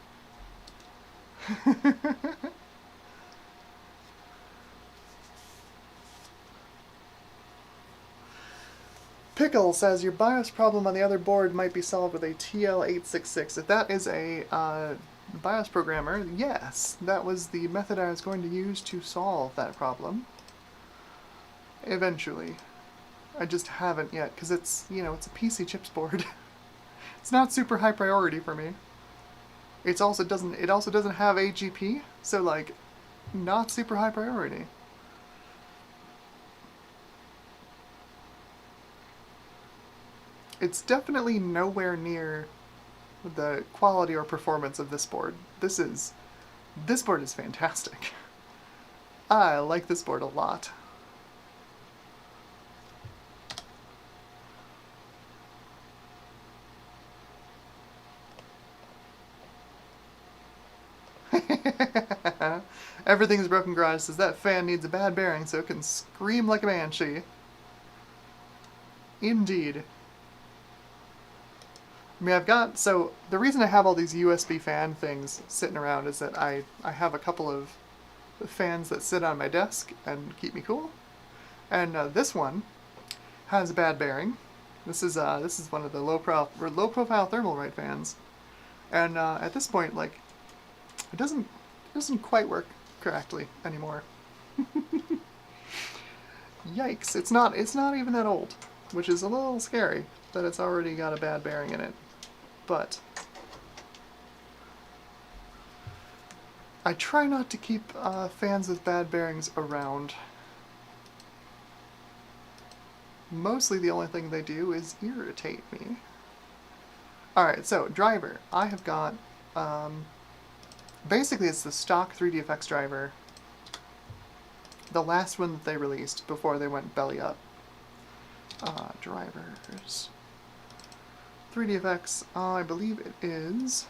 Speaker 1: Pickle says your BIOS problem on the other board might be solved with a TL866. If that is a BIOS programmer, yes, that was the method I was going to use to solve that problem. Eventually. I just haven't yet, because it's, you know, it's a PC chips board. It's not super high priority for me. It also doesn't have AGP, so like, not super high priority. It's definitely nowhere near the quality or performance of this board. This board is fantastic. I like this board a lot. Everything's Broken Garage says that fan needs a bad bearing so it can scream like a banshee. Indeed. I mean, so the reason I have all these USB fan things sitting around is that I have a couple of fans that sit on my desk and keep me cool. And this one has a bad bearing. This is one of the low profile thermal right fans. And at this point, like, it doesn't quite work correctly anymore. Yikes! It's not even that old, which is a little scary that it's already got a bad bearing in it. But I try not to keep fans with bad bearings around. Mostly the only thing they do is irritate me. Alright, so driver. I have got, basically it's the stock 3DFX driver. The last one that they released before they went belly up. Drivers. 3DFX, I believe it is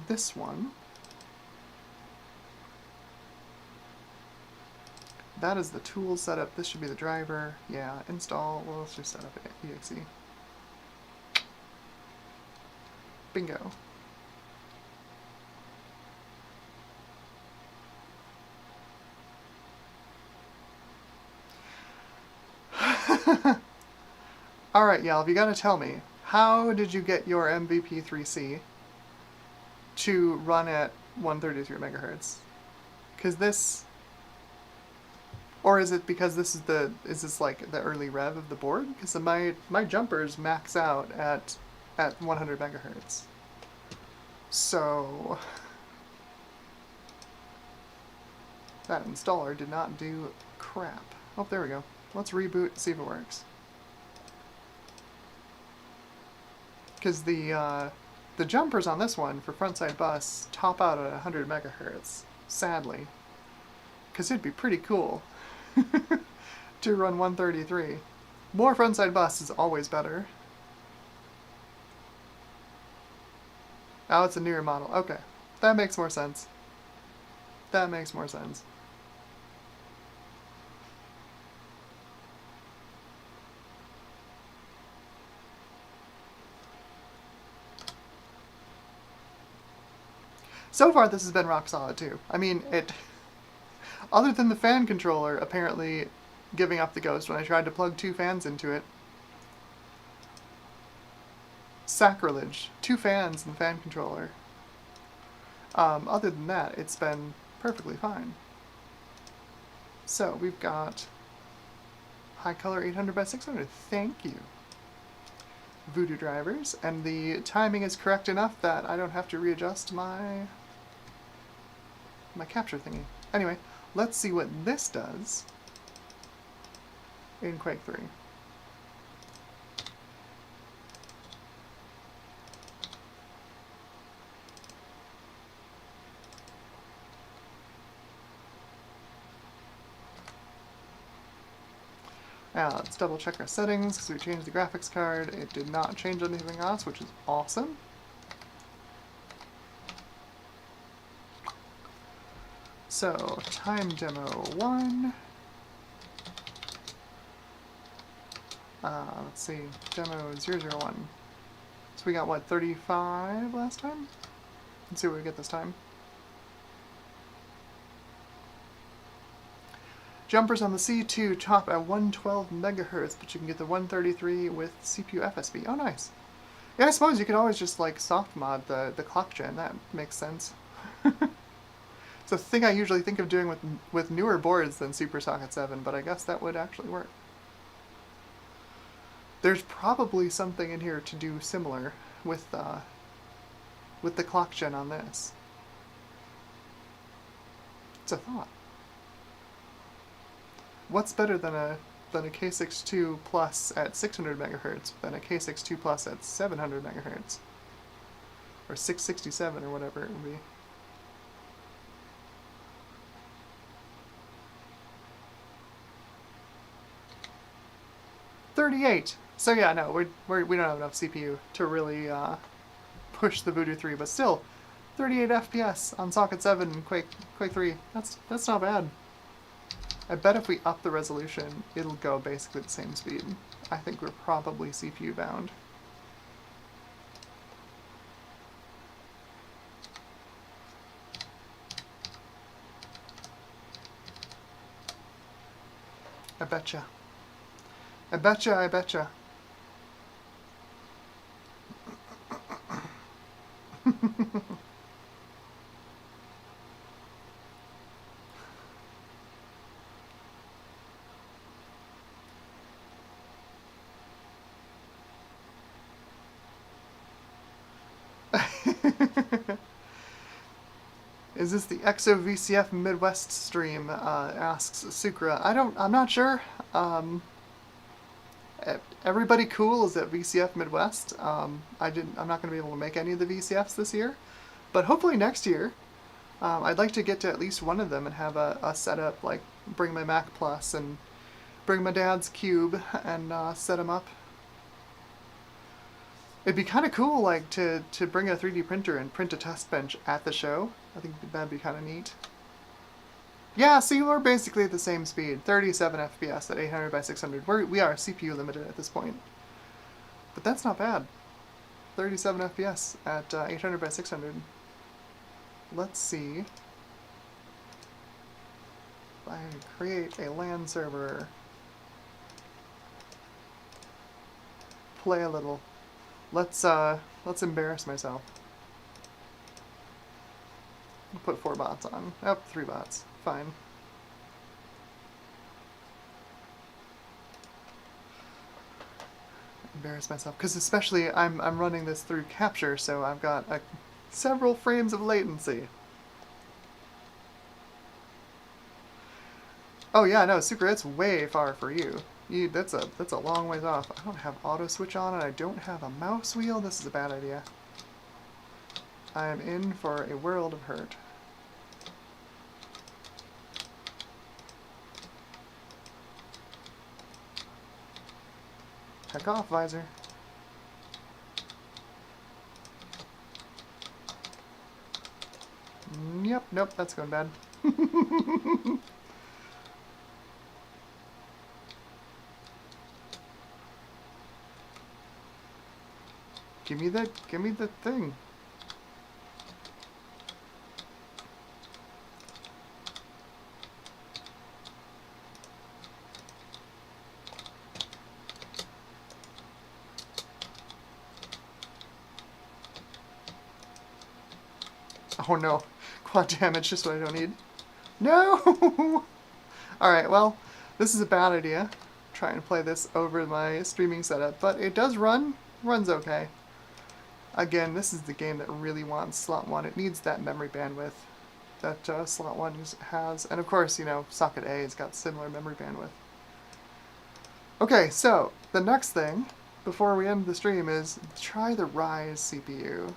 Speaker 1: this one. That is the tool setup. This should be the driver. Yeah, install. Well, let's just set up exe. Bingo. Alright, y'all, you gotta tell me, how did you get your MVP3C to run at 133 megahertz? Because this... Or is it because this is like the early rev of the board? Because my jumpers max out at 100 megahertz. So that installer did not do crap. Oh, there we go. Let's reboot, see if it works. Because the jumpers on this one for frontside bus top out at 100 megahertz, sadly. Because it'd be pretty cool to run 133. More frontside bus is always better. Oh, it's a newer model. Okay. That makes more sense. That makes more sense. So far, this has been rock solid, too. I mean, other than the fan controller apparently giving up the ghost when I tried to plug 2 fans into it. Sacrilege. 2 fans in the fan controller. Other than that, it's been perfectly fine. So, we've got high color 800 by 600. Thank you. Voodoo drivers, and the timing is correct enough that I don't have to readjust my capture thingy. Anyway, let's see what this does in Quake 3. Now let's double check our settings because we changed the graphics card. It did not change anything else, which is awesome. So, time demo 1. Let's see, demo 001. So we got, what, 35 last time? Let's see what we get this time. Jumpers on the C2 top at 112 megahertz, but you can get the 133 with CPU FSB. Oh, nice. Yeah, I suppose you could always just, like, soft mod the clock gen. That makes sense. It's a thing I usually think of doing with newer boards than Super Socket 7, but I guess that would actually work. There's probably something in here to do similar with the clock gen on this. It's a thought. What's better than a K62 Plus at 600 megahertz than a K62 Plus at 700 megahertz? Or 667 or whatever it would be. $38. So yeah, no, we don't have enough CPU to really push the Voodoo 3, but still, 38 FPS on Socket 7 and Quake 3. That's not bad. I bet if we up the resolution, it'll go basically the same speed. I think we're probably CPU bound. I betcha. I betcha, I betcha. Is this the EXO VCF Midwest stream? Asks Sukra. I'm not sure. Everybody cool is at VCF Midwest. I'm not going to be able to make any of the VCFs this year, but hopefully next year. I'd like to get to at least one of them and have a setup, like bring my Mac Plus and bring my dad's cube and set him up. It'd be kind of cool, like, to bring a 3D printer and print a test bench at the show. I think that'd be kind of neat. Yeah, see, we're basically at the same speed. 37 FPS at 800 by 600. We are CPU limited at this point. But that's not bad. 37 FPS at 800 by 600. Let's see if I can create a LAN server. Play a little. Let's embarrass myself. Put 4 bots on. Oh, 3 bots. Fine. Embarrass myself, because especially I'm running this through capture, so I've got several frames of latency. Oh yeah, no, Sucre, it's way far for you. That's a long ways off. I don't have auto switch on, and I don't have a mouse wheel. This is a bad idea. I am in for a world of hurt. Heck off, visor. Yep, nope, that's going bad. Give me the thing. Oh no, quad damage, just what I don't need. No! Alright, well, this is a bad idea. Try and play this over my streaming setup, but it does runs okay. Again, this is the game that really wants slot 1. It needs that memory bandwidth that slot 1 has. And of course, you know, socket A has got similar memory bandwidth. Okay, so the next thing, before we end the stream, is try the Ryze CPU.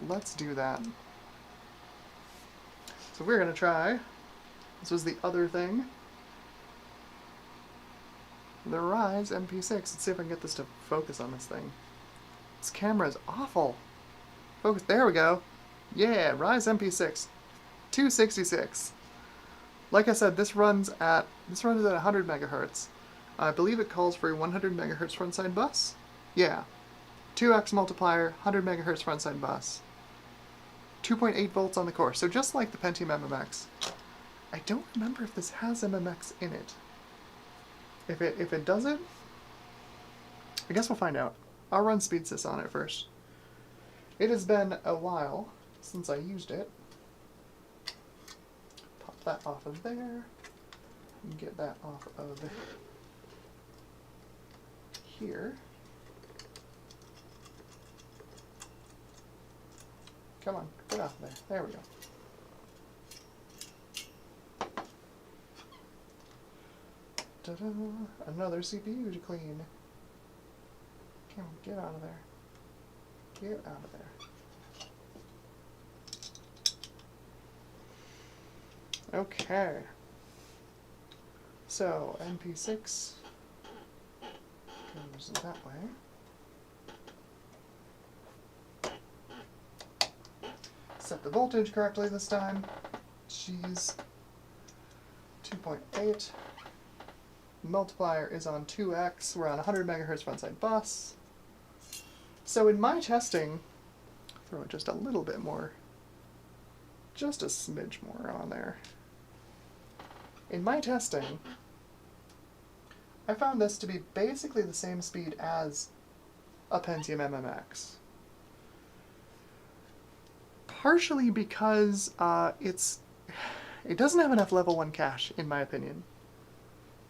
Speaker 1: Let's do that. So we're going to try, this was the other thing, the Ryze MP6. Let's see if I can get this to focus on this thing. This camera is awful. Focus, there we go. Yeah, Ryze MP6, 266. Like I said, this runs at 100 megahertz. I believe it calls for a 100 megahertz frontside bus. Yeah, 2x multiplier, 100 megahertz frontside bus. 2.8 volts on the core, so just like the Pentium MMX. I don't remember if this has MMX in it. If it doesn't, I guess we'll find out. I'll run SpeedSys on it first. It has been a while since I used it. Pop that off of there. And get that off of here. Come on, get off there. There we go. Ta-da! Another CPU to clean. Come on, get out of there. Get out of there. Okay. So, MP6 goes that way. Set the voltage correctly this time. Jeez. 2.8. Multiplier is on 2x. We're on 100 megahertz frontside bus. So in my testing, throw just a little bit more, just a smidge more on there. In my testing, I found this to be basically the same speed as a Pentium MMX. Partially because it doesn't have enough level 1 cache, in my opinion.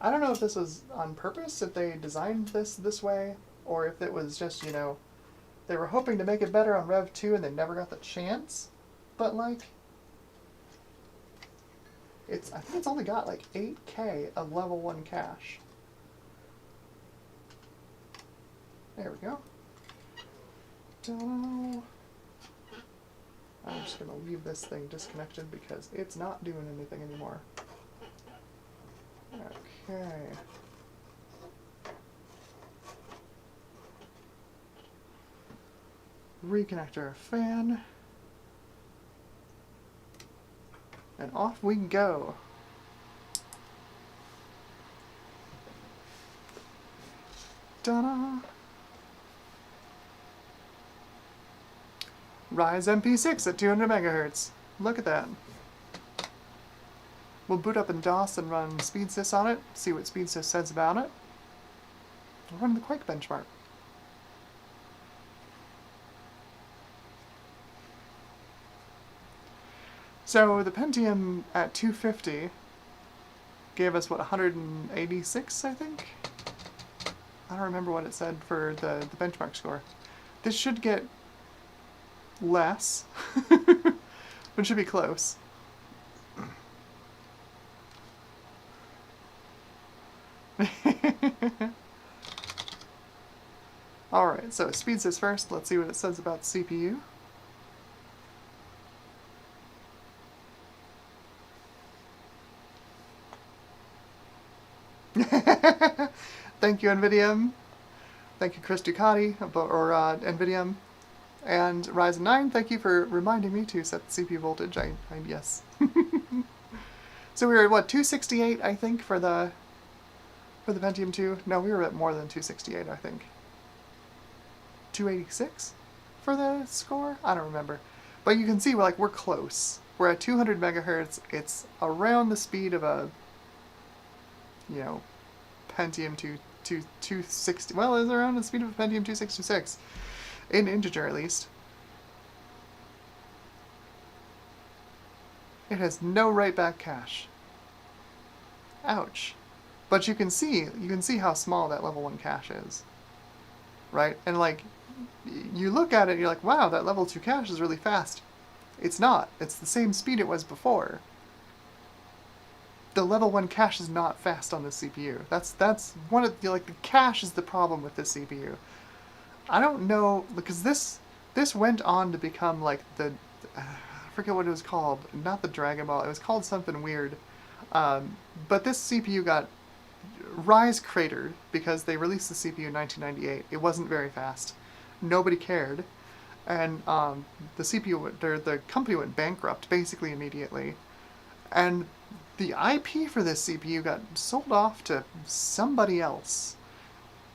Speaker 1: I don't know if this was on purpose, if they designed this way, or if it was just, you know, they were hoping to make it better on Rev 2 and they never got the chance. But, like, I think it's only got, like, 8K of level 1 cache. There we go. Ta-da. I'm just going to leave this thing disconnected because it's not doing anything anymore. Okay. Reconnect our fan. And off we go. Ta-da! Rise MP6 at 200 megahertz. Look at that. We'll boot up in DOS and run SpeedSys on it, see what SpeedSys says about it. We'll run the Quake benchmark. So the Pentium at 250 gave us, what, 186, I think? I don't remember what it said for the benchmark score. This should get less, but it should be close. Alright, so SpeedSys first. Let's see what it says about the CPU. Thank you, NVIDIA. Thank you, Chris Ducati, or NVIDIA. And Ryzen 9, thank you for reminding me to set the CPU voltage. Yes. So we were at, what, 268, I think, for the Pentium 2? No, we were at more than 268, I think. 286 for the score? I don't remember. But you can see we're close. We're at 200 megahertz. It's around the speed of a, Pentium 260. Well, it's around the speed of a Pentium 266. In integer, at least. It has no write-back cache. Ouch. But you can see how small that level 1 cache is. Right? And you look at it and you're like, wow, that level 2 cache is really fast. It's not. It's the same speed it was before. The level 1 cache is not fast on this CPU. That's one of the cache is the problem with this CPU. I don't know, because this went on to become I forget what it was called. Not the Dragon Ball. It was called something weird. But this CPU got Rise cratered because they released the CPU in 1998. It wasn't very fast. Nobody cared. And the company went bankrupt basically immediately. And the IP for this CPU got sold off to somebody else.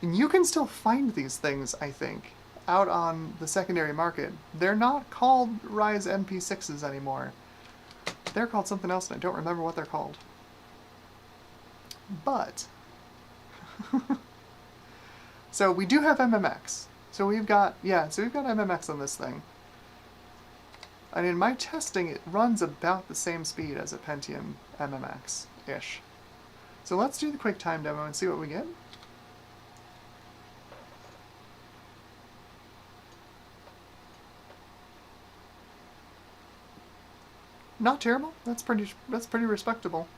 Speaker 1: And you can still find these things, I think, out on the secondary market. They're not called Rise MP6s anymore. They're called something else, and I don't remember what they're called. But so we do have MMX. So we've got MMX on this thing. And in my testing, it runs about the same speed as a Pentium MMX-ish. So let's do the quick time demo and see what we get. Not terrible. That's pretty respectable.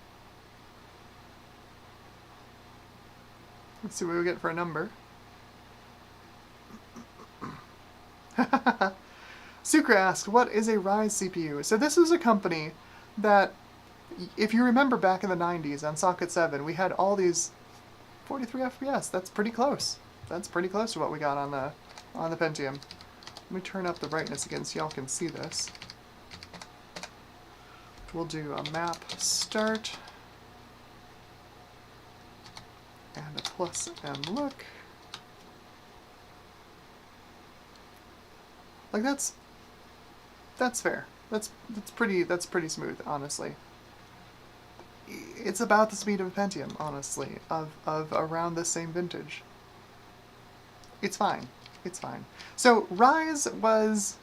Speaker 1: Let's see what we get for a number. Sucre asked, what is a Rise CPU? So this is a company that, if you remember back in the 90s on Socket 7, we had all these 43 FPS. That's pretty close. That's pretty close to what we got on the Pentium. Let me turn up the brightness again so y'all can see this. We'll do a map start and a plus M look. That's fair. That's pretty smooth, honestly. It's about the speed of a Pentium, honestly, of around the same vintage. It's fine. It's fine. So Rise was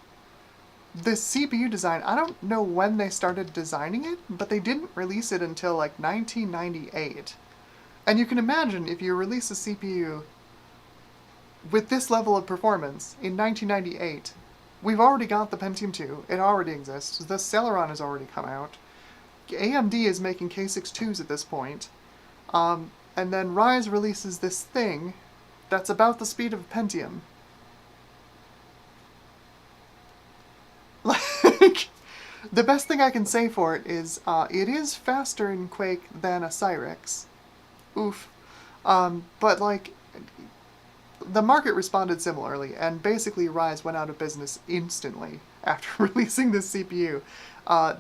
Speaker 1: the CPU design. I don't know when they started designing it, but they didn't release it until 1998. And you can imagine if you release a CPU with this level of performance in 1998, we've already got the Pentium 2, it already exists, the Celeron has already come out, AMD is making K62s at this point, and then Rise releases this thing that's about the speed of a Pentium. The best thing I can say for it is faster in Quake than a Cyrix. Oof. But like, the market responded similarly, and basically Ryze went out of business instantly after releasing this CPU.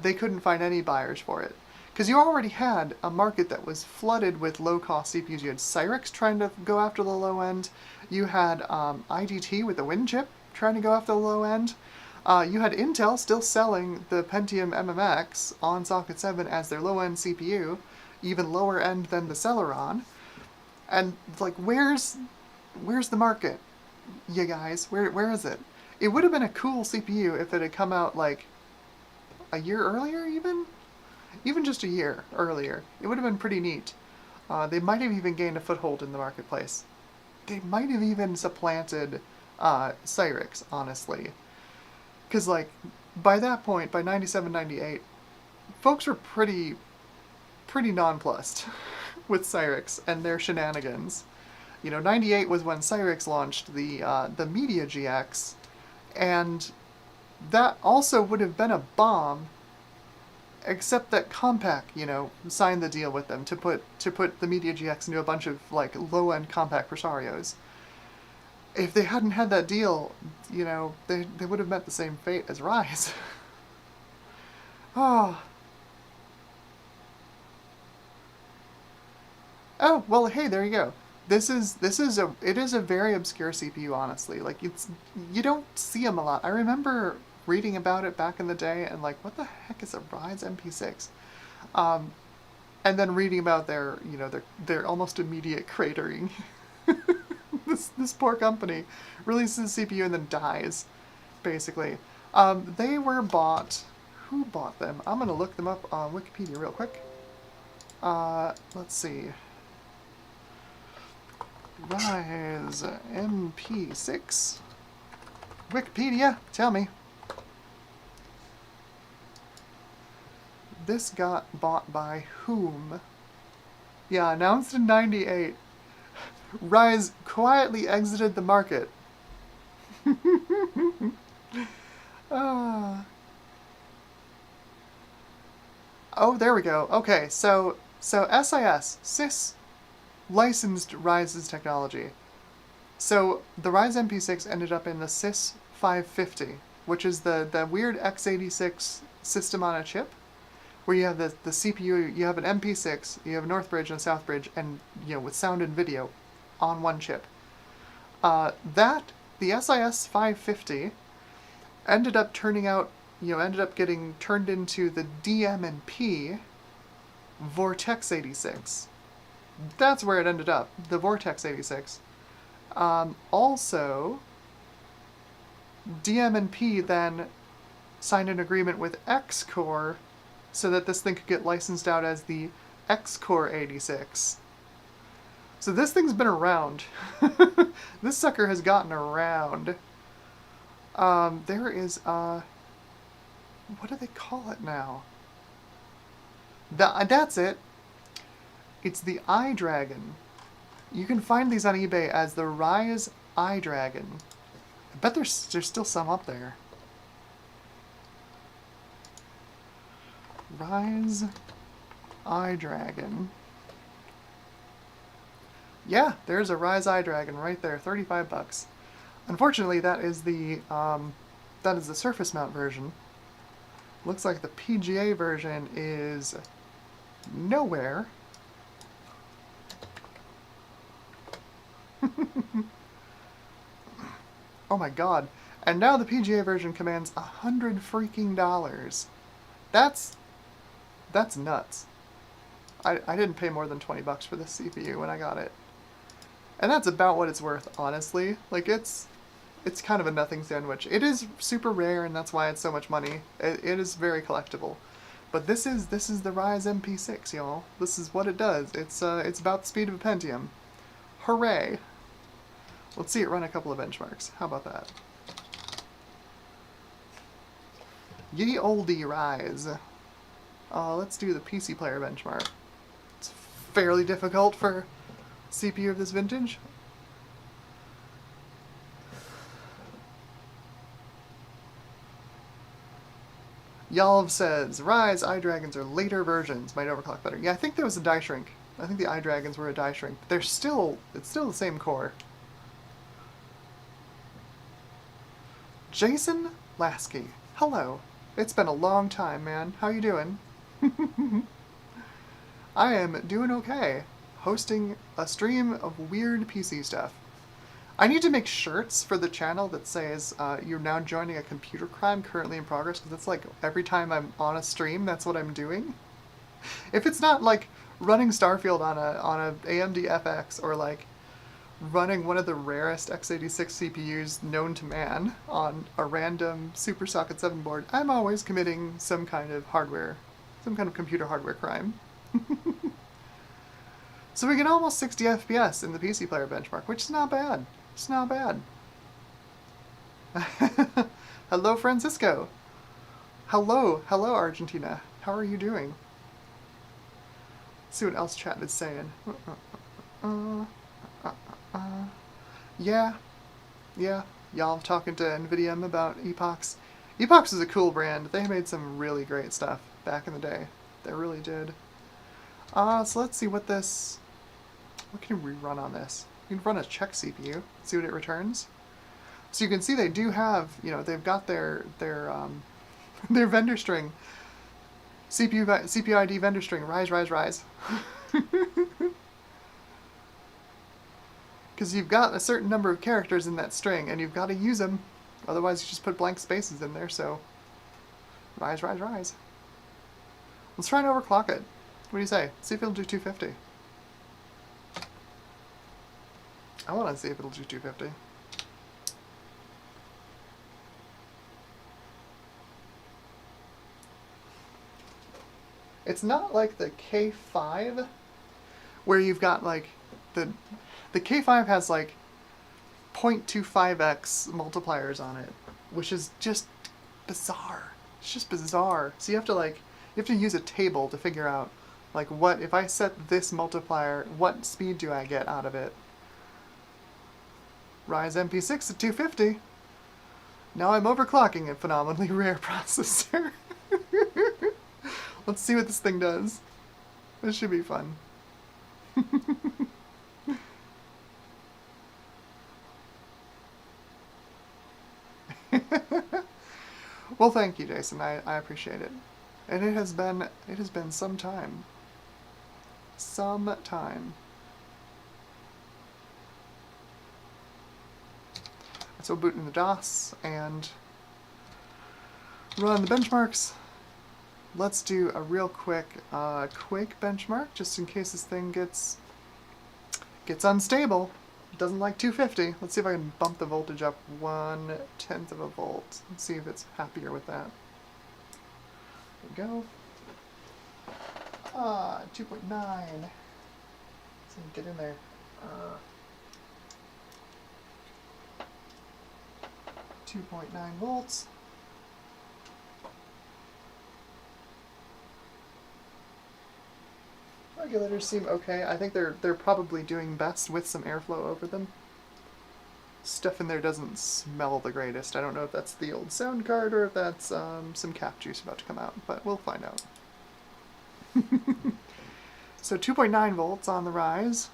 Speaker 1: They couldn't find any buyers for it. Because you already had a market that was flooded with low-cost CPUs. You had Cyrix trying to go after the low end. You had IDT with the Win chip trying to go after the low end. You had Intel still selling the Pentium MMX on Socket 7 as their low-end CPU, even lower end than the Celeron. And like, where's the market, you guys? Where is it? It would have been a cool CPU if it had come out like a year earlier, even just a year earlier. It would have been pretty neat. They might have even gained a foothold in the marketplace. They might have even supplanted Cyrix, honestly. Because like, by that point, by 97, 98, folks were pretty nonplussed with Cyrix and their shenanigans. You know, 98 was when Cyrix launched the Media GX, and that also would have been a bomb, except that Compaq, you know, signed the deal with them to put the Media GX into a bunch of like low-end Compaq Presarios. If they hadn't had that deal, you know, they would have met the same fate as Ryze. Oh. Oh, well, hey, there you go. It is a very obscure CPU, honestly. Like, you don't see them a lot. I remember reading about it back in the day and like, what the heck is a Ryze MP6? And then reading about their almost immediate cratering. This poor company releases a CPU and then dies, basically. They were bought. Who bought them? I'm gonna look them up on Wikipedia real quick. Let's see. Ryze MP6. Wikipedia, tell me. This got bought by whom? Yeah, announced in 98. Ryze quietly exited the market. Oh, there we go. Okay, so SIS licensed Ryze's technology. So the Ryze MP6 ended up in the SIS 550, which is the weird x86 system on a chip, where you have the CPU, you have an MP6, you have a North Bridge and a South Bridge, and you know, with sound and video on one chip. The SIS 550 ended up getting turned into the DM&P Vortex 86. That's where it ended up, the Vortex 86. Also, DM&P then signed an agreement with X-Core so that this thing could get licensed out as the X-Core 86. So this thing's been around. This sucker has gotten around. There is, what do they call it now? That's it. It's the iDragon. You can find these on eBay as the Ryze iDragon. I bet there's still some up there. Ryze iDragon. Yeah, there's a Ryze iDragon right there, 35 bucks. Unfortunately, that is the surface mount version. Looks like the PGA version is nowhere. Oh my god. And now the PGA version commands $100 freaking dollars. That's nuts. I didn't pay more than 20 bucks for this CPU when I got it. And that's about what it's worth, honestly. Like, it's kind of a nothing sandwich. It is super rare, and that's why it's so much money. It is very collectible. But this is the Ryze MP6, y'all. This is what it does. It's about the speed of a Pentium. Hooray! Let's see it run a couple of benchmarks. How about that? Ye olde Ryze. Let's do the PC player benchmark. It's fairly difficult for CPU of this vintage. Yalv says, Ryze iDragons are later versions, might overclock better. Yeah, I think there was a die shrink I think the eye dragons were a die shrink, but it's still the same core. Jason Lasky, hello. It's been a long time, man. How you doing? I am doing okay. Hosting a stream of weird PC stuff. I need to make shirts for the channel that says you're now joining a computer crime currently in progress, because it's like every time I'm on a stream, that's what I'm doing. If it's not like running Starfield on a AMD FX, or like running one of the rarest x86 CPUs known to man on a random Super Socket 7 board, I'm always committing some kind of computer hardware crime. So we get almost 60 FPS in the PC player benchmark, which is not bad. It's not bad. Hello, Francisco. Hello, Argentina. How are you doing? Let's see what else chat is saying. Yeah, y'all talking to NVIDIA about Epox. Epox is a cool brand. They made some really great stuff back in the day. They really did. So let's see what can we run on this? You can run a check CPU, see what it returns. So you can see they do have, they've got their their vendor string. CPU ID vendor string, rise. Because you've got a certain number of characters in that string, and you've got to use them. Otherwise, you just put blank spaces in there, so rise. Let's try and overclock it. What do you say? See if it'll do 250. I want to see if it'll do 250. It's not like the K5, where you've got like the K5 has like 0.25x multipliers on it, which is just bizarre. It's just bizarre. So you have to use a table to figure out like what if I set this multiplier, what speed do I get out of it? Ryze MP6 at 250. Now I'm overclocking a phenomenally rare processor. Let's see what this thing does. This should be fun. Well, thank you, Jason. I appreciate it. And it has been some time. Some time. So boot in the DOS and run the benchmarks. Let's do a real quick Quake benchmark, just in case this thing gets unstable. It doesn't like 250. Let's see if I can bump the voltage up 1/10 of a volt. Let's see if it's happier with that. There we go. 2.9. Let's see, get in there. 2.9 volts. Regulators seem okay. I think they're probably doing best with some airflow over them. Stuff in there doesn't smell the greatest. I don't know if that's the old sound card or if that's some cap juice about to come out, but we'll find out. So 2.9 volts on the rise.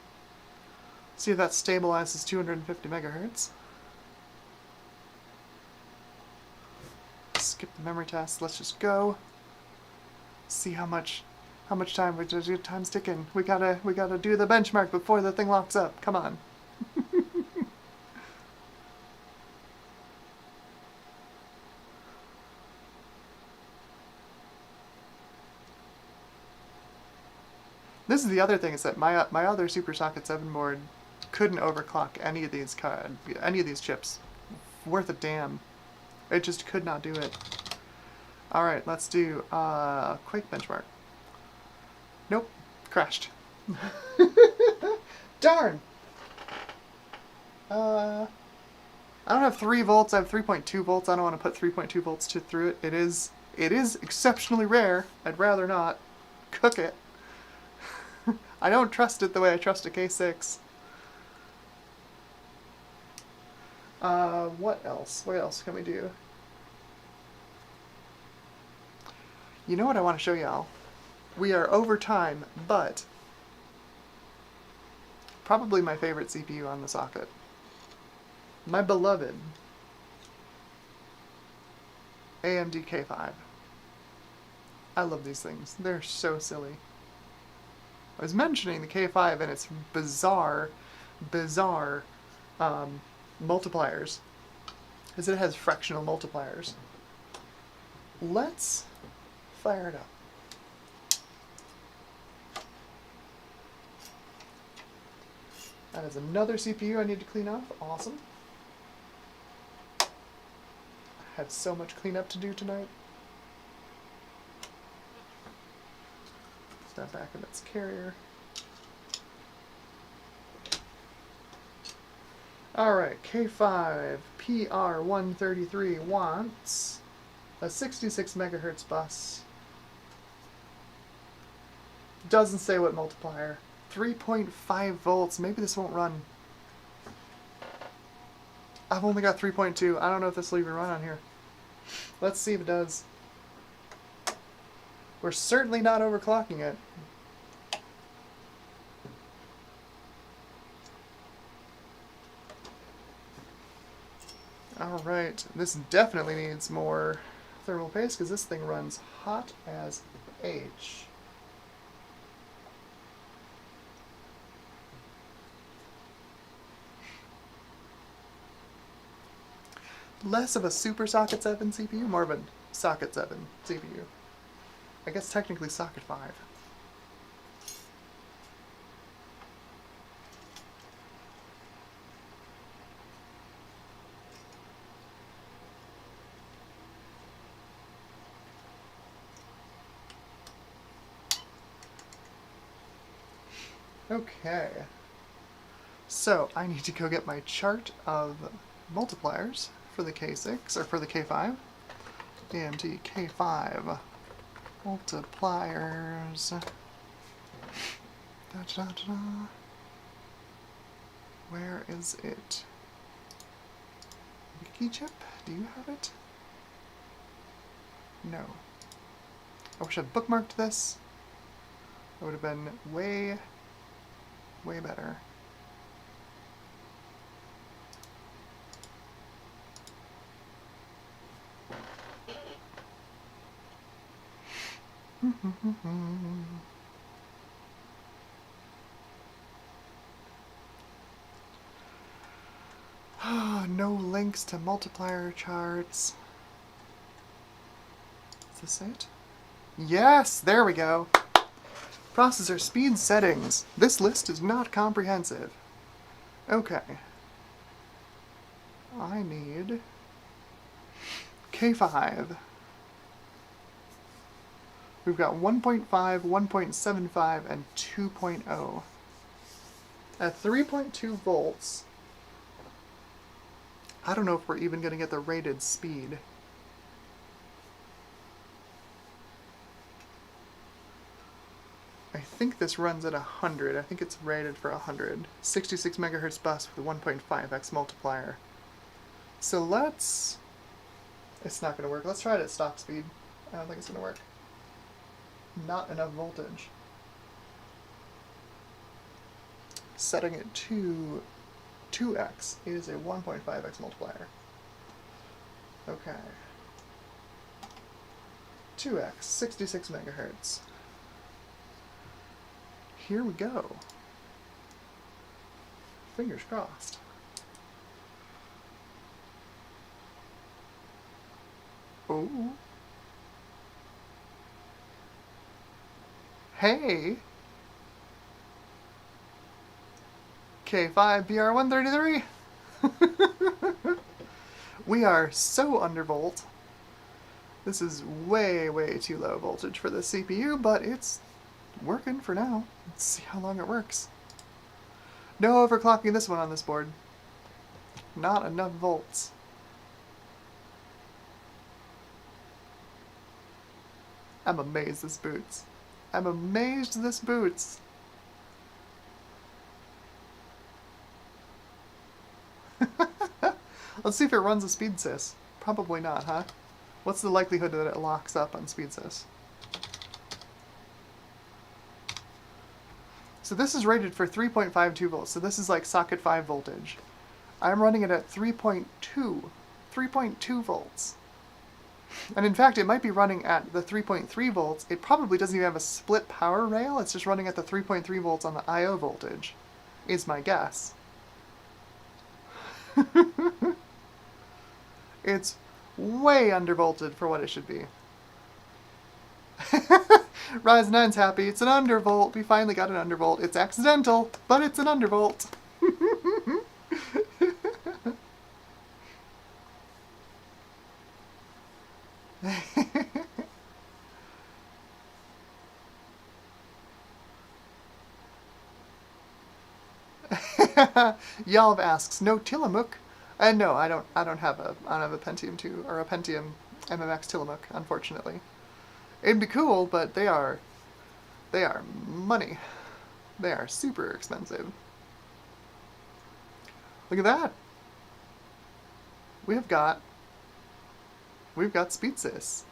Speaker 1: See if that stabilizes 250 megahertz. Skip the memory test. Let's just go. See how much time time's ticking. We gotta do the benchmark before the thing locks up. Come on. This is the other thing, is that my other Super Socket 7 board couldn't overclock any of these chips. Worth a damn. It just could not do it. Alright, let's do Quake benchmark. Nope. Crashed. Darn! I don't have 3 volts, I have 3.2 volts. I don't want to put 3.2 volts through it. It is exceptionally rare. I'd rather not cook it. I don't trust it the way I trust a K6. What else? What else can we do? You know what I want to show y'all? We are over time, but Probably my favorite CPU on the socket. My beloved AMD K5. I love these things. They're so silly. I was mentioning the K5 and its bizarre multipliers, is it has fractional multipliers. Let's fire it up. That is another CPU I need to clean off. Awesome. I had so much cleanup to do tonight. Put that back in its carrier. Alright, K5 PR133 wants a 66 megahertz bus. Doesn't say what multiplier. 3.5 volts. Maybe this won't run. I've only got 3.2. I don't know if this will even run on here. Let's see if it does. We're certainly not overclocking it. Alright, this definitely needs more thermal paste because this thing runs hot as H. Less of a Super Socket 7 CPU, more of a Socket 7 CPU. I guess technically Socket 5. Okay. So, I need to go get my chart of multipliers for the K6, or for the K5. AMD K5 multipliers. Da, da, da, da. Where is it? Wiki chip? Do you have it? No. I wish I'd bookmarked this. That would have been way better. No links to multiplier charts. Is this it? Yes, there we go. Processor speed settings. This list is not comprehensive. Okay. I need K5. We've got 1.5, 1.75, and 2.0. At 3.2 volts, I don't know if we're even going to get the rated speed. I think this runs at 100. I think it's rated for 100. 66 megahertz bus with 1.5x multiplier. So let's... It's not going to work. Let's try it at stock speed. I don't think it's going to work. Not enough voltage. Setting it to 2x is a 1.5x multiplier. Okay. 2x, 66 megahertz. Here we go. Fingers crossed. Oh. Hey. K5 BR133. We are so undervolt. This is way too low voltage for the CPU, but it's working for now. Let's see how long it works. No overclocking this one on this board. Not enough volts. I'm amazed this boots. I'm amazed this boots. Let's see if it runs a speed sys. Probably not, huh? What's the likelihood that it locks up on speed sys? So this is rated for 3.52 volts, so this is like socket 5 voltage. I'm running it at 3.2 volts. And in fact, it might be running at the 3.3 volts. It probably doesn't even have a split power rail. It's just running at the 3.3 volts on the I/O voltage, is my guess. It's way undervolted for what it should be. Rise 9's happy. It's an undervolt. We finally got an undervolt. It's accidental, but it's an undervolt. Yalv asks, no Tillamook? No, I don't have a Pentium 2 or a Pentium MMX Tillamook, unfortunately. It'd be cool, but they are money. They are super expensive. Look at that. We've got Speedsys.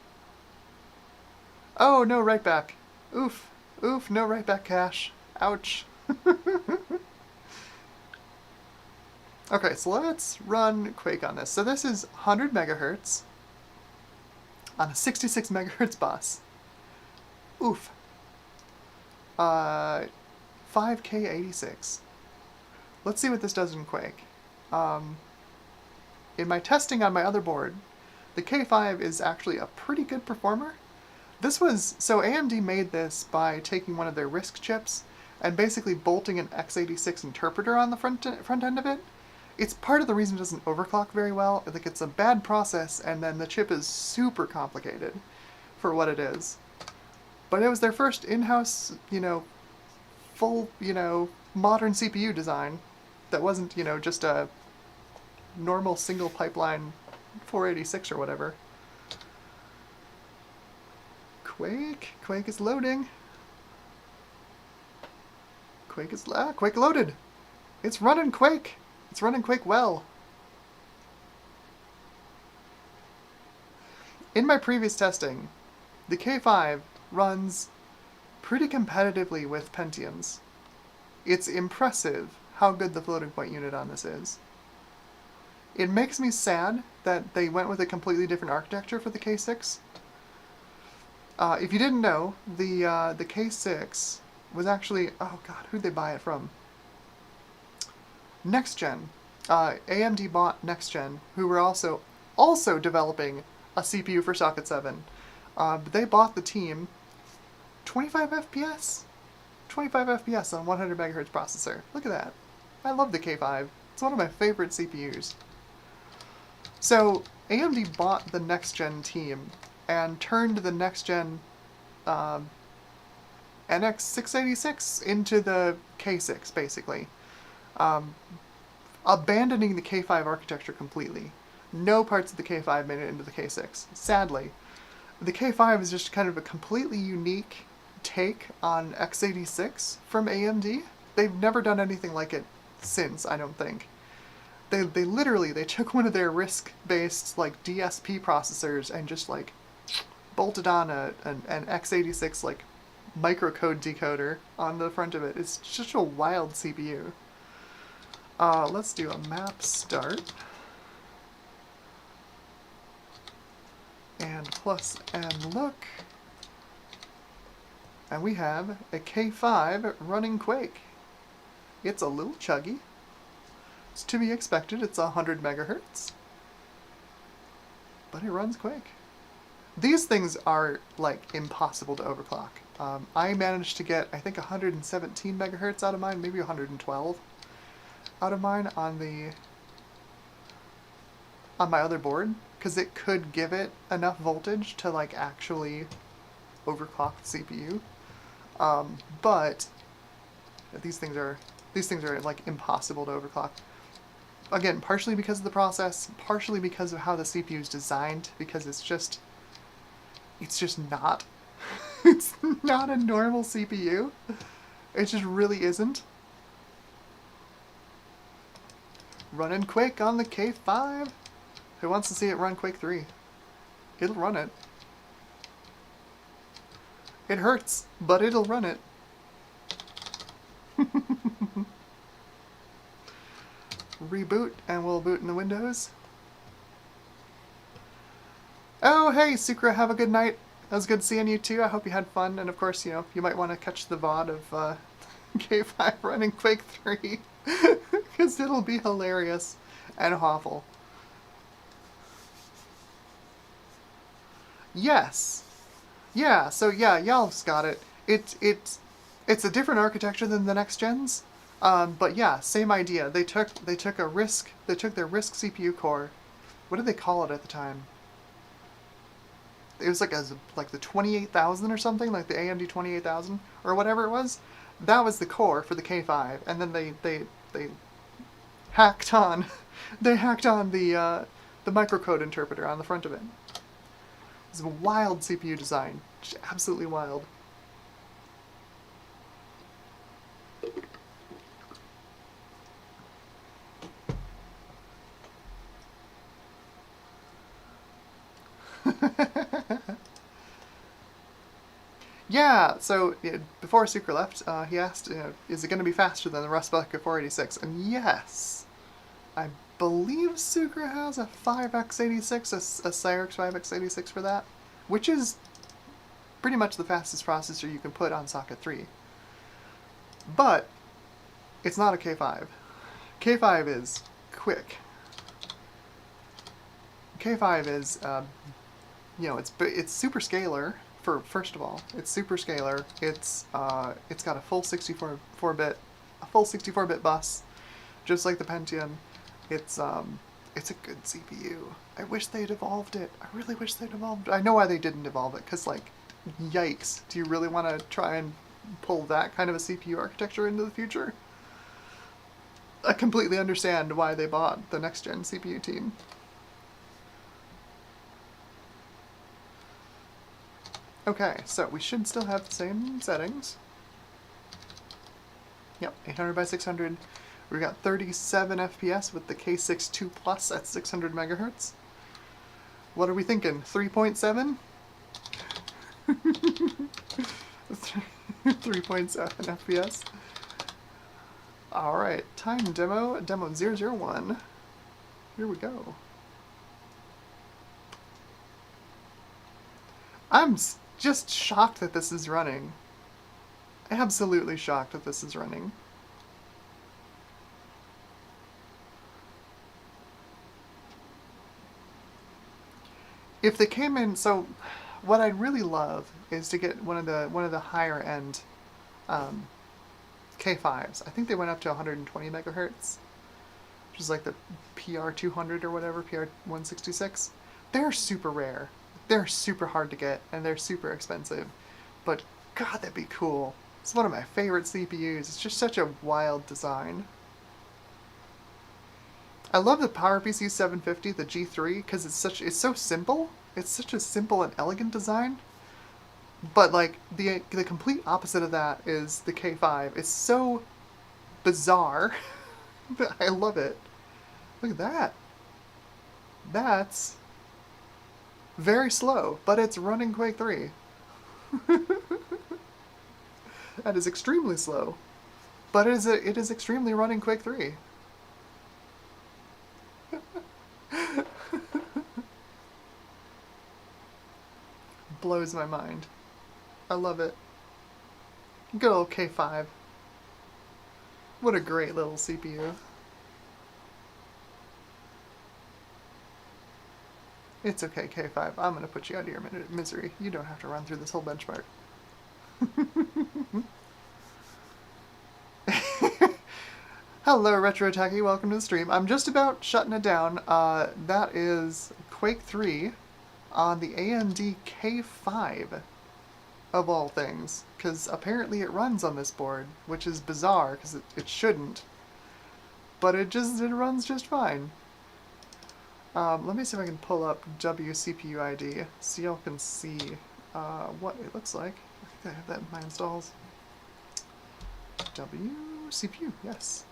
Speaker 1: Oh, no right back. Oof. Oof, no right back cache. Ouch. Okay, so let's run Quake on this. So this is 100 megahertz on a 66 megahertz bus. Oof. 5K86. Let's see what this does in Quake. In my testing on my other board, the K5 is actually a pretty good performer. So AMD made this by taking one of their RISC chips and basically bolting an x86 interpreter on the front end of it. It's part of the reason it doesn't overclock very well. Like, it's a bad process, and then the chip is super complicated for what it is. But it was their first in-house, full, modern CPU design that wasn't, just a normal single pipeline 486 or whatever. Quake is loading. Quake loaded. It's running Quake. It's running Quake well. In my previous testing, the K5 runs pretty competitively with Pentiums. It's impressive how good the floating point unit on this is. It makes me sad that they went with a completely different architecture for the K6. If you didn't know, the K6 was actually... Oh god, who'd they buy it from? Next Gen. AMD bought Next Gen, who were also developing a CPU for Socket 7. But they bought the team 25 FPS? 25 FPS on 100 MHz processor. Look at that. I love the K5. It's one of my favorite CPUs. So, AMD bought the Next Gen team and turned the Next Gen NX686 into the K6, basically. Abandoning the K5 architecture completely. No parts of the K5 made it into the K6. Sadly, the K5 is just kind of a completely unique take on x86 from AMD. They've never done anything like it since, I don't think. They literally took one of their RISC-based like DSP processors and just like bolted on an x86 like microcode decoder on the front of it. It's just a wild CPU. Let's do a map start. And plus n look. And we have a K5 running Quake. It's a little chuggy. It's to be expected. It's 100 megahertz. But it runs Quake. These things are, like, impossible to overclock. I managed to get, I think, 117 megahertz out of mine, maybe 112 out of mine on my other board, because it could give it enough voltage to, like, actually overclock the CPU. But these things are like impossible to overclock. Again, partially because of the process, partially because of how the CPU is designed, because it's just not. It's not a normal CPU. It just really isn't. Running Quake on the K5. Who wants to see it run Quake 3? It'll run it. It hurts, but it'll run it. reboot and we'll boot in the Windows. Oh, hey, Sucra, have a good night. It was good seeing you too. I hope you had fun, and of course, you know, you might want to catch the VOD of K5 running Quake 3, because it'll be hilarious and awful. Yes. Yeah, so yeah, y'all's got it. It's a different architecture than the next gens, but yeah, same idea. They took their RISC CPU core. What did they call it at the time? It was like the 28,000 or something, like the AMD 28,000 or whatever it was. That was the core for the K5, and then they hacked on they hacked on the microcode interpreter on the front of it. It was a wild CPU design, just absolutely wild. Yeah, so before Sucre left, he asked, is it going to be faster than the Rustbucket 486? And yes, I believe Sucre has a 5x86, a Cyrix 5x86 for that, which is pretty much the fastest processor you can put on socket 3. But it's not a K5. K5 is quick. K5 is, you know, it's super scalar. First of all, it's super scalar. It's got a full 64-bit bus, just like the Pentium. It's a good CPU. I wish they'd evolved it. I really wish they'd evolved it. I know why they didn't evolve it, because, like, yikes. Do you really want to try and pull that kind of a CPU architecture into the future? I completely understand why they bought the next-gen CPU team. Okay, so we should still have the same settings. Yep, 800 by 600. We got 37 FPS with the K6 Plus at 600 megahertz. What are we thinking? 3.7? 3.7 FPS. Alright, time demo 001. Here we go. I'm just shocked that this is running. Absolutely shocked that this is running. If they came in, so what I'd really love is to get one of the higher end K5s. I think they went up to 120 megahertz, which is like the PR200 or whatever, PR166. They're super rare. They're super hard to get, and they're super expensive. But God, that'd be cool. It's one of my favorite CPUs. It's just such a wild design. I love the PowerPC 750, the G3, because it's so simple. It's such a simple and elegant design. But like the complete opposite of that is the K5. It's so bizarre. I love it. Look at that. That's very slow, but it's running Quake 3. That is extremely slow, but it is extremely running Quake 3. Blows my mind. I love it. Good old K5. What a great little CPU. It's okay, K5. I'm going to put you out of your misery. You don't have to run through this whole benchmark. Hello, Retro Techie. Welcome to the stream. I'm just about shutting it down. That is Quake 3 on the AMD K5, of all things. Because apparently it runs on this board, which is bizarre, because it shouldn't. But it runs just fine. Let me see if I can pull up WCPU ID so y'all can see what it looks like. I think I have that in my installs. WCPU, yes.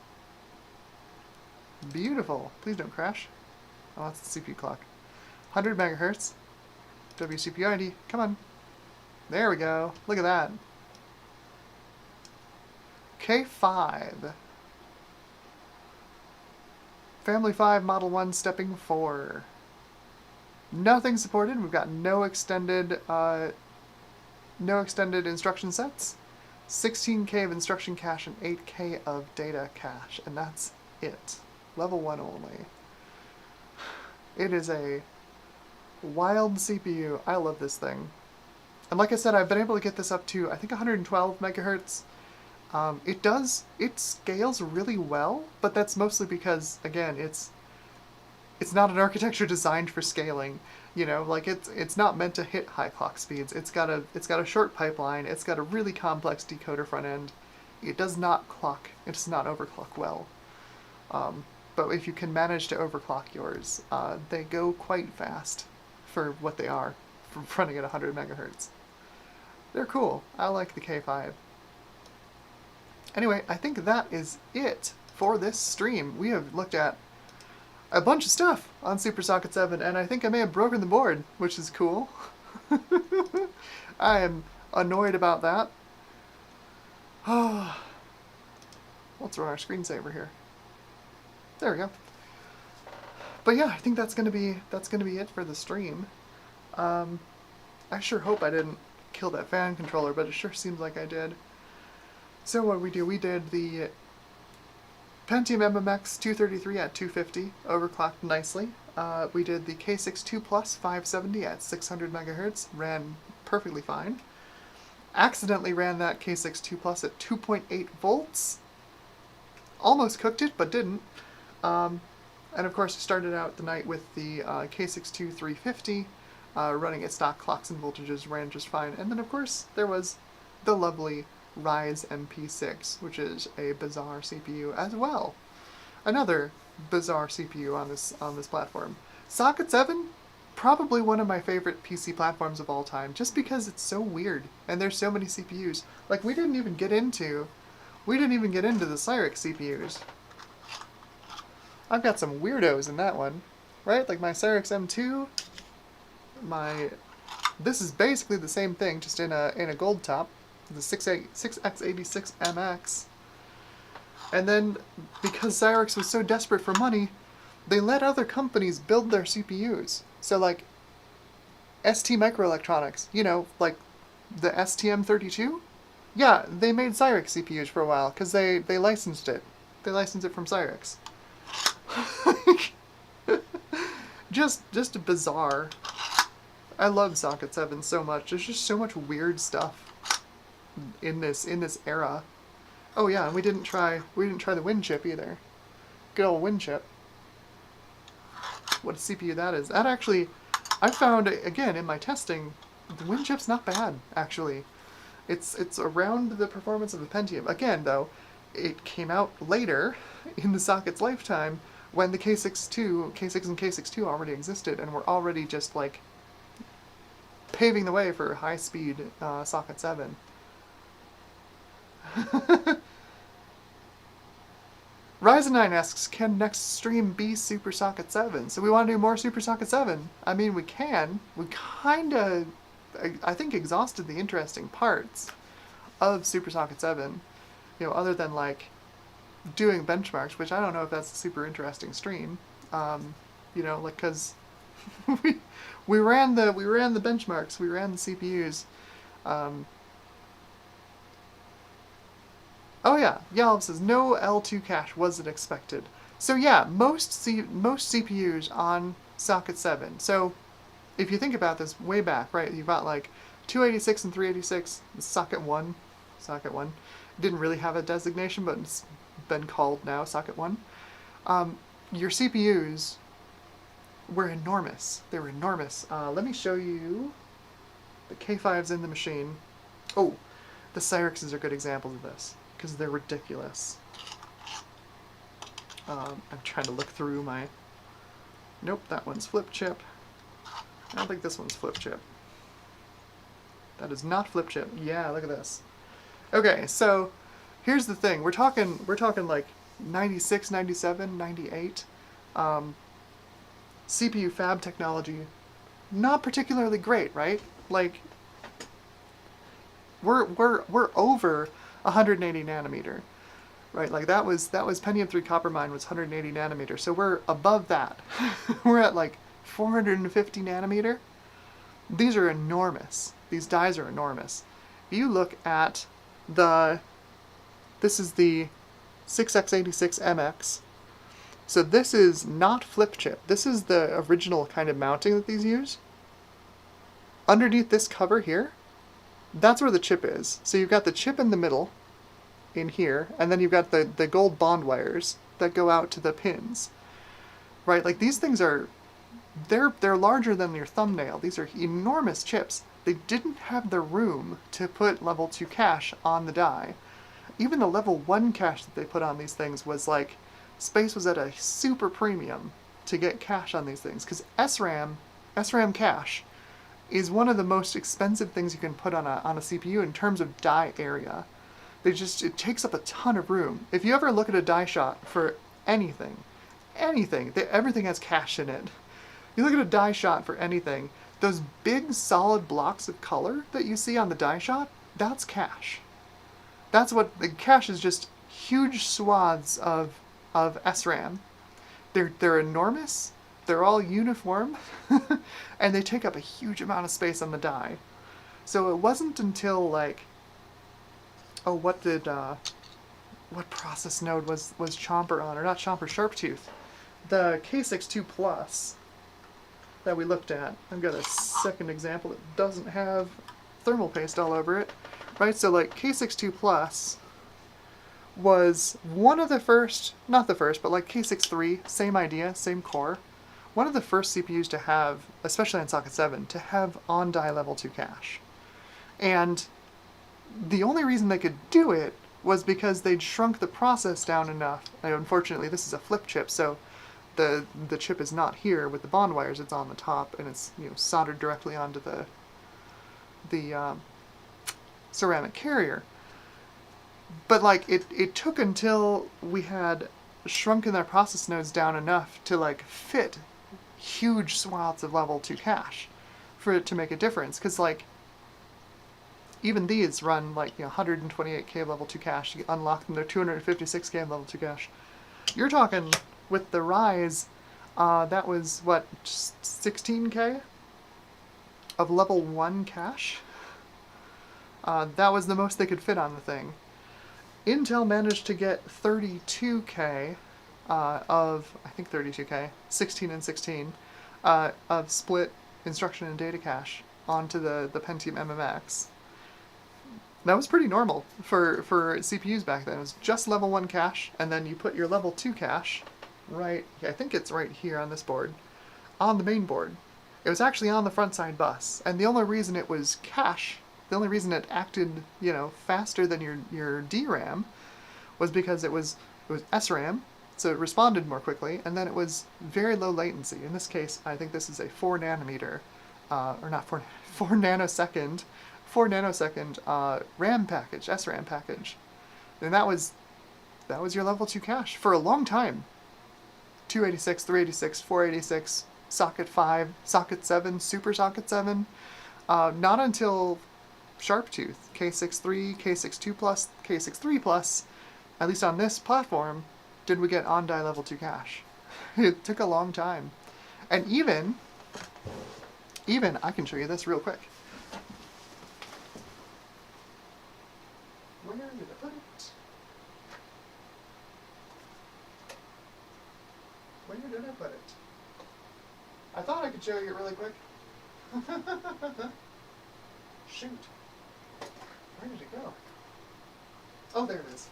Speaker 1: Beautiful. Please don't crash. Oh, that's the CPU clock. 100 megahertz. WCPU ID. Come on. There we go. Look at that. K5. Family 5 Model 1 Stepping 4. Nothing supported. We've got no extended instruction sets. 16K of instruction cache and 8K of data cache, and that's it. Level 1 only. It is a wild CPU. I love this thing. And like I said, I've been able to get this up to, I think, 112 megahertz. It scales really well, but that's mostly because, again, it's not an architecture designed for scaling. You know, like it's not meant to hit high clock speeds. It's got a short pipeline. It's got a really complex decoder front end. It does not overclock well. But if you can manage to overclock yours, they go quite fast for what they are, for running at 100 megahertz. They're cool. I like the K5. Anyway, I think that is it for this stream. We have looked at a bunch of stuff on SuperSocket 7, and I think I may have broken the board, which is cool. I am annoyed about that. Let's run our screensaver here. There we go. But yeah, I think that's gonna be it for the stream. I sure hope I didn't kill that fan controller, but it sure seems like I did. So what we did the Pentium MMX 233 at 250, overclocked nicely. We did the K62 Plus 570 at 600 megahertz, ran perfectly fine. Accidentally ran that K62 Plus at 2.8 volts. Almost cooked it, but didn't. And of course, started out the night with the K62 350, running at stock clocks and voltages, ran just fine. And then of course, there was the lovely Ryze MP6, which is a bizarre CPU as well. Another bizarre CPU on this platform. Socket 7, probably one of my favorite PC platforms of all time, just because it's so weird and there's so many CPUs. Like we didn't even get into the Cyrix CPUs. I've got some weirdos in that one, right? Like my Cyrix M2, this is basically the same thing, just in a gold top. The 6x86MX. And then, because Cyrix was so desperate for money, they let other companies build their CPUs. So like, ST Microelectronics, you know, like the STM32? Yeah, they made Cyrix CPUs for a while, because they licensed it. They licensed it from Cyrix. just bizarre. I love Socket 7 so much. There's just so much weird stuff in this era. Oh yeah, and we didn't try the Win chip either. Good old Win chip. What a CPU that is. That actually, I found again in my testing, the Win chip's not bad actually. It's around the performance of the Pentium. Again though, it came out later in the socket's lifetime when the K6 and K62 already existed and were already just like paving the way for high speed Socket 7. Ryzen 9 asks, can next stream be Super Socket 7? So we want to do more Super Socket 7. I mean, we can. We kind of, I think, exhausted the interesting parts of Super Socket 7. You know, other than, like, doing benchmarks, which I don't know if that's a super interesting stream. You know, like, because we ran the benchmarks, we ran the CPUs. Oh yeah, Yalv says, no L2 cache wasn't expected. So yeah, most CPUs on Socket 7. So if you think about this way back, right, you've got like 286 and 386, Socket 1. Didn't really have a designation, but it's been called now Socket 1. Your CPUs were enormous. They were enormous. Let me show you the K5s in the machine. Oh, the Cyrixes are good examples of this, because they're ridiculous. I'm trying to look through my... Nope, that one's flip chip. I don't think this one's flip chip. That is not flip chip. Yeah, look at this. Okay, so here's the thing. We're talking like 96, 97, 98. CPU fab technology, not particularly great, right? Like, we're over 180 nanometer, right? Like that was Pentium 3 Coppermine was 180 nanometer, so we're above that. We're at like 450 nanometer. These are enormous. These dies are enormous. You look at this is the 6x86MX. So this is not flip chip. This is the original kind of mounting that these use. Underneath this cover here, that's where the chip is. So you've got the chip in the middle, in here, and then you've got the gold bond wires that go out to the pins. Right, like these things are, they're larger than your thumbnail. These are enormous chips. They didn't have the room to put level 2 cache on the die. Even the level 1 cache that they put on these things was like, space was at a super premium to get cache on these things, because SRAM cache is one of the most expensive things you can put on a CPU in terms of die area. It takes up a ton of room. If you ever look at a die shot for anything, everything has cache in it. You look at a die shot for anything, those big solid blocks of color that you see on the die shot, that's cache. That's what, the cache is just huge swaths of SRAM. They're enormous, they're all uniform, and they take up a huge amount of space on the die. So it wasn't until like, oh, what process node was Chomper on, or not Chomper, Sharptooth? The K62 Plus that we looked at. I've got a second example that doesn't have thermal paste all over it, right? So like K62 Plus was one of the first, not the first, but like K63, same idea, same core. One of the first CPUs to have, especially on socket 7, to have on-die level 2 cache. And the only reason they could do it was because they'd shrunk the process down enough. Unfortunately, this is a flip chip, so the chip is not here with the bond wires. It's on the top, and it's soldered directly onto the ceramic carrier. But like it took until we had shrunken their process nodes down enough to like fit huge swaths of level 2 cache for it to make a difference. Because like even these run like 128K level 2 cache. You unlock them, they're 256K level 2 cache. You're talking with the Rise, that was what, 16K of level 1 cache? That was the most they could fit on the thing. Intel managed to get 32K of, I think 32K, 16 and 16, of split instruction and data cache onto the Pentium MMX. That was pretty normal for CPUs back then. It was just level 1 cache, and then you put your level 2 cache right, I think it's right here on this board, on the main board. It was actually on the front side bus, and the only reason it was cache, the only reason it acted, faster than your DRAM was because it was SRAM, so it responded more quickly, and then it was very low latency. In this case, I think this is a 4 nanometer, or not 4 nanosecond, 4 nanosecond RAM package, SRAM package. And that was your level 2 cache for a long time. 286, 386, 486, socket 5, socket 7, super socket 7. Not until Sharptooth, K63, K62 Plus, K63 Plus, at least on this platform, did we get on-die level 2 cache. It took a long time. And even, I can show you this real quick. Where did I put it? Where did I put it? I thought I could show you it really quick. Shoot. Where did it go? Oh, there it is.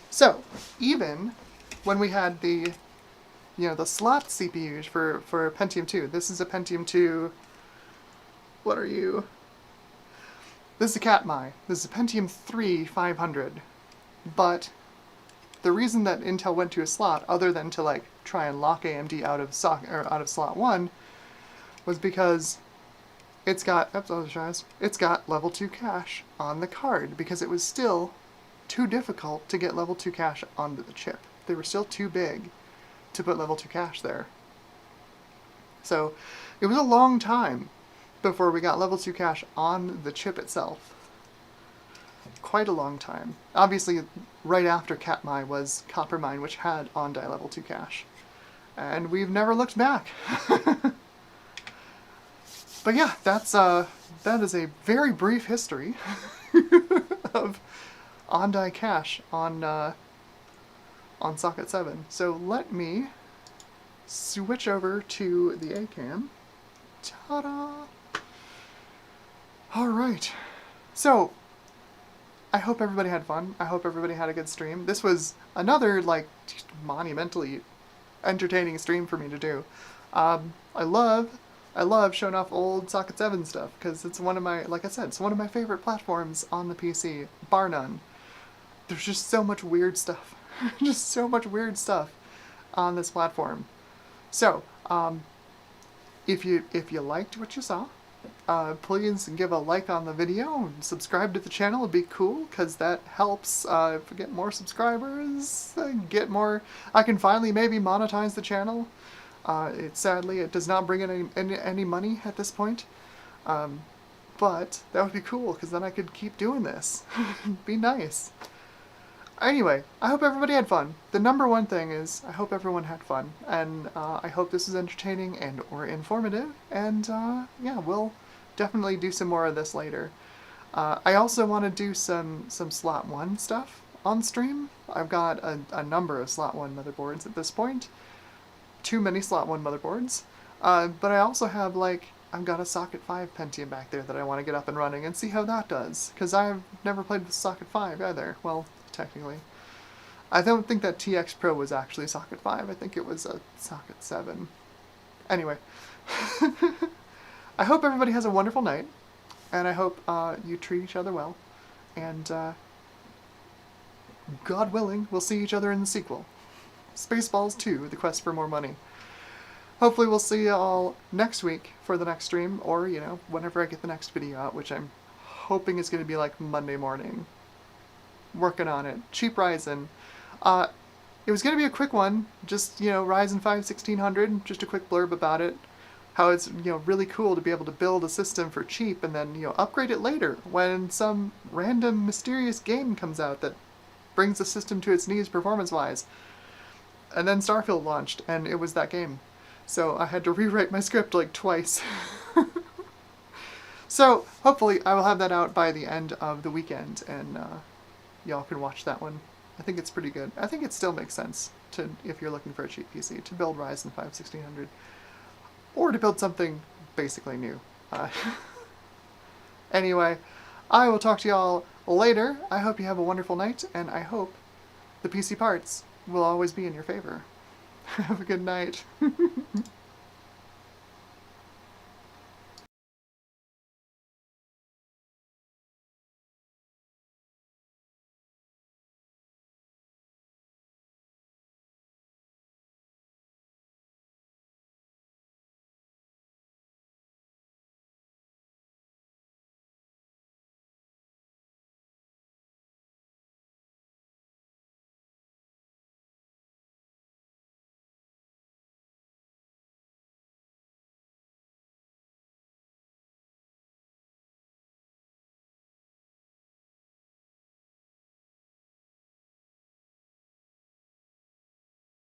Speaker 1: So, even when we had the slot CPUs for Pentium 2, this is a Pentium 2, what are you? This is a Katmai. This is a Pentium 3 500. But the reason that Intel went to a slot, other than to like try and lock AMD out of slot 1, was because it's got level 2 cache on the card, because it was still too difficult to get level 2 cache onto the chip. They were still too big to put level 2 cache there. So it was a long time before we got level 2 cache on the chip itself. Quite a long time. Obviously, right after Katmai was Coppermine, which had on-die level 2 cache. And we've never looked back. But yeah, that is a very brief history of on-die cache on socket 7. So let me switch over to the ACAM. Ta-da! Alright. So, I hope everybody had fun. I hope everybody had a good stream. This was another, like, monumentally entertaining stream for me to do. I love showing off old Socket 7 stuff, because it's one of my, like I said, it's one of my favorite platforms on the PC, bar none. There's just so much weird stuff. Just so much weird stuff on this platform. So, if you liked what you saw, please give a like on the video and subscribe to the channel. It'd be cool, because that helps get more subscribers, get more... I can finally maybe monetize the channel. Sadly, it does not bring in any money at this point. But that would be cool, because then I could keep doing this. Be nice. Anyway, I hope everybody had fun. The number one thing is, I hope everyone had fun. And I hope this is entertaining and or informative. And yeah, we'll definitely do some more of this later. I also want to do some Slot 1 stuff on stream. I've got a number of Slot 1 motherboards at this point. Too many Slot 1 motherboards. But I also have, like, I've got a Socket 5 Pentium back there that I want to get up and running and see how that does. Because I've never played with Socket 5 either. Well, technically. I don't think that TX Pro was actually Socket 5. I think it was a Socket 7. Anyway. I hope everybody has a wonderful night. And I hope you treat each other well. And God willing, we'll see each other in the sequel. Spaceballs 2, The Quest for More Money. Hopefully we'll see you all next week for the next stream, or, you know, whenever I get the next video out, which I'm hoping is going to be like Monday morning. Working on it. Cheap Ryzen. It was going to be a quick one, just, you know, Ryzen 5 1600, just a quick blurb about it. How it's, you know, really cool to be able to build a system for cheap and then, you know, upgrade it later when some random mysterious game comes out that brings the system to its knees performance-wise. And then Starfield launched, and it was that game. So I had to rewrite my script like twice. So hopefully I will have that out by the end of the weekend, and y'all can watch that one. I think it's pretty good. I think it still makes sense to, if you're looking for a cheap PC, to build Ryzen 5 1600, or to build something basically new. Anyway, I will talk to y'all later. I hope you have a wonderful night, and I hope the PC parts will always be in your favor. Have a good night.